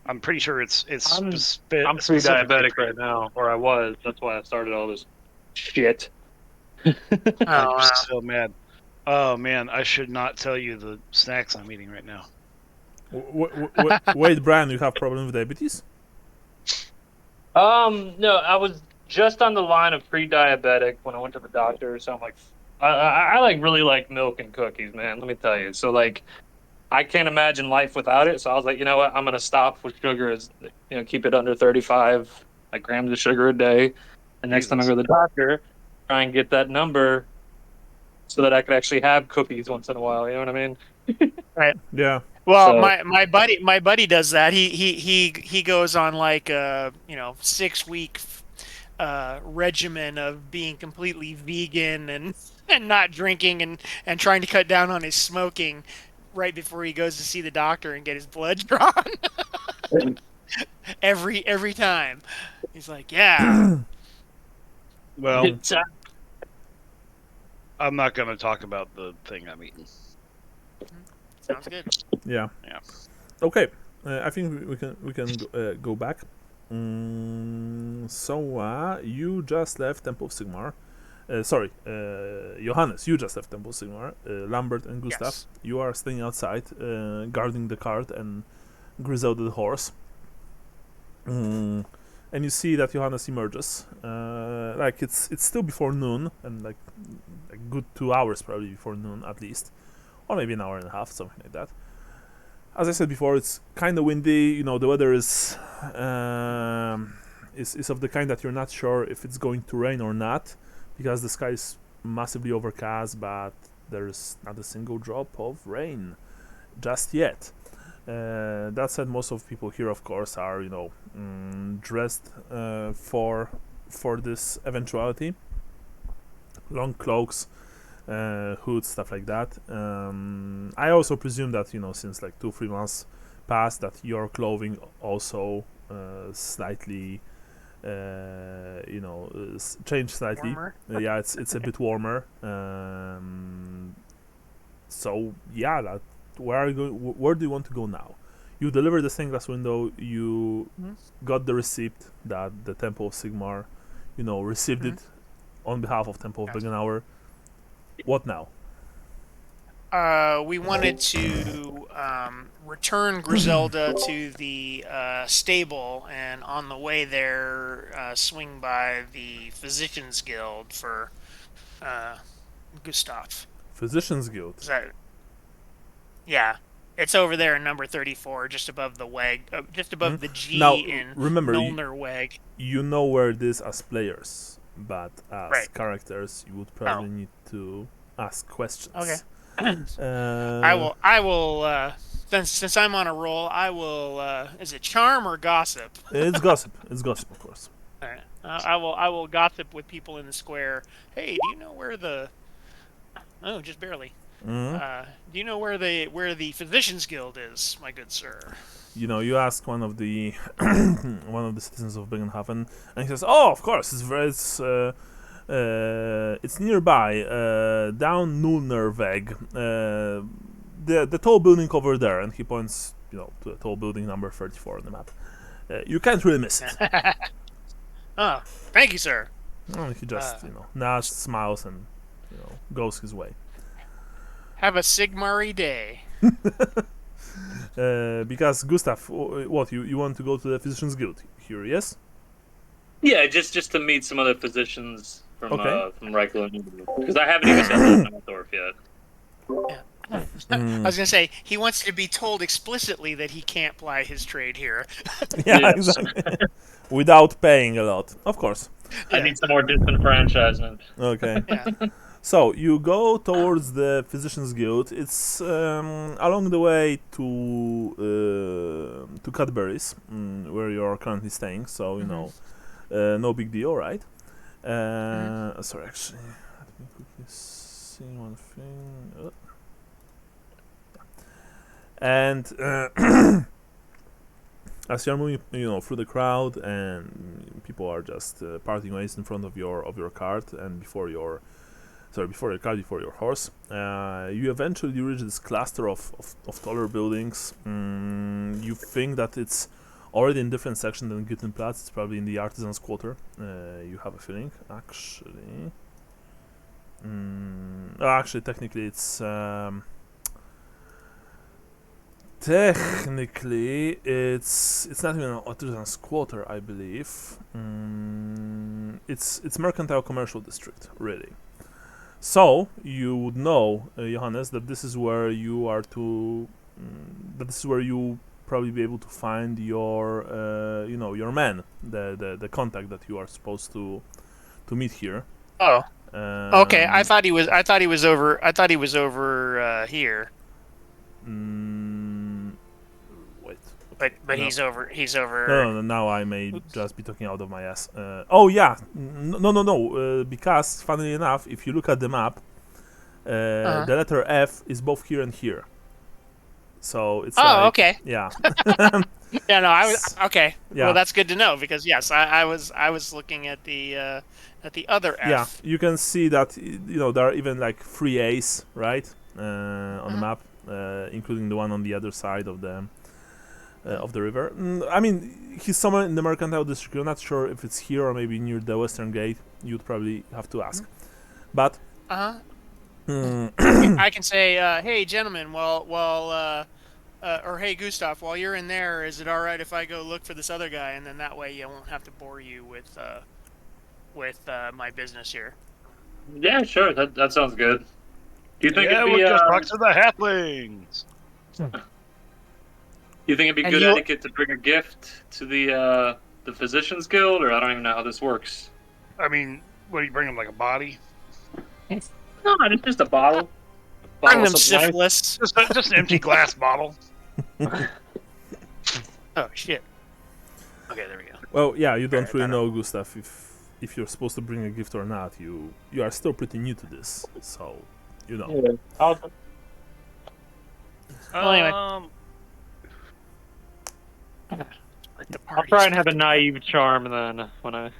I'm pretty sure it's I'm specifically pre-diabetic right now, or I was. That's why I started all this shit. I'm so mad. Oh man, I should not tell you the snacks I'm eating right now. Wait, Brian, you have problem with diabetes? No, I was just on the line of pre-diabetic when I went to the doctor. So I'm like, I like really like milk and cookies, man. Let me tell you. So like, I can't imagine life without it. So I was like, you know what? I'm gonna stop with sugar. Keep it under 35 like grams of sugar a day. And next time I go to the doctor, try and get that number so that I could actually have cookies once in a while. You know what I mean? Yeah. Well, So- my buddy does that. He goes on like 6-week regimen of being completely vegan and not drinking and trying to cut down on his smoking right before he goes to see the doctor and get his blood drawn. every time. He's like, yeah. Well, I'm not going to talk about the thing I'm eating. Sounds good. Yeah. Yeah. Okay. I think we can go back. So you just left Temple of Sigmar. Sorry, Johannes, you just left Temple of Sigmar. Lambert and Gustav, Yes. you are staying outside, guarding the cart and Griselda the horse. And you see that Johannes emerges. Like it's still before noon, and like a good 2 hours probably before noon at least, or maybe an hour and a half, something like that. As I said before, it's kind of windy. You know, the weather is of the kind that you're not sure if it's going to rain or not, because the sky is massively overcast, but there's not a single drop of rain just yet. That said, most of people here, of course, are dressed for this eventuality. Long cloaks, hoods, stuff like that. I also presume that since like 2-3 months passed, that your clothing also slightly changed slightly. Warmer. Yeah, it's a bit warmer. So yeah, where do you want to go now? You delivered the stained glass window. You got the receipt that the Temple of Sigmar, received it on behalf of Temple of Bögenhafen. What now? We wanted to return Griselda to the stable, and on the way there, swing by the Physicians Guild for Gustav. Physicians Guild. Is that? Yeah, it's over there in number 34, just above the WEG, just above the G Now, in remember, Nolner WEG. You know where it is as players, but as Right. characters, you would probably need to ask questions. Okay. I I will. Since I'm on a roll, I will. Is it charm or gossip? It's gossip. It's gossip, of course. All right. I will gossip with people in the square. Hey, do you know where the? Oh, just barely. Mhm. Do you know where the Physicians Guild is, my good sir? You ask one of the one of the citizens of Bögenhafen, and he says, "Oh, of course, it's nearby, down Nullnerweg, the tall building over there," and he points, to a tall building number 34 on the map. You can't really miss it. Oh, thank you, sir. And he just, nods, smiles, and goes his way. Have a Sigmar-y day. Because Gustav, what you want to go to the Physicians Guild here? Yes. Yeah, just to meet some other physicians from Okay. from Reichland, because I haven't even seen Nordorf yet. I was gonna say he wants to be told explicitly that he can't ply his trade here. Yeah, Yes. exactly. Without paying a lot, of course. I need some more disenfranchisement. Okay. Yeah. So you go towards the Physicians Guild. It's along the way to Cadbury's, where you're currently staying. So no big deal, right? Sorry, actually, let me quickly see one thing. And as you're moving, through the crowd, and people are just parting ways in front of your cart, and before your cart, before your horse, you eventually reach this cluster of taller buildings. You think that it's already in different section than Gittenplatz. It's probably in the artisans' quarter. You have a feeling, actually. Actually, technically, it's not even an artisans' quarter, I believe. It's mercantile commercial district, really. So you would know, Johannes, that this is where you are to. That this is where you probably be able to find your, your man, the contact that you are supposed to meet here. Oh. Okay. I thought he was over. I thought he was over here. Wait. But No. he's over. He's over. No, now I may just be talking out of my ass. Oh yeah, no. Because funnily enough, if you look at the map, the letter F is both here and here. So it's Oh, like, okay. yeah. Yeah, no, I was okay. Yeah. Well, that's good to know because yes, I was looking at the other F. Yeah, you can see that there are even like 3 A's, right, on the map, including the one on the other side of the river. I mean, he's somewhere in the Mercantile District. You're not sure if it's here or maybe near the Western Gate. You'd probably have to ask. But I can say, hey, gentlemen, or hey, Gustav, while you're in there, is it all right if I go look for this other guy, and then that way you won't have to bore you with my business here. Yeah, sure. That sounds good. Do you think Yeah, it'd we'll be just talk to the halflings. you think it'd be And good you- etiquette to bring a gift to the Physicians Guild, or I don't even know how this works? I mean, what do you bring them, like a body? No, it's just a bottle. Bring Bottle them of something nice. syphilis. Just an empty glass bottle. Oh shit. Okay, there we go. well, yeah, you don't Alright, really I know, Gustav, if you're supposed to bring a gift or not. You are still pretty new to this, so you know. Yeah. Well, anyway. I'll try and have a naive charm then when I.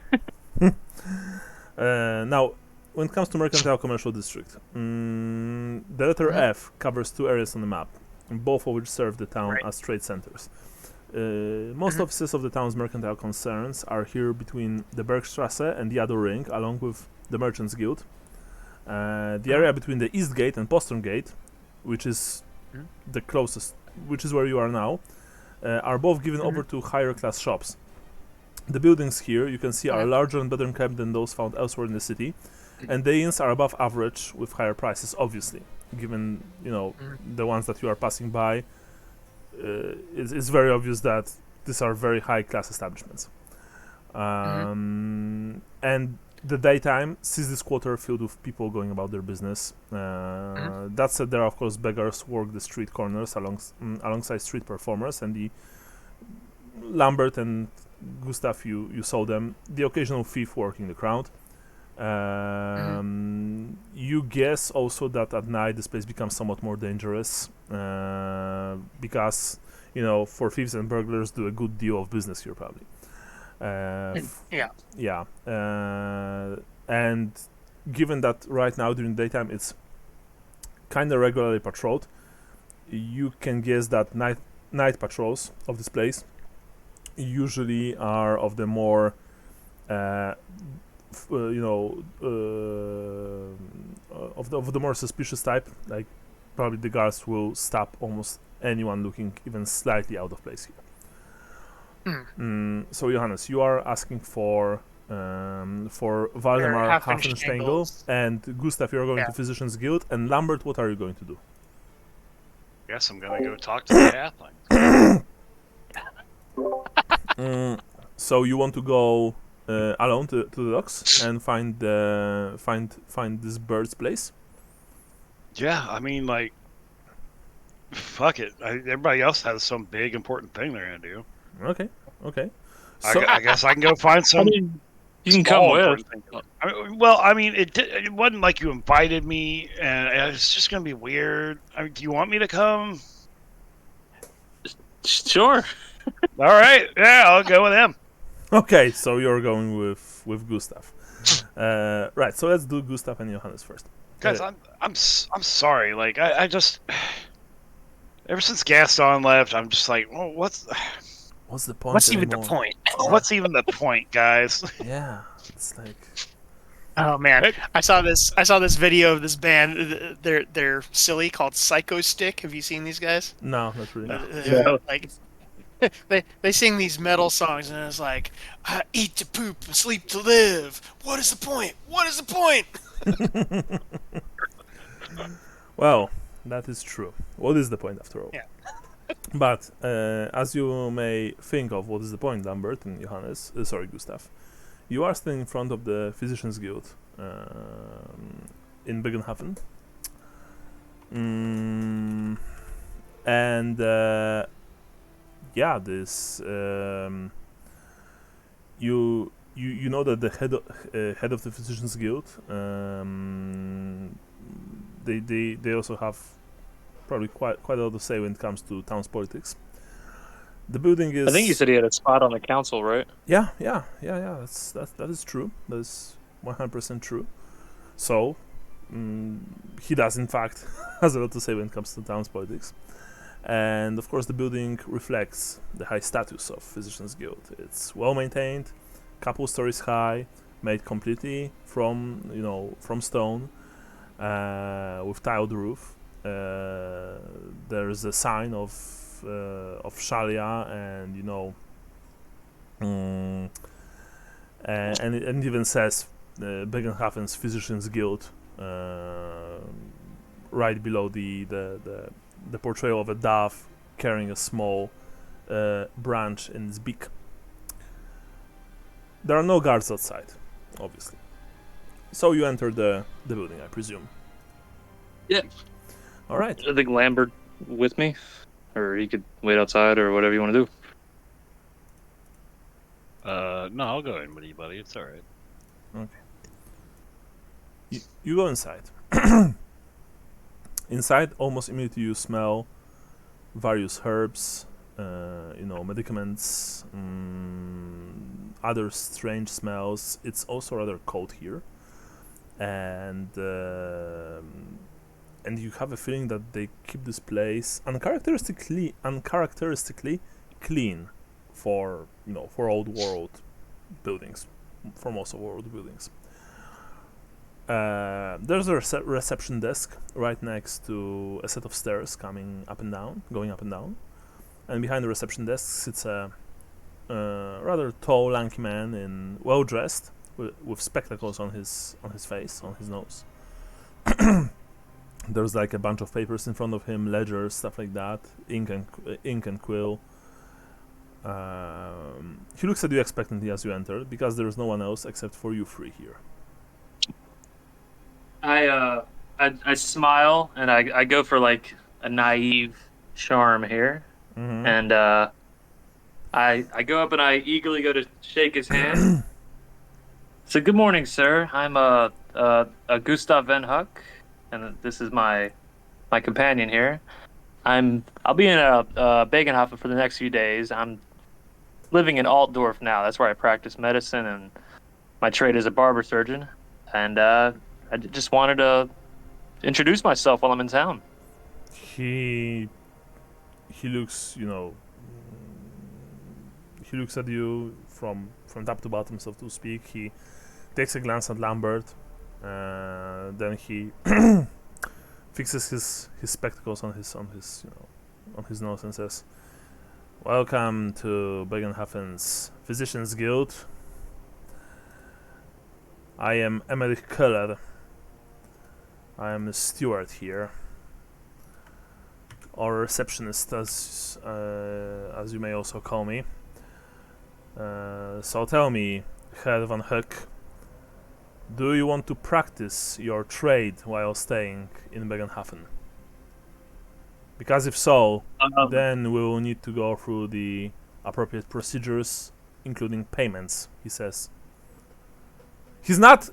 Now, when it comes to Mercantile Commercial District, the letter F covers 2 areas on the map, both of which serve the town as trade centers. Most offices of the town's mercantile concerns are here between the Bergstrasse and the Adder Ring, along with the Merchants Guild. The area between the East Gate and Postern Gate, which is the closest, which is where you are now, are both given over to higher class shops. The buildings here, you can see, are larger and better kept than those found elsewhere in the city, and the inns are above average with higher prices, obviously, given the ones that you are passing by. It's very obvious that these are very high class establishments. And the daytime sees this quarter filled with people going about their business. That said, there are of course beggars who work the street corners alongside street performers, and the Lambert and Gustav, you saw them, the occasional thief working the crowd. You guess also that at night this place becomes somewhat more dangerous, because for thieves and burglars do a good deal of business here probably. Yeah. And given that right now during daytime it's kind of regularly patrolled, you can guess that night patrols of this place usually are of the more of the more suspicious type. Like probably the guards will stop almost anyone looking even slightly out of place here. So Johannes, you are asking for Valdemar Hafenstengel, and Gustav, you are going to Physicians Guild, and Lambert, what are you going to do? Guess I'm gonna go talk to the halfling. So you want to go alone to the docks and find this bird's place? Yeah, I mean, like, fuck it. Everybody else has some big important thing they're gonna do. Okay. So, I guess I can go find some. You can come with. It wasn't like you invited me, and it's just gonna be weird. I mean, do you want me to come? Sure. All right, yeah, I'll go with him. okay, so you're going with Gustav. Right. So let's do Gustav and Johannes first. Guys, I'm sorry. Like, I just ever since Gaston left, I'm just like, well, what's the point? What's even the point? What's even the point, guys? Yeah, it's like. Oh man, I saw this video of this band. They're silly, called Psycho Stick. Have you seen these guys? No, not really. Like they sing these metal songs, and it's like, I eat to poop and sleep to live. What is the point? What is the point? Well, that is true. What is the point after all? Yeah. But as you may think of, what is the point, Lambert and Johannes? Gustav. You are standing in front of the Physicians Guild in Bögenhafen. yeah, this you know that the head of the Physicians Guild, they also have probably quite a lot to say when it comes to town's politics. The building is. I think you said he had a spot on the council, right? Yeah. That is true. That is 100% true. So, he does in fact has a lot to say when it comes to town's politics. And of course, the building reflects the high status of Physicians Guild. It's well maintained, couple stories high, made completely from stone, with tiled roof. There's a sign of Shalia, and and it even says Bögenhafen's Physicians Guild right below the portrayal of a dove carrying a small branch in its beak. There are no guards outside, obviously. So you enter the building, I presume. Yeah. All right. I think Lambert with me, or he could wait outside, or whatever you want to do. No, I'll go in with you, buddy. It's all right. Okay. You go inside. Inside, almost immediately you smell various herbs, medicaments, other strange smells. It's also rather cold here, and you have a feeling that they keep this place uncharacteristically clean for old world buildings, for most of world buildings. There's a reception desk right next to a set of stairs going up and down, and behind the reception desk sits a rather tall, lanky man well dressed, with spectacles on his face, on his nose. There's like a bunch of papers in front of him, ledgers, stuff like that, ink and quill. He looks at you expectantly as you enter, because there is no one else except for you three here. I smile, and I go for like a naive charm here, and I go up and I eagerly go to shake his hand. So good morning, sir. I'm Gustav Van Huck, and this is my companion here. I'll be in Bögenhafen for the next few days. I'm living in Altdorf now. That's where I practice medicine, and my trade is a barber surgeon. And I just wanted to introduce myself while I'm in town. He looks, he looks at you from top to bottom, so to speak. He takes a glance at Lambert, then he fixes his spectacles on his nose and says, "Welcome to Bögenhafen's Physicians Guild. I am Emmerich Köhler. I am a steward here, or receptionist, as you may also call me. So tell me, Herr Van Huck, do you want to practice your trade while staying in Bögenhafen? Because if so, then we will need to go through the appropriate procedures, including payments," he says. He's not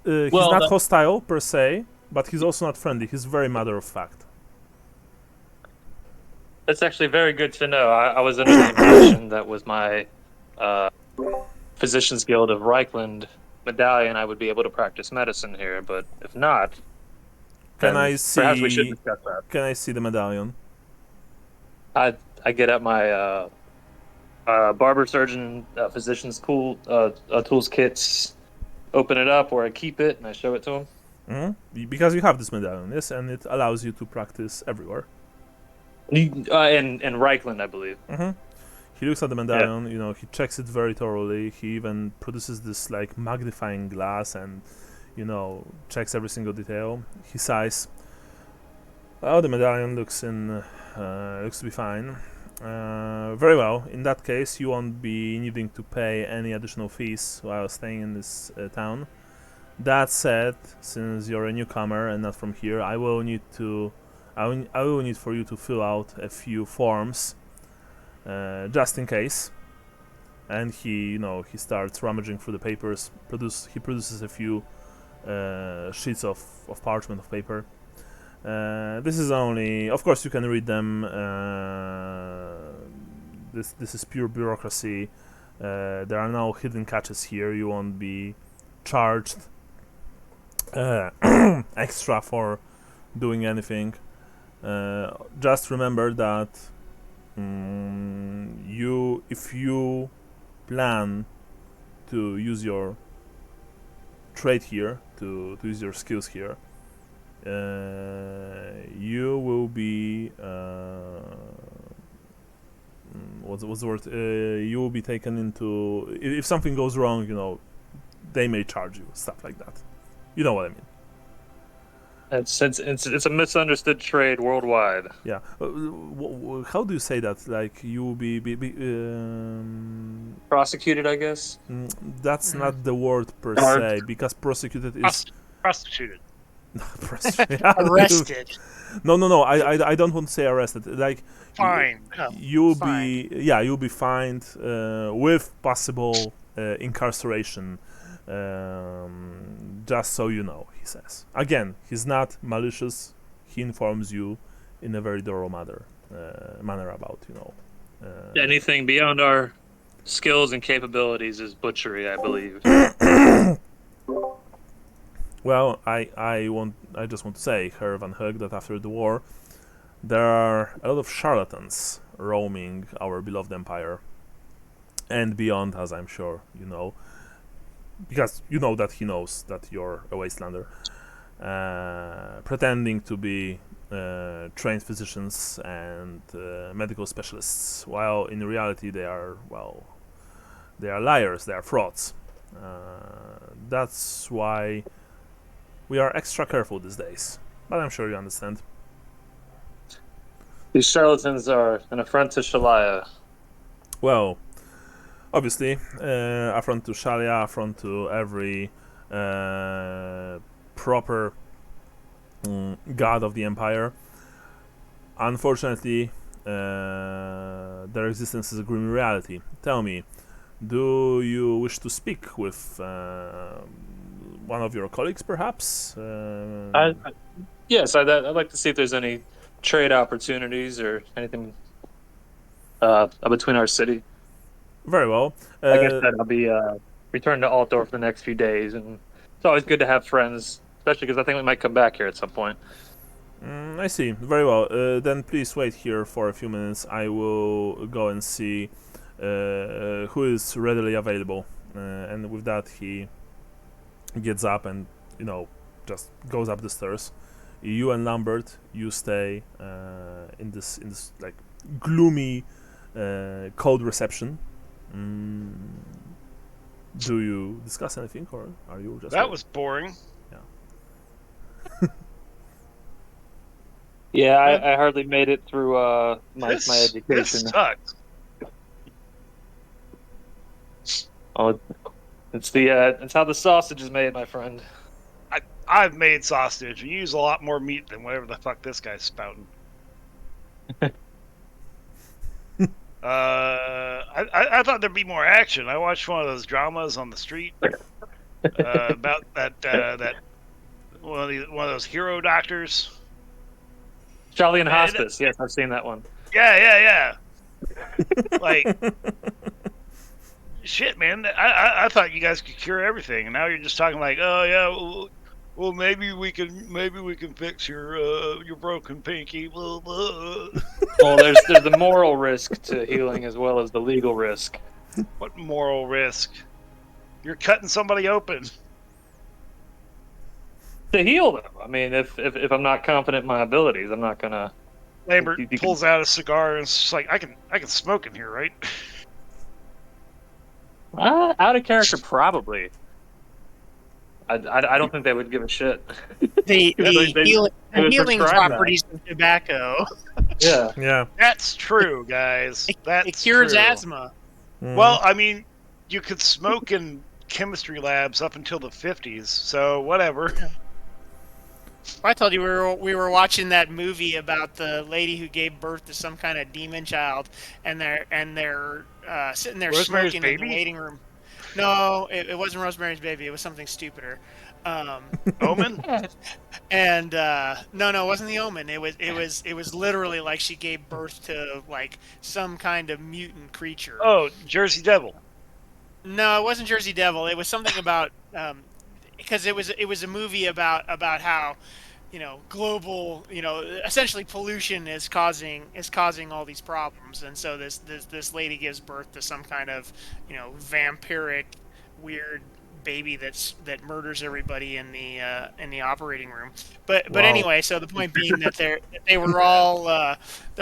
hostile per se, but he's also not friendly. He's very matter of fact. That's actually very good to know. I was under the impression that with my Physicians Guild of Reichland medallion, I would be able to practice medicine here, but if not, perhaps we should discuss that. Can I see the medallion? I get out my barber surgeon physician's tools kits, open it up where I keep it, and I show it to him. Mm-hmm. Because you have this medallion, yes, and it allows you to practice everywhere. In Reichland, I believe. Mm-hmm. He looks at the medallion, he checks it very thoroughly. He even produces this like magnifying glass and, checks every single detail. He sighs. "Oh, the medallion looks to be fine. Very well. In that case, you won't be needing to pay any additional fees while staying in this town. That said, since you're a newcomer and not from here, I will need for you to fill out a few forms just in case. And he starts rummaging through the papers. He produces a few sheets of parchment of paper. This is only, of course, you can read them. This is pure bureaucracy. There are no hidden catches here. You won't be charged extra for doing anything. Just remember that if you plan to use your trade here, to use your skills here, you will be what's the word? You will be taken into, if something goes wrong, they may charge you, stuff like that. You know what I mean? It's a misunderstood trade worldwide. Yeah. How do you say that? Like, you will be Prosecuted, I guess. That's not the word per se, because prosecuted is Prostituted. Arrested. No. I don't want to say arrested. Like, Fine. you'll Fined. you'll be fined with possible incarceration. Just so you know, he says. Again, he's not malicious. He informs you in a very thorough manner about, Anything beyond our skills and capabilities is butchery, I believe. Well, I just want to say, Herr Van Hug, that after the war, there are a lot of charlatans roaming our beloved empire and beyond, as I'm sure you know, because you know that he knows that you're a wastelander, pretending to be trained physicians and medical specialists, while in reality they are liars, they are frauds. That's why we are extra careful these days, but I'm sure you understand. These charlatans are an affront to Shalaya. Well, obviously, affront to Shalia, affront to every proper god of the empire. Unfortunately, their existence is a grim reality. Tell me, do you wish to speak with one of your colleagues, perhaps? Yes, I'd like to see if there's any trade opportunities or anything between our city. Very well. I guess that I'll be returned to Altdorf for the next few days, and it's always good to have friends, especially because I think we might come back here at some point. I see. Very well. Then please wait here for a few minutes. I will go and see who is readily available. And with that, he gets up and, just goes up the stairs. You and Lambert, you stay in this like gloomy cold reception. Do you discuss anything, or are you just? That was boring. Yeah, I hardly made it through my education. This sucks. Oh, it's how the sausage is made, my friend. I've made sausage. You use a lot more meat than whatever the fuck this guy's spouting. I thought there'd be more action. I watched one of those dramas on the street about that one of those hero doctors. Charlie and Hospice. Yes, I've seen that one. Yeah. Like, shit, man. I thought you guys could cure everything, and now you're just talking like, oh yeah, well maybe we can fix your broken pinky. Blah, blah. Well, there's the moral risk to healing as well as the legal risk. What moral risk? You're cutting somebody open. To heal them. I mean, if I'm not confident in my abilities, I'm not gonna. Lambert pulls out a cigar and it's just like, I can smoke in here, right? Out of character, probably. I don't think they would give a shit. The healing prescribe properties of tobacco. Yeah. That's true, guys. That's It cures true. asthma. Well, I mean, you could smoke in chemistry labs up until the 50s, so whatever. I told you we were watching that movie about the lady who gave birth to some kind of demon child, and they're sitting there Rosemary's smoking in the Baby? waiting room. No, it wasn't Rosemary's Baby. It was something stupider. Omen? And no, it wasn't The Omen. It was literally like she gave birth to like some kind of mutant creature. Oh, Jersey Devil. No, it wasn't Jersey Devil. It was something about because it was a movie about how global essentially pollution is causing all these problems, and so this lady gives birth to some kind of vampiric weird baby that murders everybody in the operating room. But Wow. anyway, so the point being that they're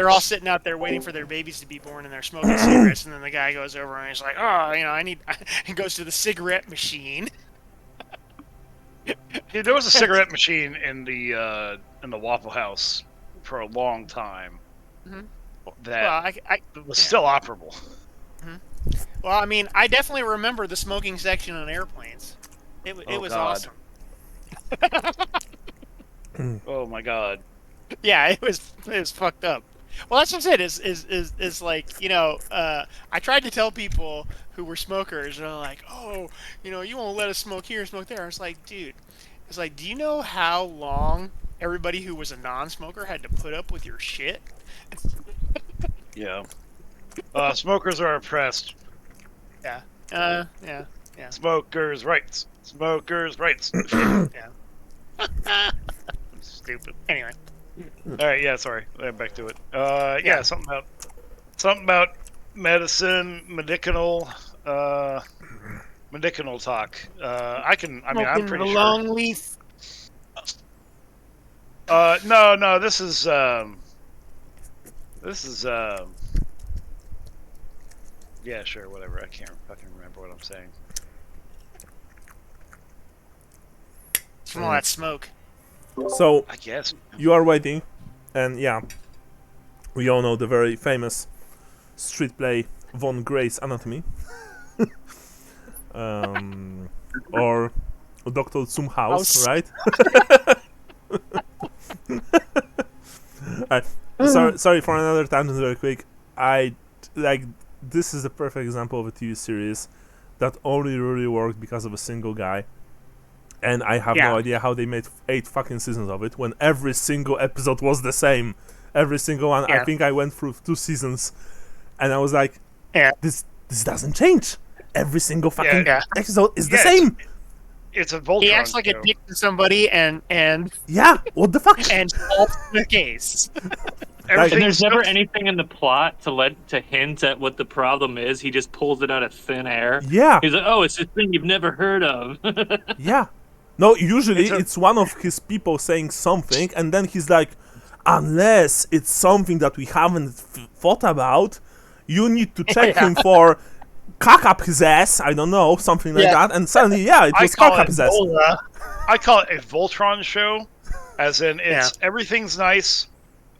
all sitting out there waiting for their babies to be born, and they're smoking cigarettes, and then the guy goes over and he's like, oh, I need he goes to the cigarette machine. Yeah, there was a cigarette machine in the Waffle House for a long time Mhm. that Well, was still operable. well, I mean, I definitely remember the smoking section on airplanes. It Oh, was God. awesome. Oh my God. Yeah, it was fucked up. Well, that's what I said. Is like I tried to tell people who were smokers, and they're like, oh, you won't let us smoke here, smoke there. It's like, dude, it's like, do you know how long everybody who was a non-smoker had to put up with your shit? Yeah. Smokers are oppressed. Yeah. Yeah. Smokers' rights. Smokers' rights. Stupid. Anyway. All right. Yeah. Sorry. Back to it. Yeah. Something about medicine, medicinal talk. I'm Smoking pretty the sure. long leaf. No. This is. Yeah. Sure. Whatever. I can't fucking remember what I'm saying. It's from all that smoke. So I guess. you are waiting, and yeah, we all know the very famous street play Von Grey's Anatomy, or Dr. Zum House, right? Sorry for another tangent, very quick. This is a perfect example of a TV series that only really worked because of a single guy. And I have no idea how they made 8 fucking seasons of it when every single episode was the same. Every single one. Yeah. I think I went through 2 seasons, and I was like, Yeah. this doesn't change. Every single fucking Yeah. episode is the Yeah, same. It's a Voltron He acts like show. a dick to somebody, and Yeah, what the fuck? solves the case. And Everything's there's never so- anything in the plot to hint at what the problem is. He just pulls it out of thin air. Yeah, He's like, "Oh, it's this thing you've never heard of." yeah. No, usually It's a- it's one of his people saying something, and then he's like, unless it's something that we haven't thought about, you need to check him for cock up his ass. I don't know, something like that. And suddenly, it I was call cock up it his ass. I call it a Voltron show, as in everything's nice.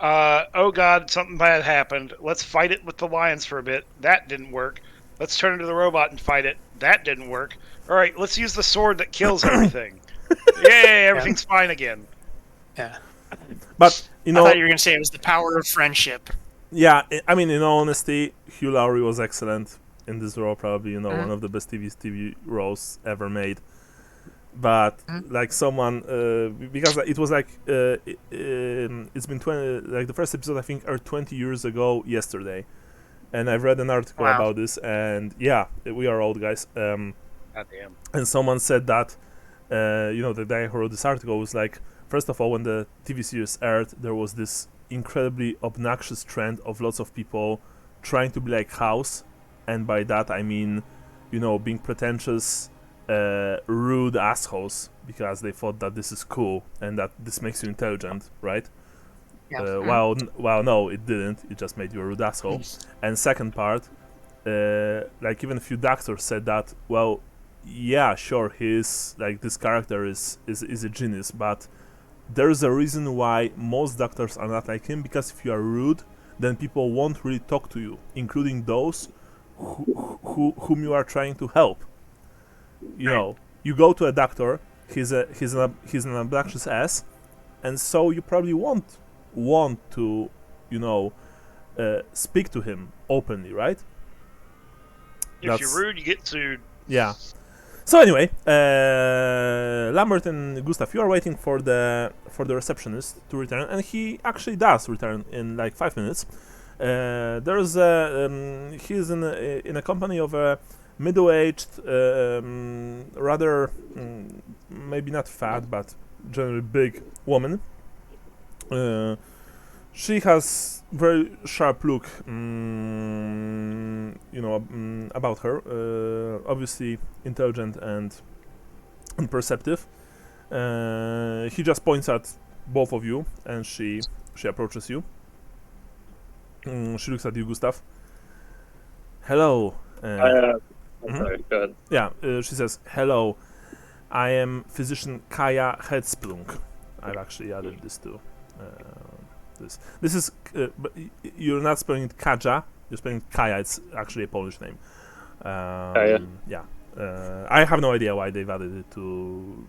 Oh God, something bad happened. Let's fight it with the lions for a bit. That didn't work. Let's turn into the robot and fight it. That didn't work. All right, let's use the sword that kills everything. Yay, everything's fine again. Yeah. But, I thought you were gonna say it was the power of friendship. yeah, I mean, in all honesty, Hugh Laurie was excellent in this role, probably, one of the best TV roles ever made. But like someone, because it was like it's been 20, like the first episode I think aired 20 years ago yesterday, and I've read an article Wow. about this, and yeah, we are old guys. Goddamn. And someone said that, the guy who wrote this article was like, first of all, when the TV series aired, there was this incredibly obnoxious trend of lots of people trying to be like House, and by that I mean, being pretentious, rude assholes because they thought that this is cool and that this makes you intelligent, right? Yeah. Well, no, it didn't. It just made you a rude asshole. And second part, like even a few doctors said that, well, yeah, sure, he's like this character is a genius, but there's a reason why most doctors are not like him, because if you are rude, then people won't really talk to you, including those whom you are trying to help. You go to a doctor, he's an obnoxious ass, and so you probably won't want to, speak to him openly, right? If you're rude, you get sued. Yeah. So anyway, Lambert and Gustav, you are waiting for the receptionist to return, and he actually does return in like 5 minutes. There's he's in a company of a middle-aged, rather maybe not fat, but generally big woman. She has very sharp look, about her. Obviously intelligent and perceptive. He just points at both of you, and she approaches you. She looks at you, Gustav. Hello. Sorry, go ahead. Yeah, she says, hello. I am physician Kaja Hedsprung. I've actually added this to this. This is, but you're not spelling it Kaja, you're spelling it Kaja. It's actually a Polish name. Kaja. Yeah. I have no idea why they've added it to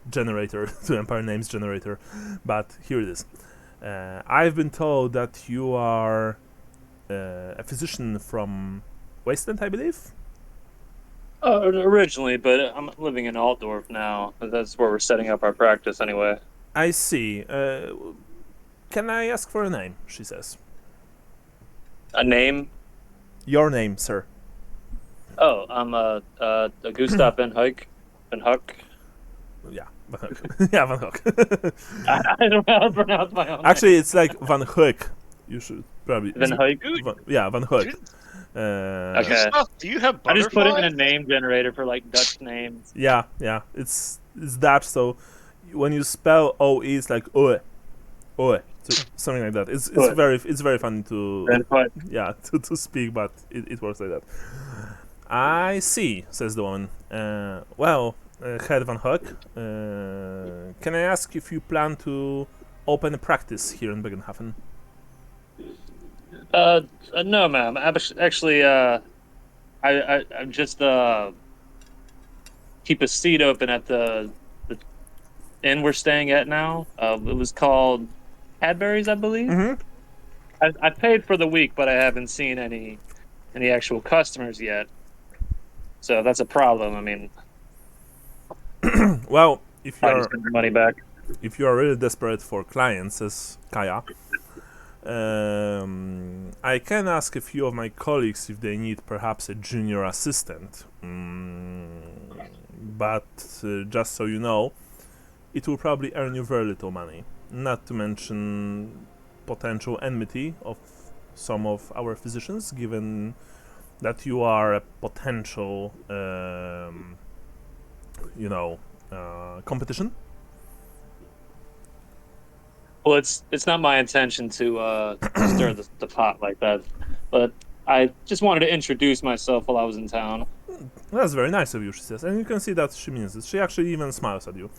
generator, to Empire Names generator, but here it is. I've been told that you are a physician from Wasteland, I believe? Originally, but I'm living in Altdorf now. That's where we're setting up our practice anyway. I see. Can I ask for a name? She says. A name? Your name, sir. Oh, I'm Gustav Van Huyck. Van Huck. Yeah, Van Hoek. Yeah, Van Hoek. I don't know how to pronounce my own Actually, it's like Van Hoek. You should probably. name. Van Huyck? Yeah, Van Hoek. Okay. Gustav, do you have I just put it in a butterflies? name generator for like Dutch names. Yeah. It's Dutch, so when you spell OE, it's like oe, so something like that. It's Oe. very funny to Van Huyck. to speak, but it works like that. I see, says the woman. Well, Herr Van Hoek, can I ask if you plan to open a practice here in Bögenhafen? No, ma'am. Actually, I just keep a seat open at the inn we're staying at now. It was called Cadbury's, I believe. Mm-hmm. I paid for the week, but I haven't seen any actual customers yet. So that's a problem. I mean, Well, if you I are just spend your money back. if you are really desperate for clients, says Kaja, I can ask a few of my colleagues if they need perhaps a junior assistant. But just so you know, it will probably earn you very little money. Not to mention potential enmity of some of our physicians, given that you are a potential, competition. Well, it's not my intention to stir the pot like that, but I just wanted to introduce myself while I was in town. That's very nice of you, she says, and you can see that she means it. She actually even smiles at you.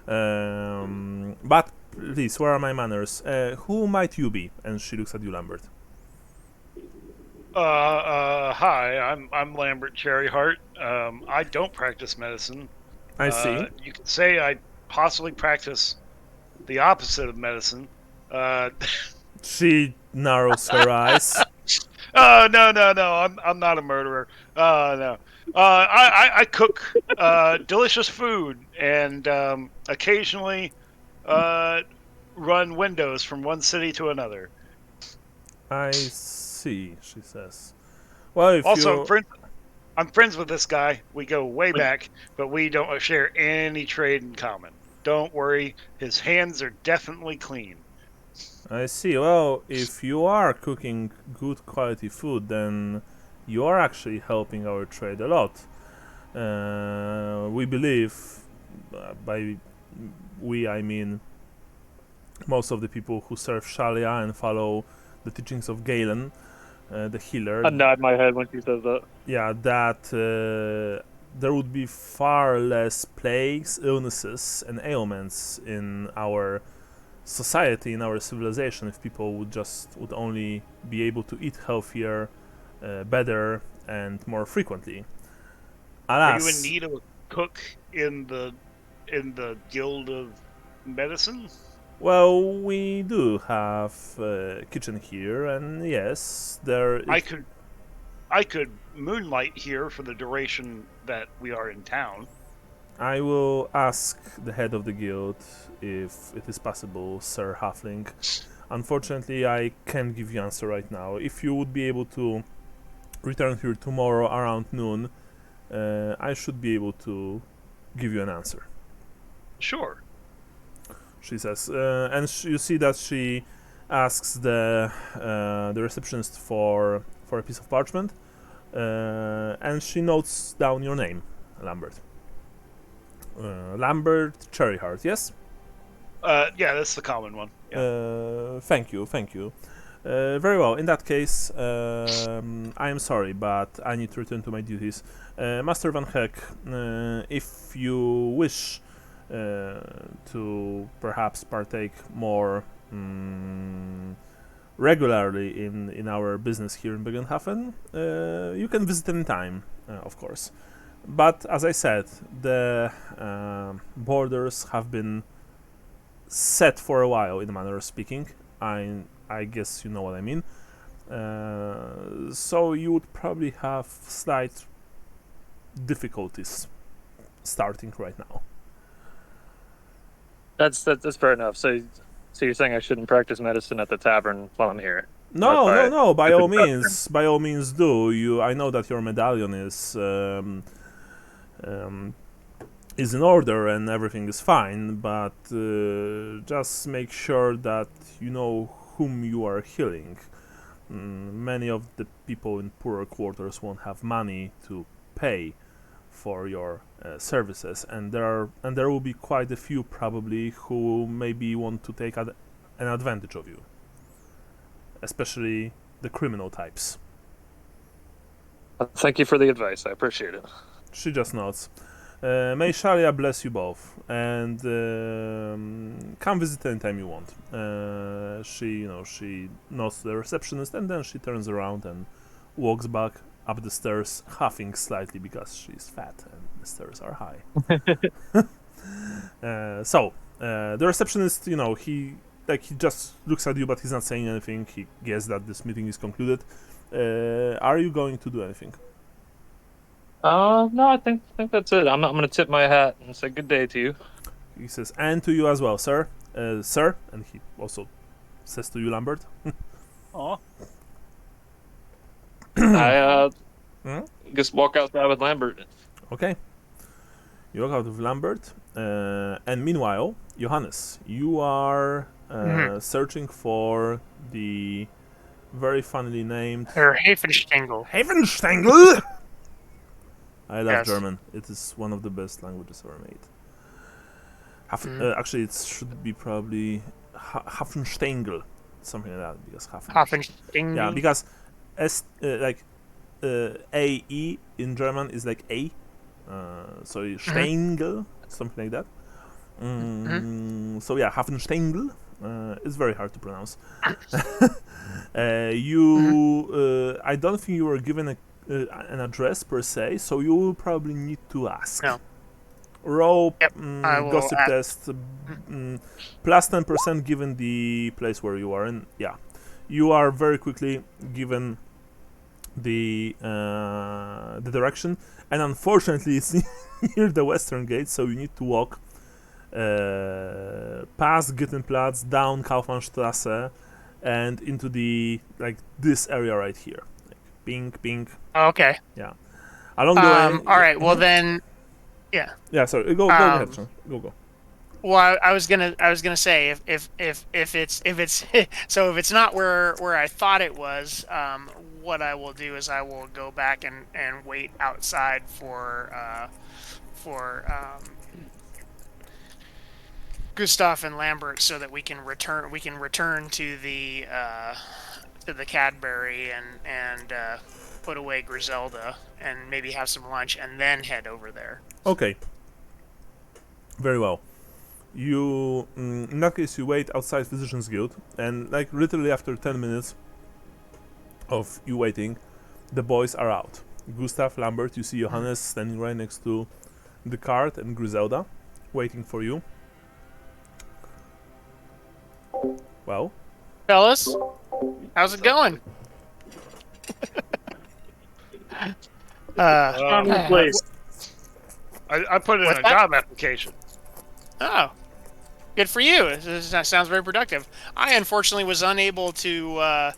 But please, where are my manners? Who might you be? And she looks at you, Lambert. Hi, I'm Lambert Cherryheart. I don't practice medicine. I see. You could say I possibly practice the opposite of medicine. She narrows her eyes. Oh no, I'm not a murderer. No. I cook delicious food and occasionally run windows from one city to another. I see, she says. Well, if Also, you... I'm friends with this guy. We go way back, but we don't share any trade in common. Don't worry, his hands are definitely clean. I see. Well, if you are cooking good quality food, then you are actually helping our trade a lot. We believe, by we I mean most of the people who serve Shalia and follow the teachings of Galen, the healer. I nod my head when she says that. Yeah, that there would be far less plagues, illnesses, and ailments in our society, in our civilization, if people would only be able to eat healthier, better, and more frequently. Are Alas, you in need of a cook in the guild of medicine? Well, we do have a kitchen here, and yes, there. I could moonlight here for the duration that we are in town. I will ask the head of the guild if it is possible, Sir Halfling. Unfortunately, I can't give you answer right now. If you would be able to return here tomorrow around noon, I should be able to give you an answer. Sure. She says, and you see that she asks the receptionist for a piece of parchment, and she notes down your name, Lambert. Lambert Cherryheart, yes? Yeah, that's the common one. Yeah. Thank you. Very well. In that case, I am sorry, but I need to return to my duties. Master Van Heck, if you wish to perhaps partake more regularly in our business here in Bögenhafen, you can visit any time, of course. But as I said, the borders have been set for a while, in a manner of speaking. I guess you know what I mean. So you would probably have slight difficulties starting right now. That's fair enough. So you're saying I shouldn't practice medicine at the tavern while I'm here? No. By if all it's means, do. I know that your medallion is in order and everything is fine, but just make sure that you know whom you are healing. Many of the people in poorer quarters won't have money to pay for your services, and there will be quite a few probably who maybe want to take an advantage of you, especially the criminal types. Thank you for the advice. I appreciate it. She just nods. May Shalia bless you both, and come visit anytime you want. She nods to the receptionist, and then she turns around and walks back up the stairs, huffing slightly because she's fat and the stairs are high. The receptionist, he just looks at you, but he's not saying anything. He guesses that this meeting is concluded. Are you going to do anything? No, I think that's it. I'm gonna tip my hat and say good day to you. He says, and to you as well, sir. Sir, and he also says to you, Lambert. Aw. I just walk outside with Lambert. Okay. You walk out with Lambert, and meanwhile, Johannes, you are searching for the very funnily named Hafenstengel. Hafenstengel. I love Yes. German. It is one of the best languages ever made. Actually, it should be probably Hafenstengel, something like that, because Hafenstengel. Yeah, because AE in German is like A, so Stengel, something like that. So yeah, Hafenstengel is very hard to pronounce. I don't think you were given an address per se, so you will probably need to ask. No. Roll I will gossip ask. test plus 10% given the place where you are in. Yeah, you are very quickly given the direction, and unfortunately it's near the western gate, so you need to walk past Gittenplatz, down Kaufmannstrasse, and into the this area right here. Ping. Okay. Yeah. Along the way. All right. Well then. Yeah. Yeah. Sorry. Go ahead, Sean. Go. Well, I was gonna say if it's so if it's not where I thought it was, what I will do is I will go back and wait outside for Gustav and Lambert so that we can return to the Cadbury and put away Griselda and maybe have some lunch and then head over there. Okay. Very well. You, in that case, you wait outside Physicians Guild, and literally after 10 minutes of you waiting, the boys are out. Gustav, Lambert, you see Johannes standing right next to the cart, and Griselda waiting for you. Well, fellas. How's it going? Charming place. I put in What's a that? job application. Oh, good for you. That sounds very productive. I unfortunately was unable to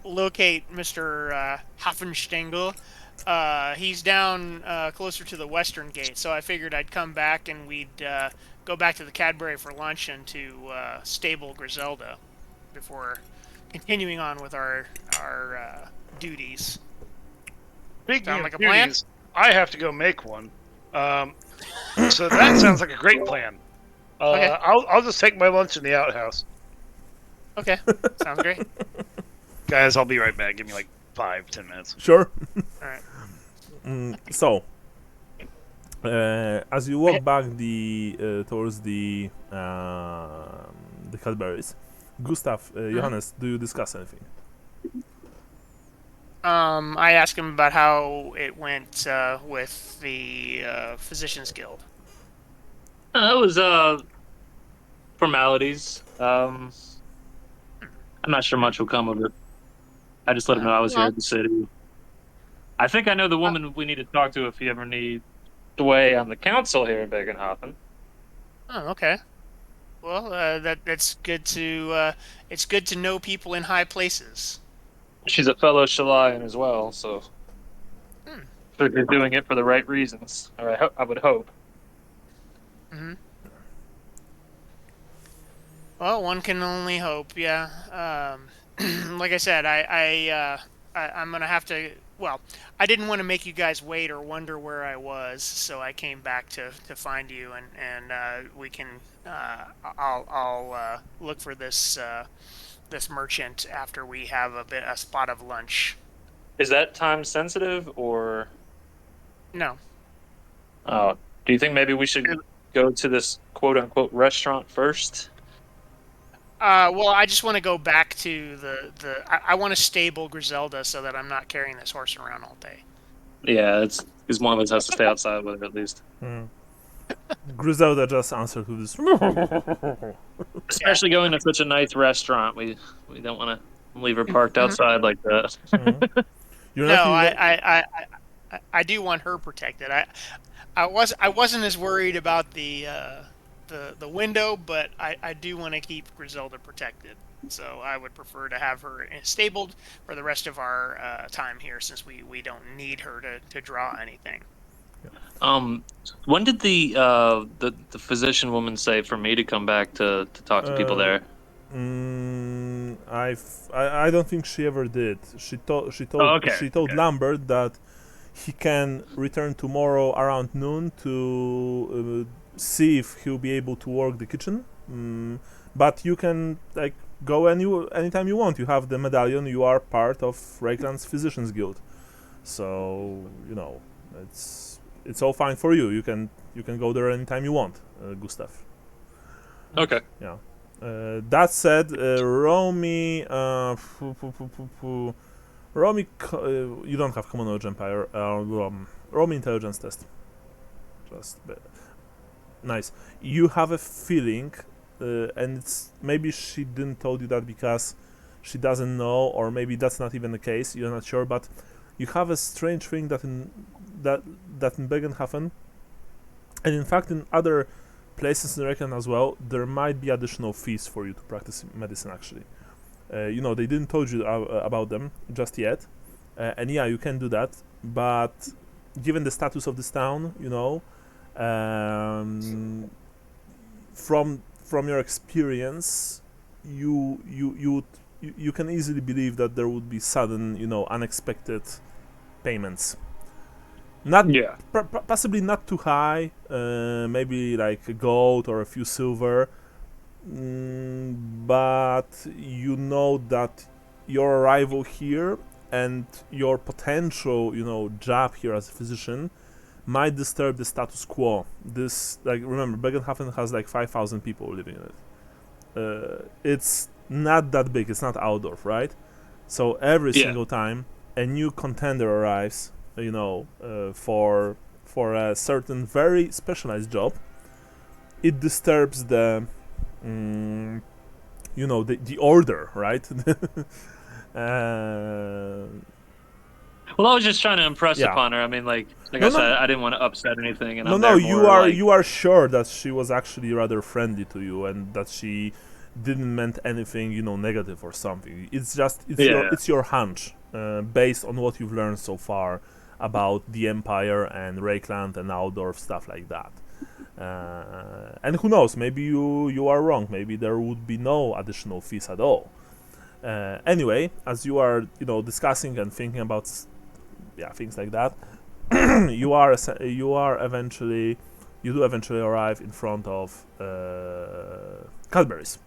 locate Mr. Hafenstengel. He's down closer to the western gate, so I figured I'd come back and we'd go back to the Cadbury for lunch and to stable Griselda before continuing on with our duties. Speaking Sound of like a plan? duties, I have to go make one. So that sounds like a great plan. Okay. I'll just take my lunch in the outhouse. Okay, sounds great. Guys, I'll be right back. Give me like 5-10 minutes. sure. All right. So, as you walk back towards the Cadburys, Gustav, Johannes, do you discuss anything? I asked him about how it went with the Physicians Guild. It was formalities. I'm not sure much will come of it. I just let him know I was here at the city. I think I know the woman we need to talk to if he ever needs sway on the council here in Bögenhafen. Oh, okay. Well, that's good to it's good to know people in high places. She's a fellow Shalayan as well, so sure they're doing it for the right reasons. Or I would hope. Mm-hmm. Well, one can only hope. Yeah. Like I said, I'm gonna have to. Well, I didn't want to make you guys wait or wonder where I was, so I came back to find you, and we can. I'll look for this this merchant after we have a spot of lunch. Is that time sensitive or? No. Do you think maybe we should go to this quote unquote restaurant first? Well, I just want to go back to I want to stable Griselda so that I'm not carrying this horse around all day. Yeah, it's because one of us has to stay outside with her at least. Griselda just answered to this. Especially going to such a nice restaurant, we don't want to leave her parked outside like that. You're No, not I do want her protected. I wasn't as worried about the window, but I do want to keep Griselda protected. So I would prefer to have her stabled for the rest of our time here, since we don't need her to draw anything. When did the physician woman say for me to come back to talk to people there? I don't think she ever did. She told Lambert that he can return tomorrow around noon to see if he'll be able to work the kitchen. But you can go anytime you want. You have the medallion. You are part of Reikland's Physicians Guild, so it's all fine for you. You can go there anytime you want, Gustav. Okay. Yeah. That said, Romy, you don't have common knowledge empire. Romy intelligence test. Nice. You have a feeling, and it's maybe she didn't told you that because she doesn't know, or maybe that's not even the case. You're not sure, but you have a strange feeling that in Bögenhafen, and in fact in other places in Reykjavik as well, there might be additional fees for you to practice medicine. Actually, they didn't told you about them just yet, and yeah, you can do that. But given the status of this town, from your experience, you can easily believe that there would be sudden, unexpected payments. Possibly not too high, maybe like a gold or a few silver, but you know that your arrival here and your potential, job here as a physician might disturb the status quo. Remember, Bögenhafen has 5,000 people living in it. It's not that big. It's not Altdorf, right? So every single time a new contender arrives, for a certain very specialized job, it disturbs the you know, the order, right? uh, Well, I was just trying to impress Yeah. upon her. I mean, like No, I no, said, I didn't want to upset anything, and no, I'm no. there You more are like, you are sure that she was actually rather friendly to you, and that she didn't meant anything, you know, negative or something. It's just Yeah. it's your hunch, based on what you've learned so far about the Empire and Reikland and Aldorf, stuff like that. And who knows? Maybe you are wrong. Maybe there would be no additional fees at all. Anyway, as you are, you know, discussing and thinking about things like that, you do eventually arrive in front of Cadbury's.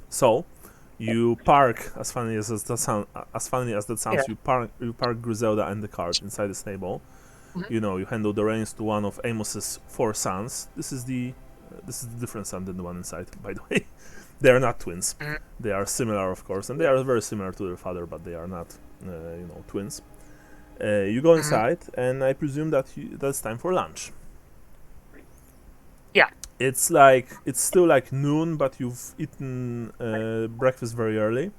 So you park, as funny as that sounds, Yeah. you park Griselda and the cart inside the stable. Mhm. You know, you handle the reins to one of Amos's 4 sons. This is the different son than the one inside, by the way. They are not twins. Mhm. They are similar, of course, and they are very similar to their father, but they are not, you know, twins. You go inside, and I presume that that's time for lunch. Yeah. It's still like noon, but you've eaten breakfast very early.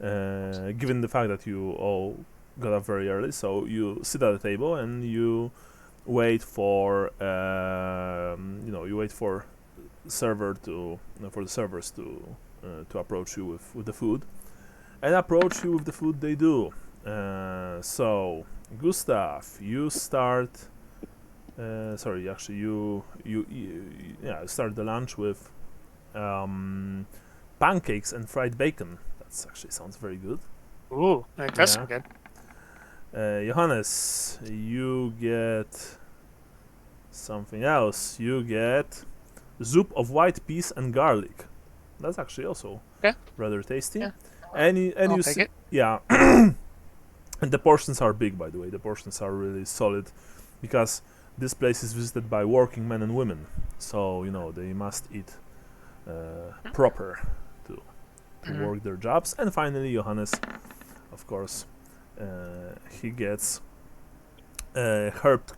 Given the fact that you all got up very early, so you sit at the table and you wait for you wait for the servers to approach you with the food, and approach you with the food they do. So Gustav, you start. Sorry, actually, you start the lunch with pancakes and fried bacon. That actually sounds very good. Ooh, that does Yeah. sound good. Johannes, you get something else. You get soup of white peas and garlic. That's actually also rather tasty. Yeah. And I'll you take see, it. yeah. And the portions are big, by the way. The portions are really solid, because this place is visited by working men and women. So, you know, they must eat proper to Mhm. work their jobs. And finally, Johannes, of course, he gets herbed.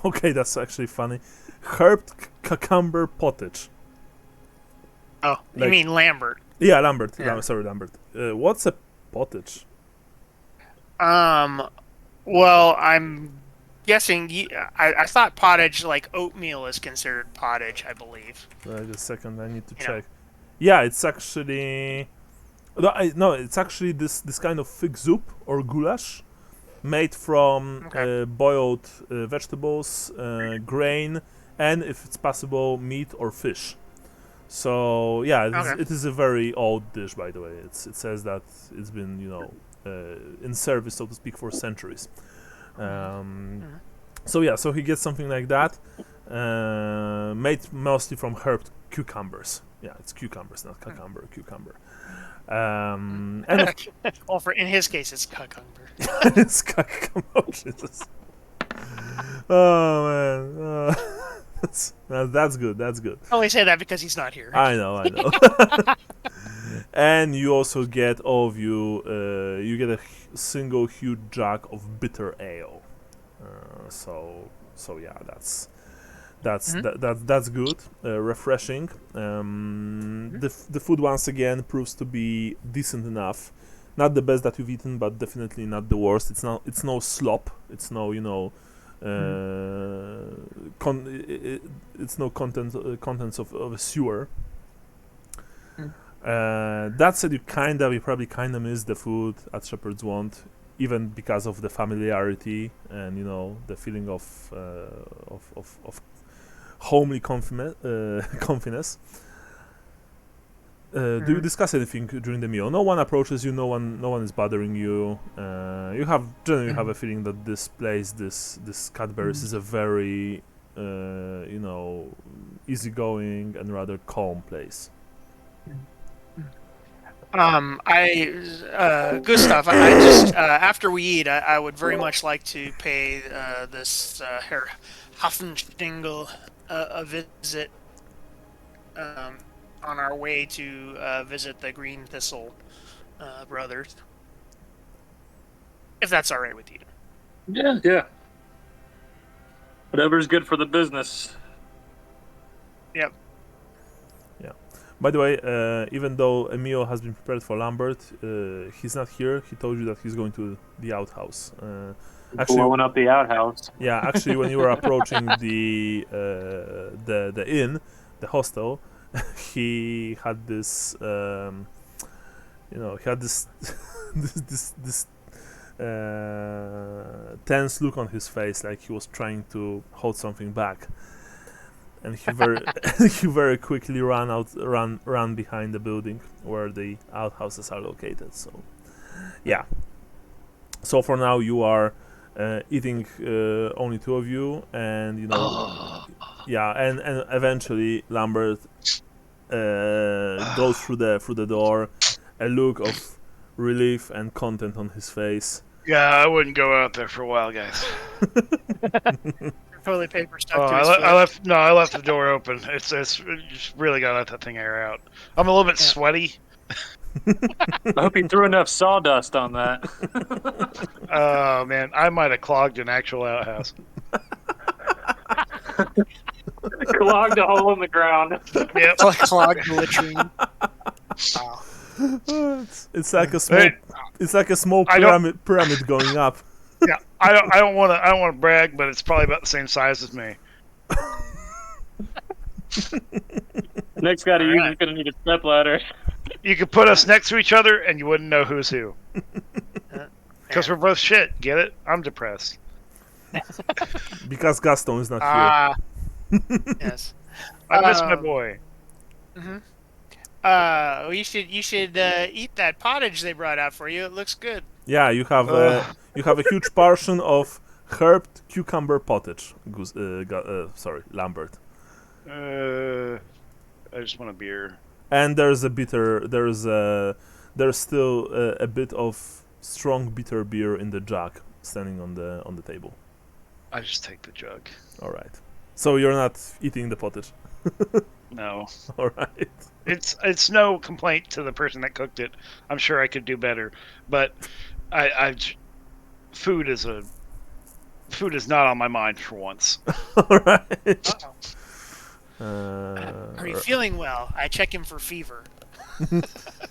Okay, that's actually funny. Herbed cucumber pottage. Oh, you Like- mean Lambert? Yeah, Lambert. Yeah. Sorry, Lambert. What's a pottage? Well, I'm guessing. I thought pottage, like oatmeal, is considered pottage. I believe. Wait a second, I need to You know. check. Yeah, it's actually. No, it's actually this kind of thick soup or goulash, made from Okay. boiled vegetables, grain, and if it's possible, meat or fish. So yeah, Okay. it is a very old dish, by the way. It says that it's been, you know, in service, so to speak, for centuries. So yeah, so he gets something like that, made mostly from herbed cucumbers. Yeah, it's cucumbers, not cucumber. Cucumber. And of Well, in his case, it's cucumber. it's cucumber. Oh, Jesus. Oh man. That's good. That's good. I only say that because he's not here. I know. And you also get, all of you, you get a single huge jug of bitter ale. So yeah, that's good, refreshing. The food once again proves to be decent enough. Not the best that you've eaten, but definitely not the worst. It's no slop. It's no, you know, it's no contents of a sewer. That said, you probably kinda miss the food at Shepherd's Want, even because of the familiarity and, you know, the feeling of homely comfiness. Do you discuss anything during the meal? No one approaches you. No one is bothering you. You generally have a feeling that this place, this Cadbury's, is a very, you know, easygoing and rather calm place. Gustav, I just after we eat, I would very much like to pay this Herr Hafenstengel a visit on our way to visit the Green Thistle brothers, if that's all right with you. yeah. Whatever's good for the business. Yep. By the way, even though a meal has been prepared for Lambert, he's not here. He told you that he's going to the outhouse. Blowing up the outhouse. Yeah, actually, when you were approaching the inn, the hostel, he had this, he had this this tense look on his face, like he was trying to hold something back, and he very he very quickly ran behind the building where the outhouses are located. So, yeah. So for now, you are. Eating only two of you, and yeah, and eventually Lambert goes through the door, a look of relief and content on his face. Yeah, I wouldn't go out there for a while, guys. Toilet paper stuck Oh, to his foot. I left the door open. It's just really gotta let that thing air out. I'm a little bit sweaty. I hope you threw enough sawdust on that. Oh man, I might have clogged an actual outhouse. Clogged a hole in the ground. Yep. Clogged the latrine. Wow. It's like a small, it's like a small pyramid going up. Yeah, I don't want to brag, but it's probably about the same size as me. Next guy to use is gonna need a step ladder. You could put us next to each other, and you wouldn't know who's who. Because we're both shit. Get it? I'm depressed. Because Gaston is not here. Yes. I miss my boy. Well, you should eat that pottage they brought out for you. It looks good. Yeah, you have a huge portion of herbed cucumber pottage. Sorry, Lambert. I just want a beer. And there's still a bit of strong bitter beer in the jug standing on the table. I just take the jug. All right. So you're not eating the pottage. No. All right. It's no complaint to the person that cooked it. I'm sure I could do better, but food is not on my mind for once. All right. Uh-oh. Are you feeling well? I check him for fever.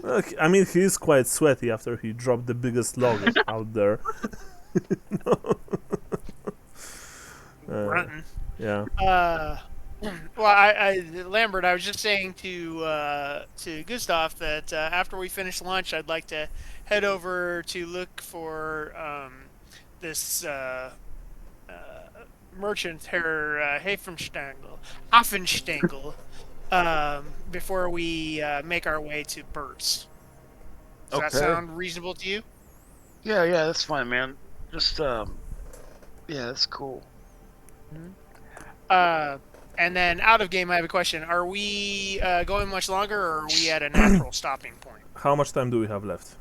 Look, I mean, he's quite sweaty after he dropped the biggest log out there. Grunting. Yeah. Well, Lambert, I was just saying to Gustav that after we finish lunch, I'd like to head over to look for this merchant, Herr Hafenstengel, before we make our way to Bert's. Does that sound reasonable to you? Yeah, that's fine, man. Just yeah, that's cool. And then out of game, I have a question. Are we going much longer, or are we at a natural stopping point? How much time do we have left?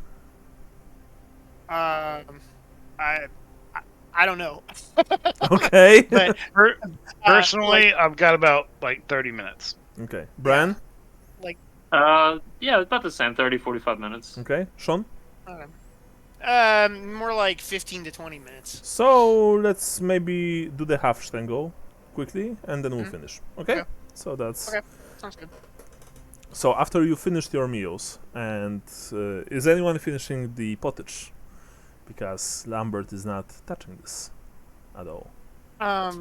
I don't know. Okay. But Personally, I've got about 30 minutes. Okay. Bran? Yeah, about the same, 30, 45 minutes. Okay. Sean? More like 15 to 20 minutes. So let's maybe do the half Stengel quickly, and then we'll finish. Okay? So that's... Okay, sounds good. So after you finished your meals, and is anyone finishing the pottage? Because Lambert is not touching this at all. I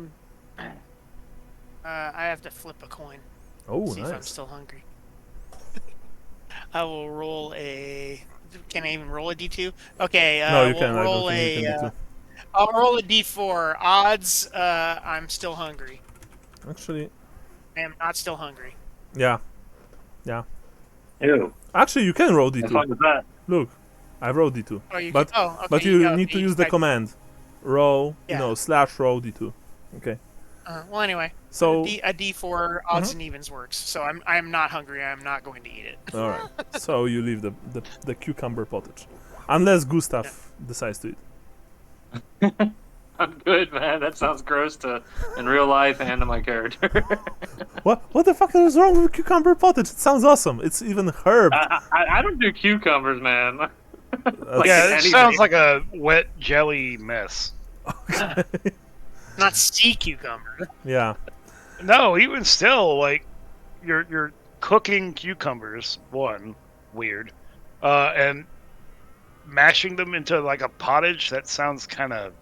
have to flip a coin. Oh, See if I'm nice. still hungry. I will roll a... Can I even roll a D2? Okay, No, you we'll can. I roll don't think you can do I'll roll a D4. Odds, I'm still hungry. too. Actually, I am not still hungry. yeah. Ew. Actually, you can roll What's wrong D2. with that? Look, I wrote D2. Oh, you But- can, okay, But you oh, need to you use the type- command. Roll, Yeah. /roll D2. Okay. Well, anyway, So, a D4 odds and evens works. So I'm not hungry. I'm not going to eat it. alright. So you leave the cucumber pottage. Unless Gustav decides to eat. I'm good, man. That sounds gross in real life and to my character. What the fuck is wrong with cucumber pottage? It sounds awesome. It's even herb. I don't do cucumbers, man. Like Yeah, it anything. sounds like a wet jelly mess. Not sea cucumber. Yeah. No, even still, you're cooking cucumbers. One, weird, and mashing them into like a pottage. That sounds kind of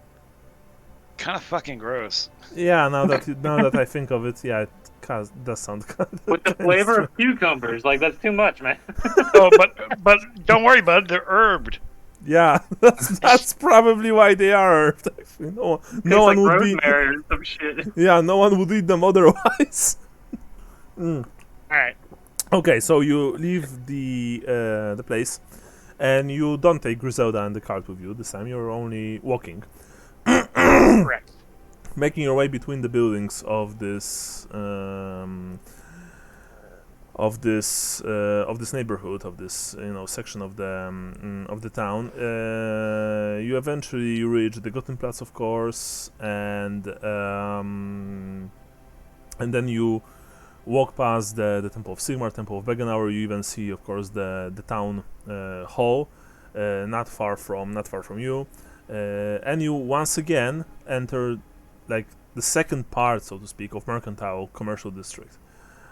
fucking gross. Yeah, now that I think of it, yeah, it does sound kind of With the flavor of cucumbers, like that's too much, man. Oh, but don't worry, bud. They're herbed. Yeah, that's probably why they are herbed. Actually, no one would be. Rosemary or some shit. Yeah, no one would eat them otherwise. All right. Okay, so you leave the place, and you don't take Griselda and the cart with you this time. You're only walking, Correct. making your way between the buildings of this neighborhood, of this section of the town. You eventually reach the Gottenplatz, of course, and then you walk past the Temple of Sigmar, Temple of Bögenhafen. You even see, of course, the town hall, not far from you, and you once again enter like the second part, so to speak, of Mercantile Commercial District.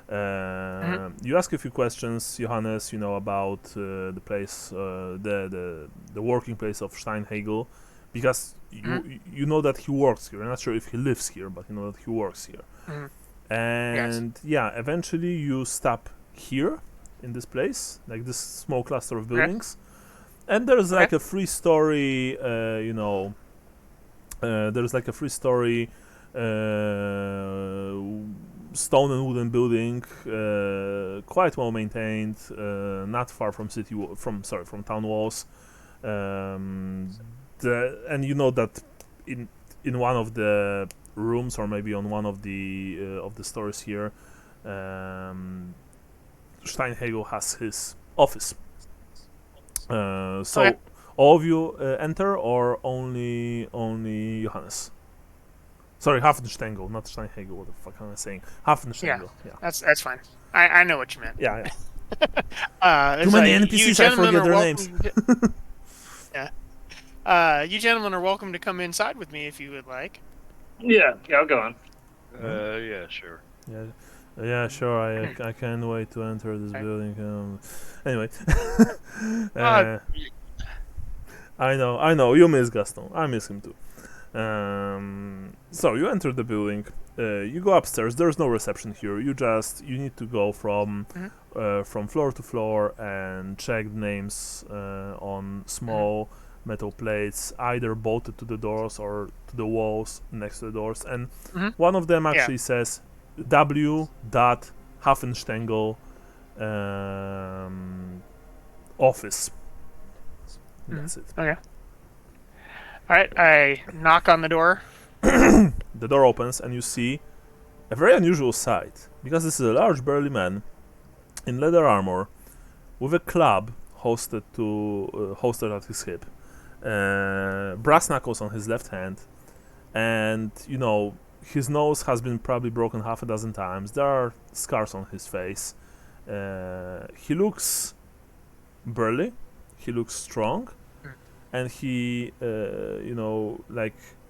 You ask a few questions, Johannes, about the place, the working place of Steinhagel, because you know that he works here. I'm not sure if he lives here, but you know that he works here. And yeah, eventually you stop here in this place, like this small cluster of buildings, and there's like a three-story, there's like a three-story stone and wooden building, quite well maintained, not far from from town walls. And you know that in one of the rooms, or maybe on one of the stories here, Steinhagel has his office. So all of you enter, or only Johannes? Sorry, Hafenstengel, not Steinhagel. What the fuck am I saying? Hafenstengel. Yeah. That's fine. I know what you meant. Yeah. Too many NPCs, I forget their names. You gentlemen are welcome to come inside with me if you would like. Yeah, I'll go on. Yeah, sure. Yeah, sure. I can't wait to enter this building. Anyway, I know. You miss Gaston. I miss him too. So you enter the building. You go upstairs. There's no reception here. You need to go from floor to floor and check names on small metal plates, either bolted to the doors or to the walls next to the doors. And one of them actually says W. Hafenstengel office. That's it. Okay. Alright, I knock on the door. The door opens and you see a very unusual sight, because this is a large burly man in leather armor with a club hosted at his hip, brass knuckles on his left hand, and his nose has been probably broken half a dozen times. There are scars on his face. He looks burly, he looks strong, and he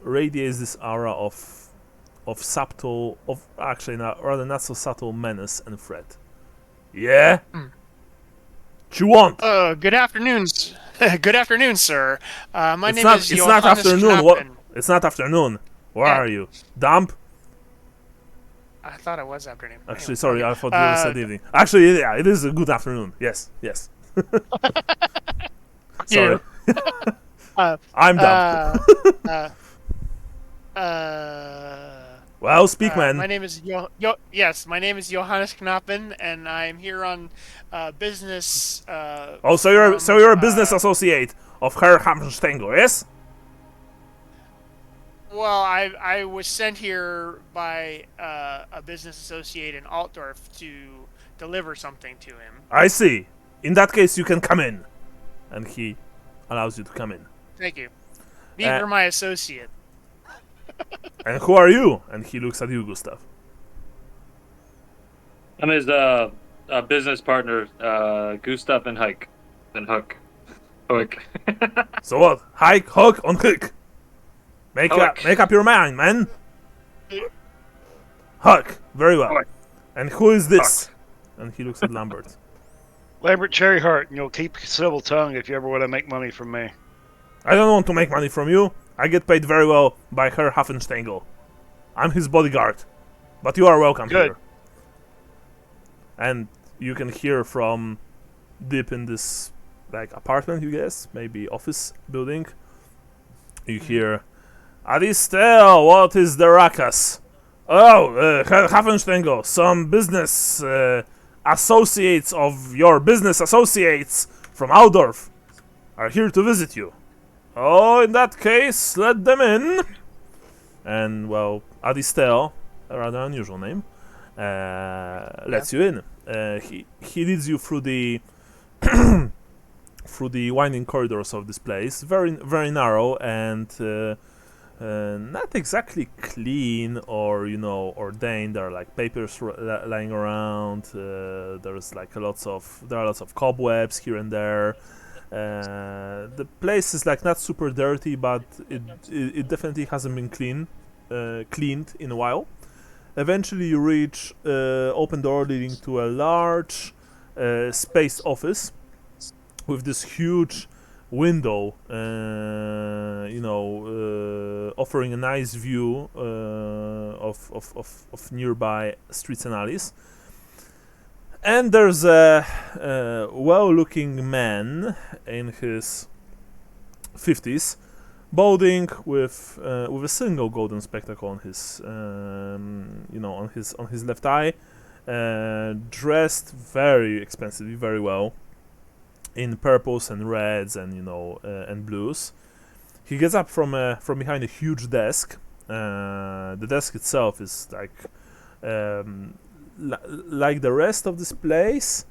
radiates this aura of subtle, rather not so subtle menace and threat. Yeah? What you want? Good afternoon. Good afternoon, sir. My name is It's not Johannes afternoon. What? Knappen. It's not afternoon. Where are you? Dump? I thought it was afternoon. Actually, Anyway, sorry, I thought you said evening. Actually, yeah, it is a good afternoon. Yes. Sorry. I'm dumb. Well, speak, man. My name is my name is Johannes Knappen, and I'm here on business. So you're a business associate of Herr Hafenstengel, yes? Well, I was sent here by a business associate in Altdorf to deliver something to him. I see. In that case, you can come in. And he allows you to come in. Thank you. These are my associate. And who are you? And he looks at you, Gustav. I'm his business partner, Gustav and Hike. And Hook. So what? Hike, hook, on hook. Make up your mind, man. Huck, very well. Huck. And who is this? And he looks at Lambert. Lambert Cherryheart, and you'll keep a civil tongue if you ever want to make money from me. I don't want to make money from you. I get paid very well by Herr Hafenstengel. I'm his bodyguard. But you are welcome Good. here. And you can hear from deep in this apartment, you guess, maybe office building. You hear, Adistel, what is the ruckus? Oh, Herr Hafenstengel, some business associates of your business associates from Aldorf are here to visit you. Oh, in that case, let them in. And, well, Adistel, a rather unusual name, lets you in. He leads you through the through the winding corridors of this place, very very narrow and not exactly clean or ordained. There are like papers lying around. There's like lots of cobwebs here and there. The place is like not super dirty, but it definitely hasn't been cleaned in a while. Eventually you reach open door leading to a large space office with this huge window, offering a nice view of nearby streets and alleys. And there's a well-looking man in his 50s, balding with a single golden spectacle on his on his left eye, dressed very expensively, very well, in purples and reds and and blues. He gets up from behind a huge desk. The desk itself is like the rest of this place.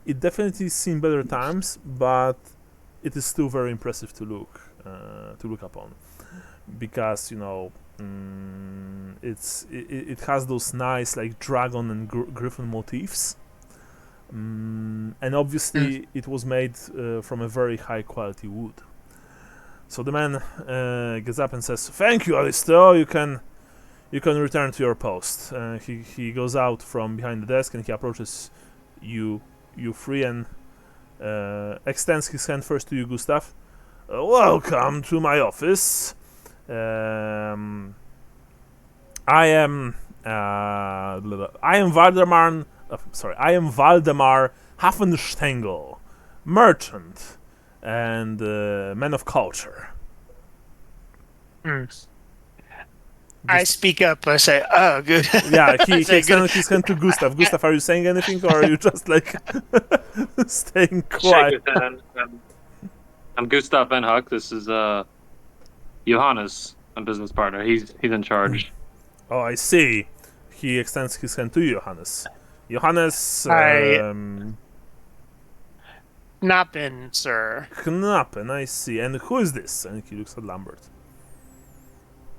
It definitely seen better times, but it is still very impressive to look upon, because it has those nice like dragon and griffin motifs, and obviously it was made from a very high quality wood. So the man gets up and says, "Thank you, Alistair. You can return to your post." He goes out from behind the desk and he approaches you three and extends his hand first to you, Gustav. Welcome to my office. I am Waldemar Hafenstengel, merchant and man of culture. I speak up. I say, "Oh, good." Yeah, he extended his hand to Gustav. Gustav, are you saying anything, or are you just like staying quiet? Shake his hand. I'm Gustav Van Huck. This is Johannes, my business partner. He's in charge. Oh, I see. He extends his hand to you, Johannes. Johannes Knappen, sir. Knappen, I see. And who is this? And he looks at Lambert.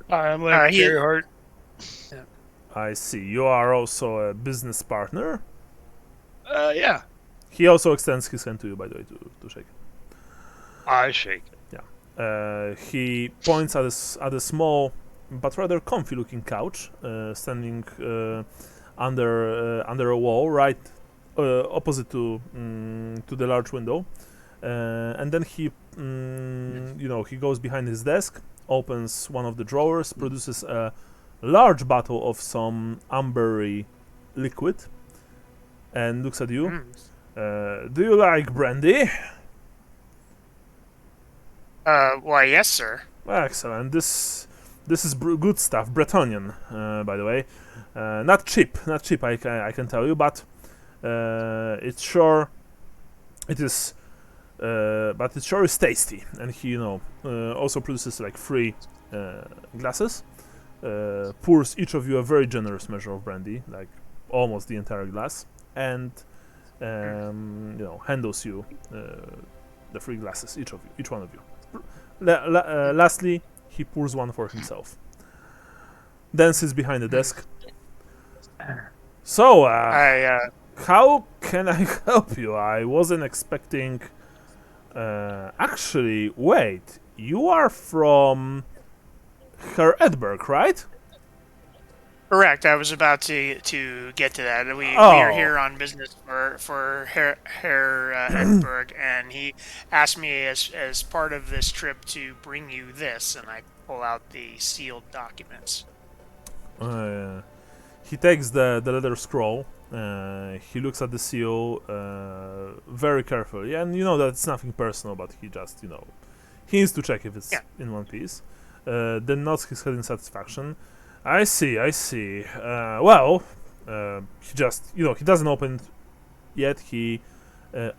I'm Lambert Cherryheart. I see. You are also a business partner? Yeah. He also extends his hand to you, by the way, to shake it. I shake it. Yeah. He points at a small but rather comfy-looking couch standing under a wall, right opposite to the large window, and then he he goes behind his desk, opens one of the drawers, produces a large bottle of some ambery liquid, and looks at you. Do you like brandy? Why, yes, sir. Excellent. This is good stuff, Bretonian, by the way. Not cheap, I can tell you, but it sure is tasty. And he also produces like 3 glasses, pours each of you a very generous measure of brandy, like almost the entire glass, and handles you the 3 glasses, each one of you. Lastly, he pours one for himself. Then sits behind the desk. So, how can I help you? I wasn't expecting. Actually, wait. You are from Herr Edberg, right? Correct. I was about to get to that. We are Oh, here on business for Herr Edberg, and he asked me as part of this trip to bring you this, and I pull out the sealed documents. he takes the leather scroll. He looks at the seal very carefully, and you know that it's nothing personal, but he just he needs to check if it's Yeah. in one piece. Then nods his head in satisfaction. I see, I see. Well, he just he doesn't open it yet. He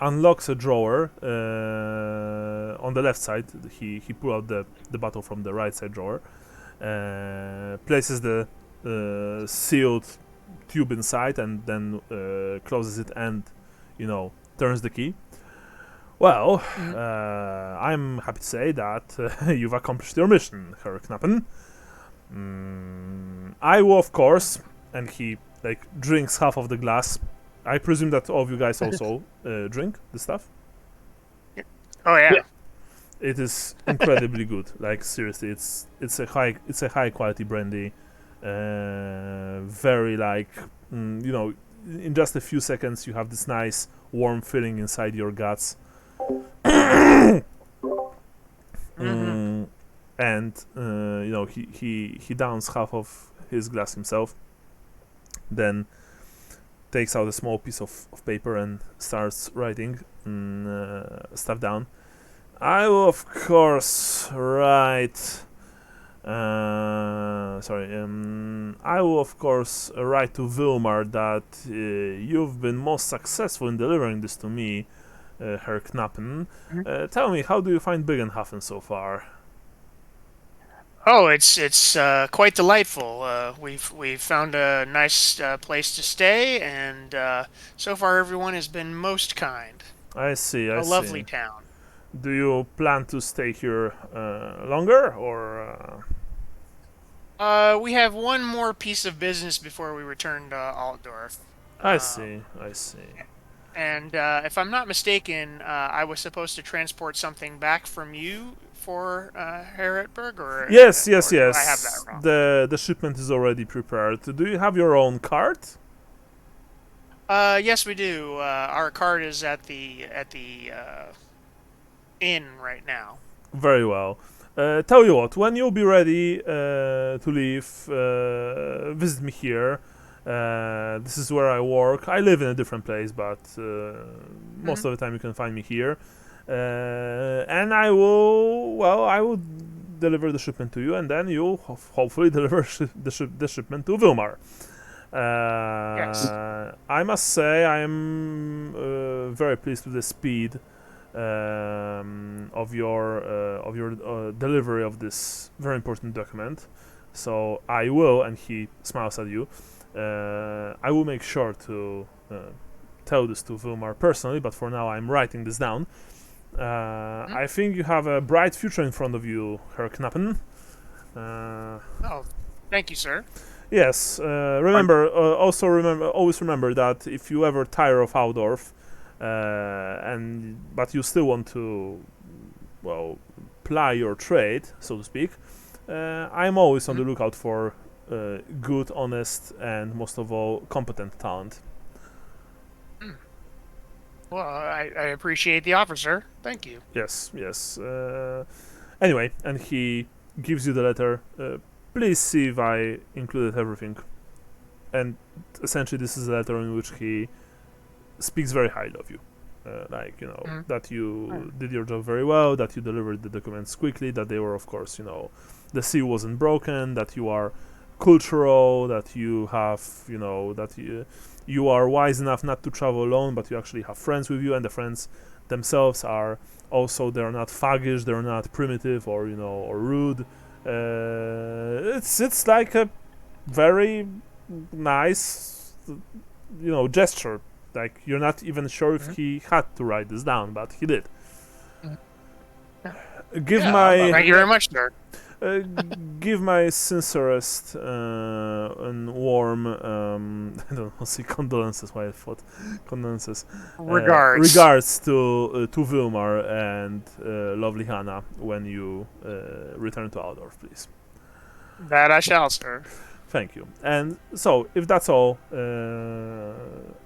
unlocks a drawer on the left side. He pull out the bottle from the right side drawer, places the sealed tube inside, and then closes it and turns the key. Well, I'm happy to say that you've accomplished your mission, Herr Knappen. I will, of course, and he drinks half of the glass. I presume that all of you guys also drink the stuff. Oh yeah. Yeah. It is incredibly good. Like seriously, it's a high quality brandy. Very in just a few seconds you have this nice warm feeling inside your guts. And he downs half of his glass himself, then takes out a small piece of paper and starts writing stuff down. I will of course write I will of course write to Wilmar that you've been most successful in delivering this to me, Herr Knappen. Tell me, how do you find Bögenhafen so far? Oh, it's quite delightful. We've found a nice place to stay, and so far everyone has been most kind. I see, I A see. lovely town. Do you plan to stay here longer, or? We have one more piece of business before we return to Altdorf. I see, I see. And if I'm not mistaken, I was supposed to transport something back from you for Herr Edberg, or Yes, or yes, do yes. I have that wrong? The shipment is already prepared. Do you have your own cart? Yes, we do. Our cart is at the inn right now. Very well. Tell you what, when you'll be ready to leave, visit me here. This is where I work. I live in a different place, but most of the time you can find me here. And I will deliver the shipment to you, and then you'll hopefully deliver the shipment to Wilmar. Yes. I must say I'm very pleased with the speed of your delivery of this very important document. So I will, and he smiles at you. I will make sure to tell this to Wilmar personally, but for now I'm writing this down. I think you have a bright future in front of you, Herr Knappen. Oh, thank you, sir. Yes. Always remember that if you ever tire of Altdorf, but you still want to, ply your trade, so to speak, I'm always on the lookout for good, honest, and most of all, competent talent. Well, I appreciate the offer, sir. Thank you. Yes, yes. Anyway, and he gives you the letter. Please see if I included everything. And essentially, this is a letter in which he speaks very highly of you. That you did your job very well, that you delivered the documents quickly, that they were, of course, the seal wasn't broken, that you are cultural, that you have, that you are wise enough not to travel alone, but you actually have friends with you, and the friends themselves are also, they're not thuggish, they're not primitive or rude. It's like a very nice gesture. Like, you're not even sure if he had to write this down, but he did. Thank you very much, sir. Give my sincerest and warm, I don't know, say condolences. Why I thought condolences. Regards to Wilmar and lovely Hannah when you return to Altdorf, please. That I shall, sir. Thank you. And so, if that's all,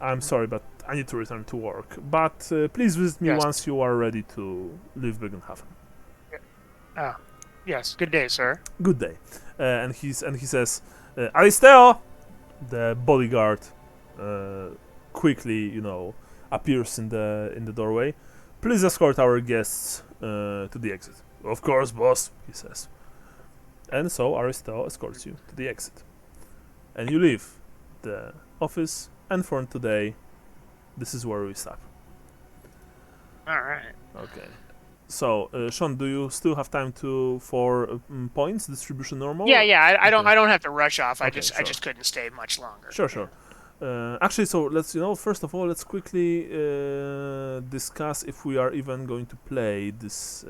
I'm sorry, but I need to return to work. But please visit me Yes. once you are ready to leave Bögenhafen. Ah, yes. Good day, sir. Good day. And he says, Aristeo! The bodyguard quickly, appears in the doorway. Please escort our guests to the exit. Of course, boss, he says. And so Aristeo escorts you to the exit. And you leave the office, and for today, this is where we stop. All right. Okay. So, Sean, do you still have time for points distribution normal? Yeah. I don't. Okay. I don't have to rush off. I Okay, just sure. couldn't stay much longer. Sure. Actually, so let's first of all, let's quickly discuss if we are even going to play this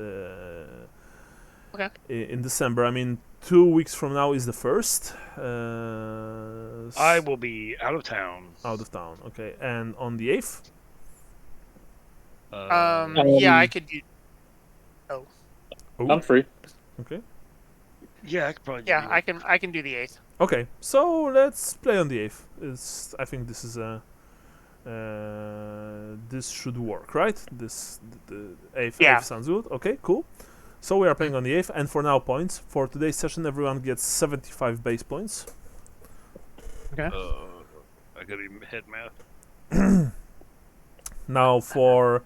Okay. in December. I mean, 2 weeks from now is the first. I will be out of town. Out of town. Okay, and on the 8th. Yeah, I could do. Oh, I'm free. okay. Yeah, I could probably. Yeah, I can do the 8th. Okay, so let's play on the 8th. I think this is this should work, right? The 8th, Yeah. 8th sounds good. Okay, cool. So we are playing on the 8th, and for now points. For today's session, everyone gets 75 base points. I gotta even head math. Now for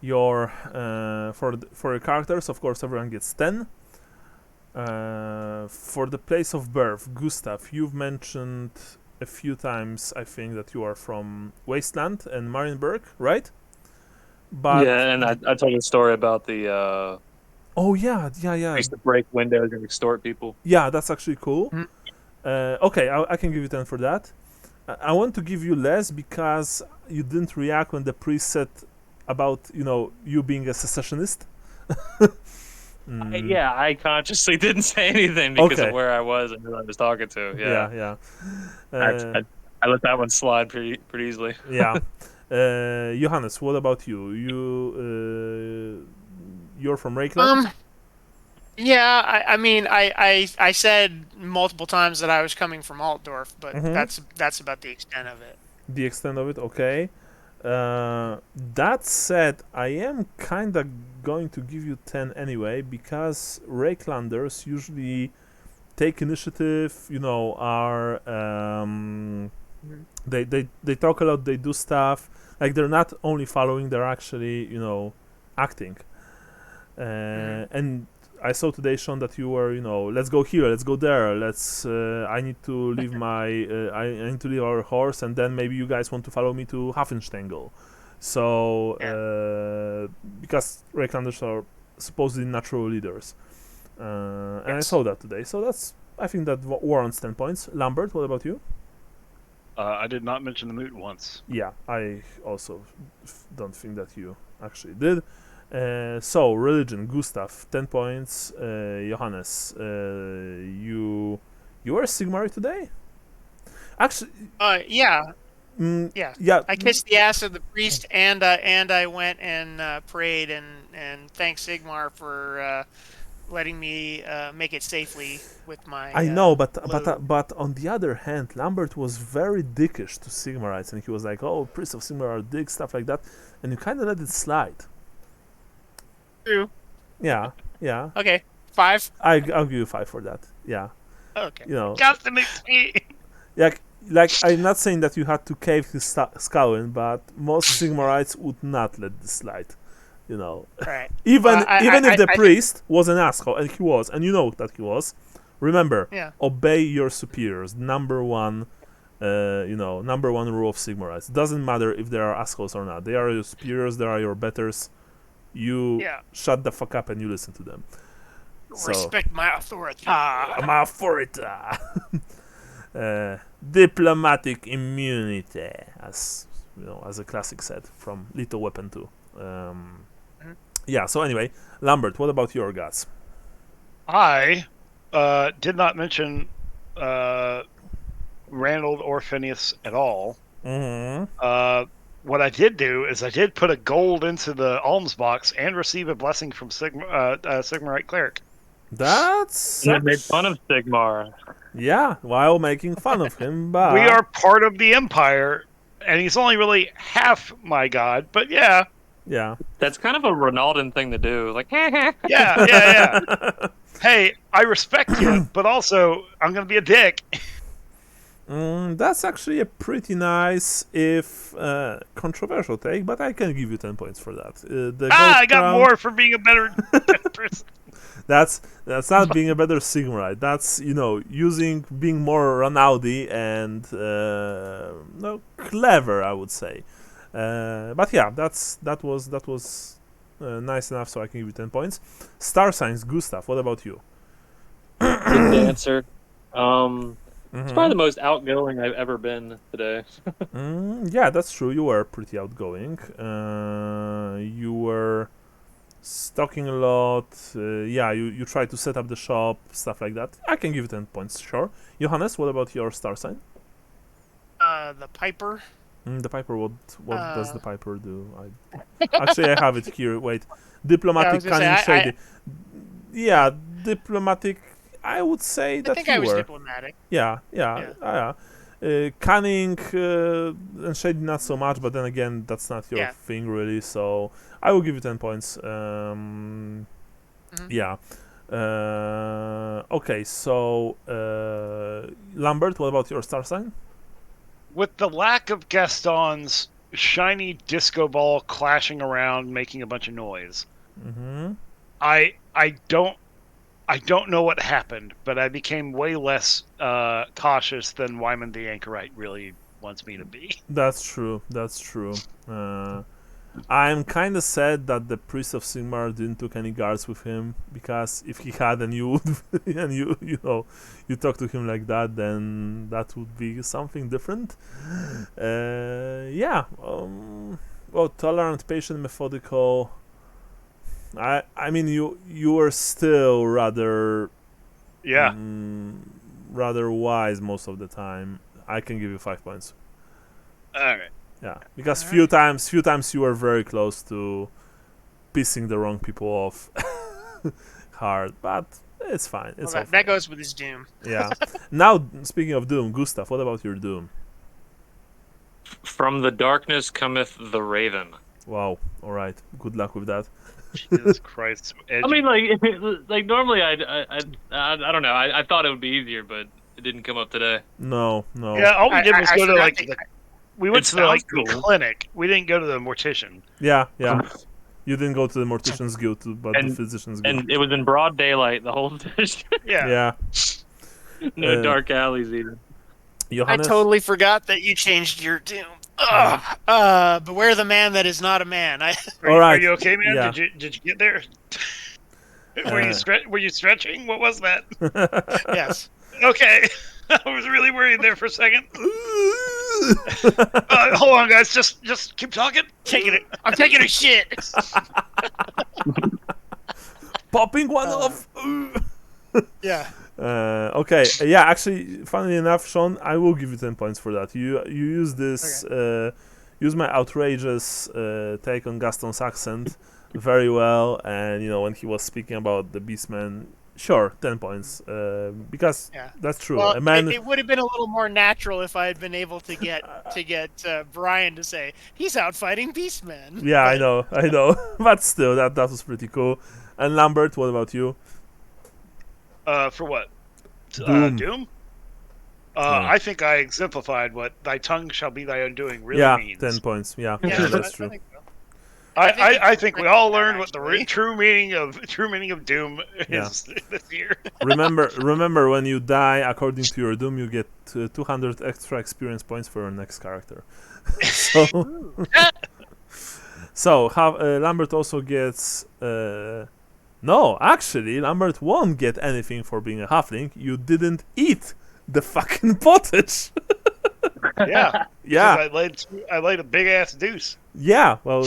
your for your characters, of course, everyone gets 10. For the place of birth, Gustav, you've mentioned a few times, I think, that you are from Wasteland and Marienburg, right? But Yeah, and I told a story about the oh yeah, used to break windows and extort people. yeah, that's actually cool. Mhm. Okay, I can give you 10 for that. I want to give you less because you didn't react when the priest said about you being a secessionist. Yeah, I consciously didn't say anything because Okay. of where I was and who I was talking to. Yeah, Yeah. I let that one slide pretty easily. Yeah. Johannes, what about you? You're from Reykjavik? Yeah, I mean, I said multiple times that I was coming from Altdorf, but Mhm. that's about the extent of it. The extent of it, okay. That said, I am kinda going to give you 10 anyway, because Reiklanders usually take initiative, are they talk a lot, they do stuff. Like, they're not only following, they're actually, acting. And I saw today, Sean, that you were, let's go here, let's go there, I need to leave I need to leave our horse, and then maybe you guys want to follow me to Hafenstengel. So, because Reiklanders are supposedly natural leaders. And I saw that today, so I think that warrants 10 points. Lambert, what about you? I did not mention the moot once. Yeah, I also don't think that you actually did. So, religion, Gustav, 10 points. Johannes, you were Sigmar today? Actually, Yeah, yeah. I kissed the ass of the priest, and I went and prayed and thanked Sigmar for letting me make it safely with my. I know, but load. but on the other hand, Lambert was very dickish to Sigmarites, and he was like, "Oh, priests of Sigmar are dick," stuff like that, and you kind of let it slide. True. Yeah. Okay, 5. I'll give you 5 for that. Yeah. Okay. Just to make me. Like I'm not saying that you had to cave his skull in, but most Sigmarites would not let this slide. All right. Even Well, if the I priest was an asshole, and he was, and you know that he was. Remember, Yeah. obey your superiors. Number one rule of Sigmarites. Doesn't matter if they are assholes or not. They are your superiors. They are your betters. You shut the fuck up and you listen to them. So, Respect my authority. my authority. Diplomatic immunity, as as a classic said from Lethal Weapon 2. Yeah. So anyway, Lambert, what about your gods? I did not mention Ranald or Phineas at all. Mm-hmm. What I did do is I did put a gold into the alms box and receive a blessing from Sigmarite cleric. That's And I made fun of Sigmar. yeah, while making fun of him, but We are part of the Empire, and he's only really half my god. But yeah, yeah. That's kind of a Ronaldan thing to do. Like, yeah. Hey, I respect you, but also I'm gonna be a dick. That's actually a pretty nice, if controversial take, but I can give you 10 points for that. The I gold got crown, more for being a better person. That's not being a better Sigmarite. That's being more Ronaldi and no, clever, I would say. But yeah, that was nice enough, so I can give you 10 points. Star signs, Gustav. What about you? good dancer. It's probably Mhm. the most outgoing I've ever been today. Yeah, that's true. You were pretty outgoing. You were stocking a lot. Yeah, you tried to set up the shop, stuff like that. I can give you 10 points, sure. Johannes, what about your star sign? The Piper. The Piper, what does the Uh, Piper do? Actually, I have it here. Wait. Diplomatic, gonna say, cunning, I- shady. Yeah, diplomatic. I would say I that think you I was were. diplomatic. Yeah. Cunning and shady not so much, but then again, that's not your Yeah. thing really. So I will give you 10 points. Mhm. Yeah. Okay, so Lambert, what about your star sign? With the lack of Gaston's shiny disco ball clashing around, making a bunch of noise, Mm-hmm. I don't know what happened, but I became way less cautious than Wyman the Anchorite really wants me to be. That's true. That's true. I'm kind of sad that the priest of Sigmar didn't took any guards with him, because if he had and you would and you talk to him like that, then that would be something different. Yeah. Well, tolerant, patient, methodical. I mean you were still rather Yeah. rather wise most of the time. I can give you 5 points. All right. Yeah, because Alright. few times you were very close to pissing the wrong people off hard, but it's fine. Well, It's all that fine. goes with his doom. Yeah. Now, speaking of Doom, Gustav, what about your Doom? From the darkness cometh the raven. Wow. All right. Good luck with that. Jesus Christ. So edgy. I mean, like normally I don't know. I thought it would be easier, but it didn't come up today. No. Yeah, all we did was go to forgot like to- we went It to the sounds the cool. clinic. We didn't go to the mortician. Yeah. You didn't go to the Mortician's Guild, but the And- Physician's Guild. And it was in broad daylight the whole time. Yeah. Yeah. No Uh, dark alleys either. I Johannes. totally forgot that you changed your doom. Beware the man that is not a man. All right. Are you okay, man? Yeah. Did you get there? Were you stretching? What was that? Yes. Okay. I was really worried there for a second. Hold on, guys. Just keep talking. I'm taking a shit. Popping one off. Yeah. Okay. Yeah. Actually, funnily enough, Sean, I will give you 10 points for that. You use this. Use my outrageous take on Gaston's accent very well, and when he was speaking about the Beastman, sure, 10 points. Because Yeah. that's true. Well, A man. it would have been a little more natural if I had been able to get Brian to say he's out fighting Beastman. Yeah, I But- know. But still, that was pretty cool. And Lambert, what about you? For what? Doom. Doom? Yeah. I think I exemplified what "thy tongue shall be thy undoing" really Yeah, means. 10 points. Yeah, Yeah, that's I true. think so. I think we all that, learned what the actually. true meaning of Doom Yeah. is this year. Remember, when you die, according to your doom, you get 200 extra experience points for your next character. So Lambert also gets. No, actually, Lambert won't get anything for being a halfling. You didn't eat the fucking pottage. Yeah, Yeah, I laid a big ass deuce. yeah. Well,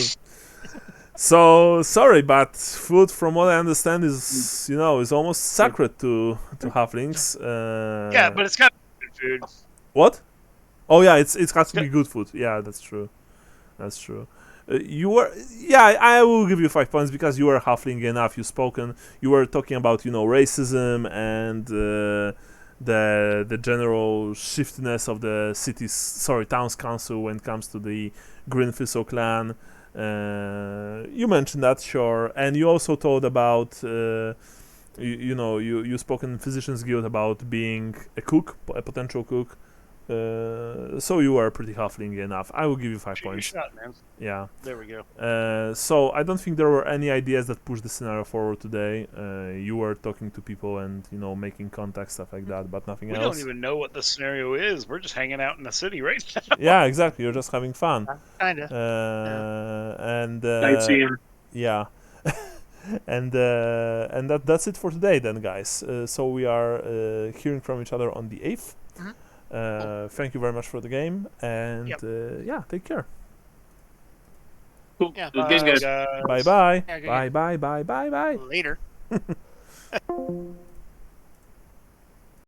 so sorry, but food, from what I understand, is almost sacred to halflings. Yeah, but it's got good food. What? Oh yeah, it's got to be good food. Yeah, that's true. That's true. You were, yeah. I will give you 5 points because you were halfling enough. You were talking about racism and the general shiftiness of the town's council when it comes to the Green Thistle clan. You mentioned that, sure, and you also told about you spoke in Physicians Guild about being a cook, a potential cook. So you are pretty halfling enough. I will give you 5 Shoot your points. shot, man. Yeah. There we go. So I don't think there were any ideas that pushed the scenario forward today. You were talking to people and making contact, stuff like that, but nothing We else. don't even know what the scenario is. We're just hanging out in the city right now. Yeah, exactly. You're just having fun. Kind of. And Sightseeing. yeah. and that's it for today then, guys. So we are hearing from each other on the 8th. Thank you very much for the game, and yeah, take care. Cool. Yeah. Good game, guys. Bye bye. Yeah, good Bye game. bye bye bye bye. Later.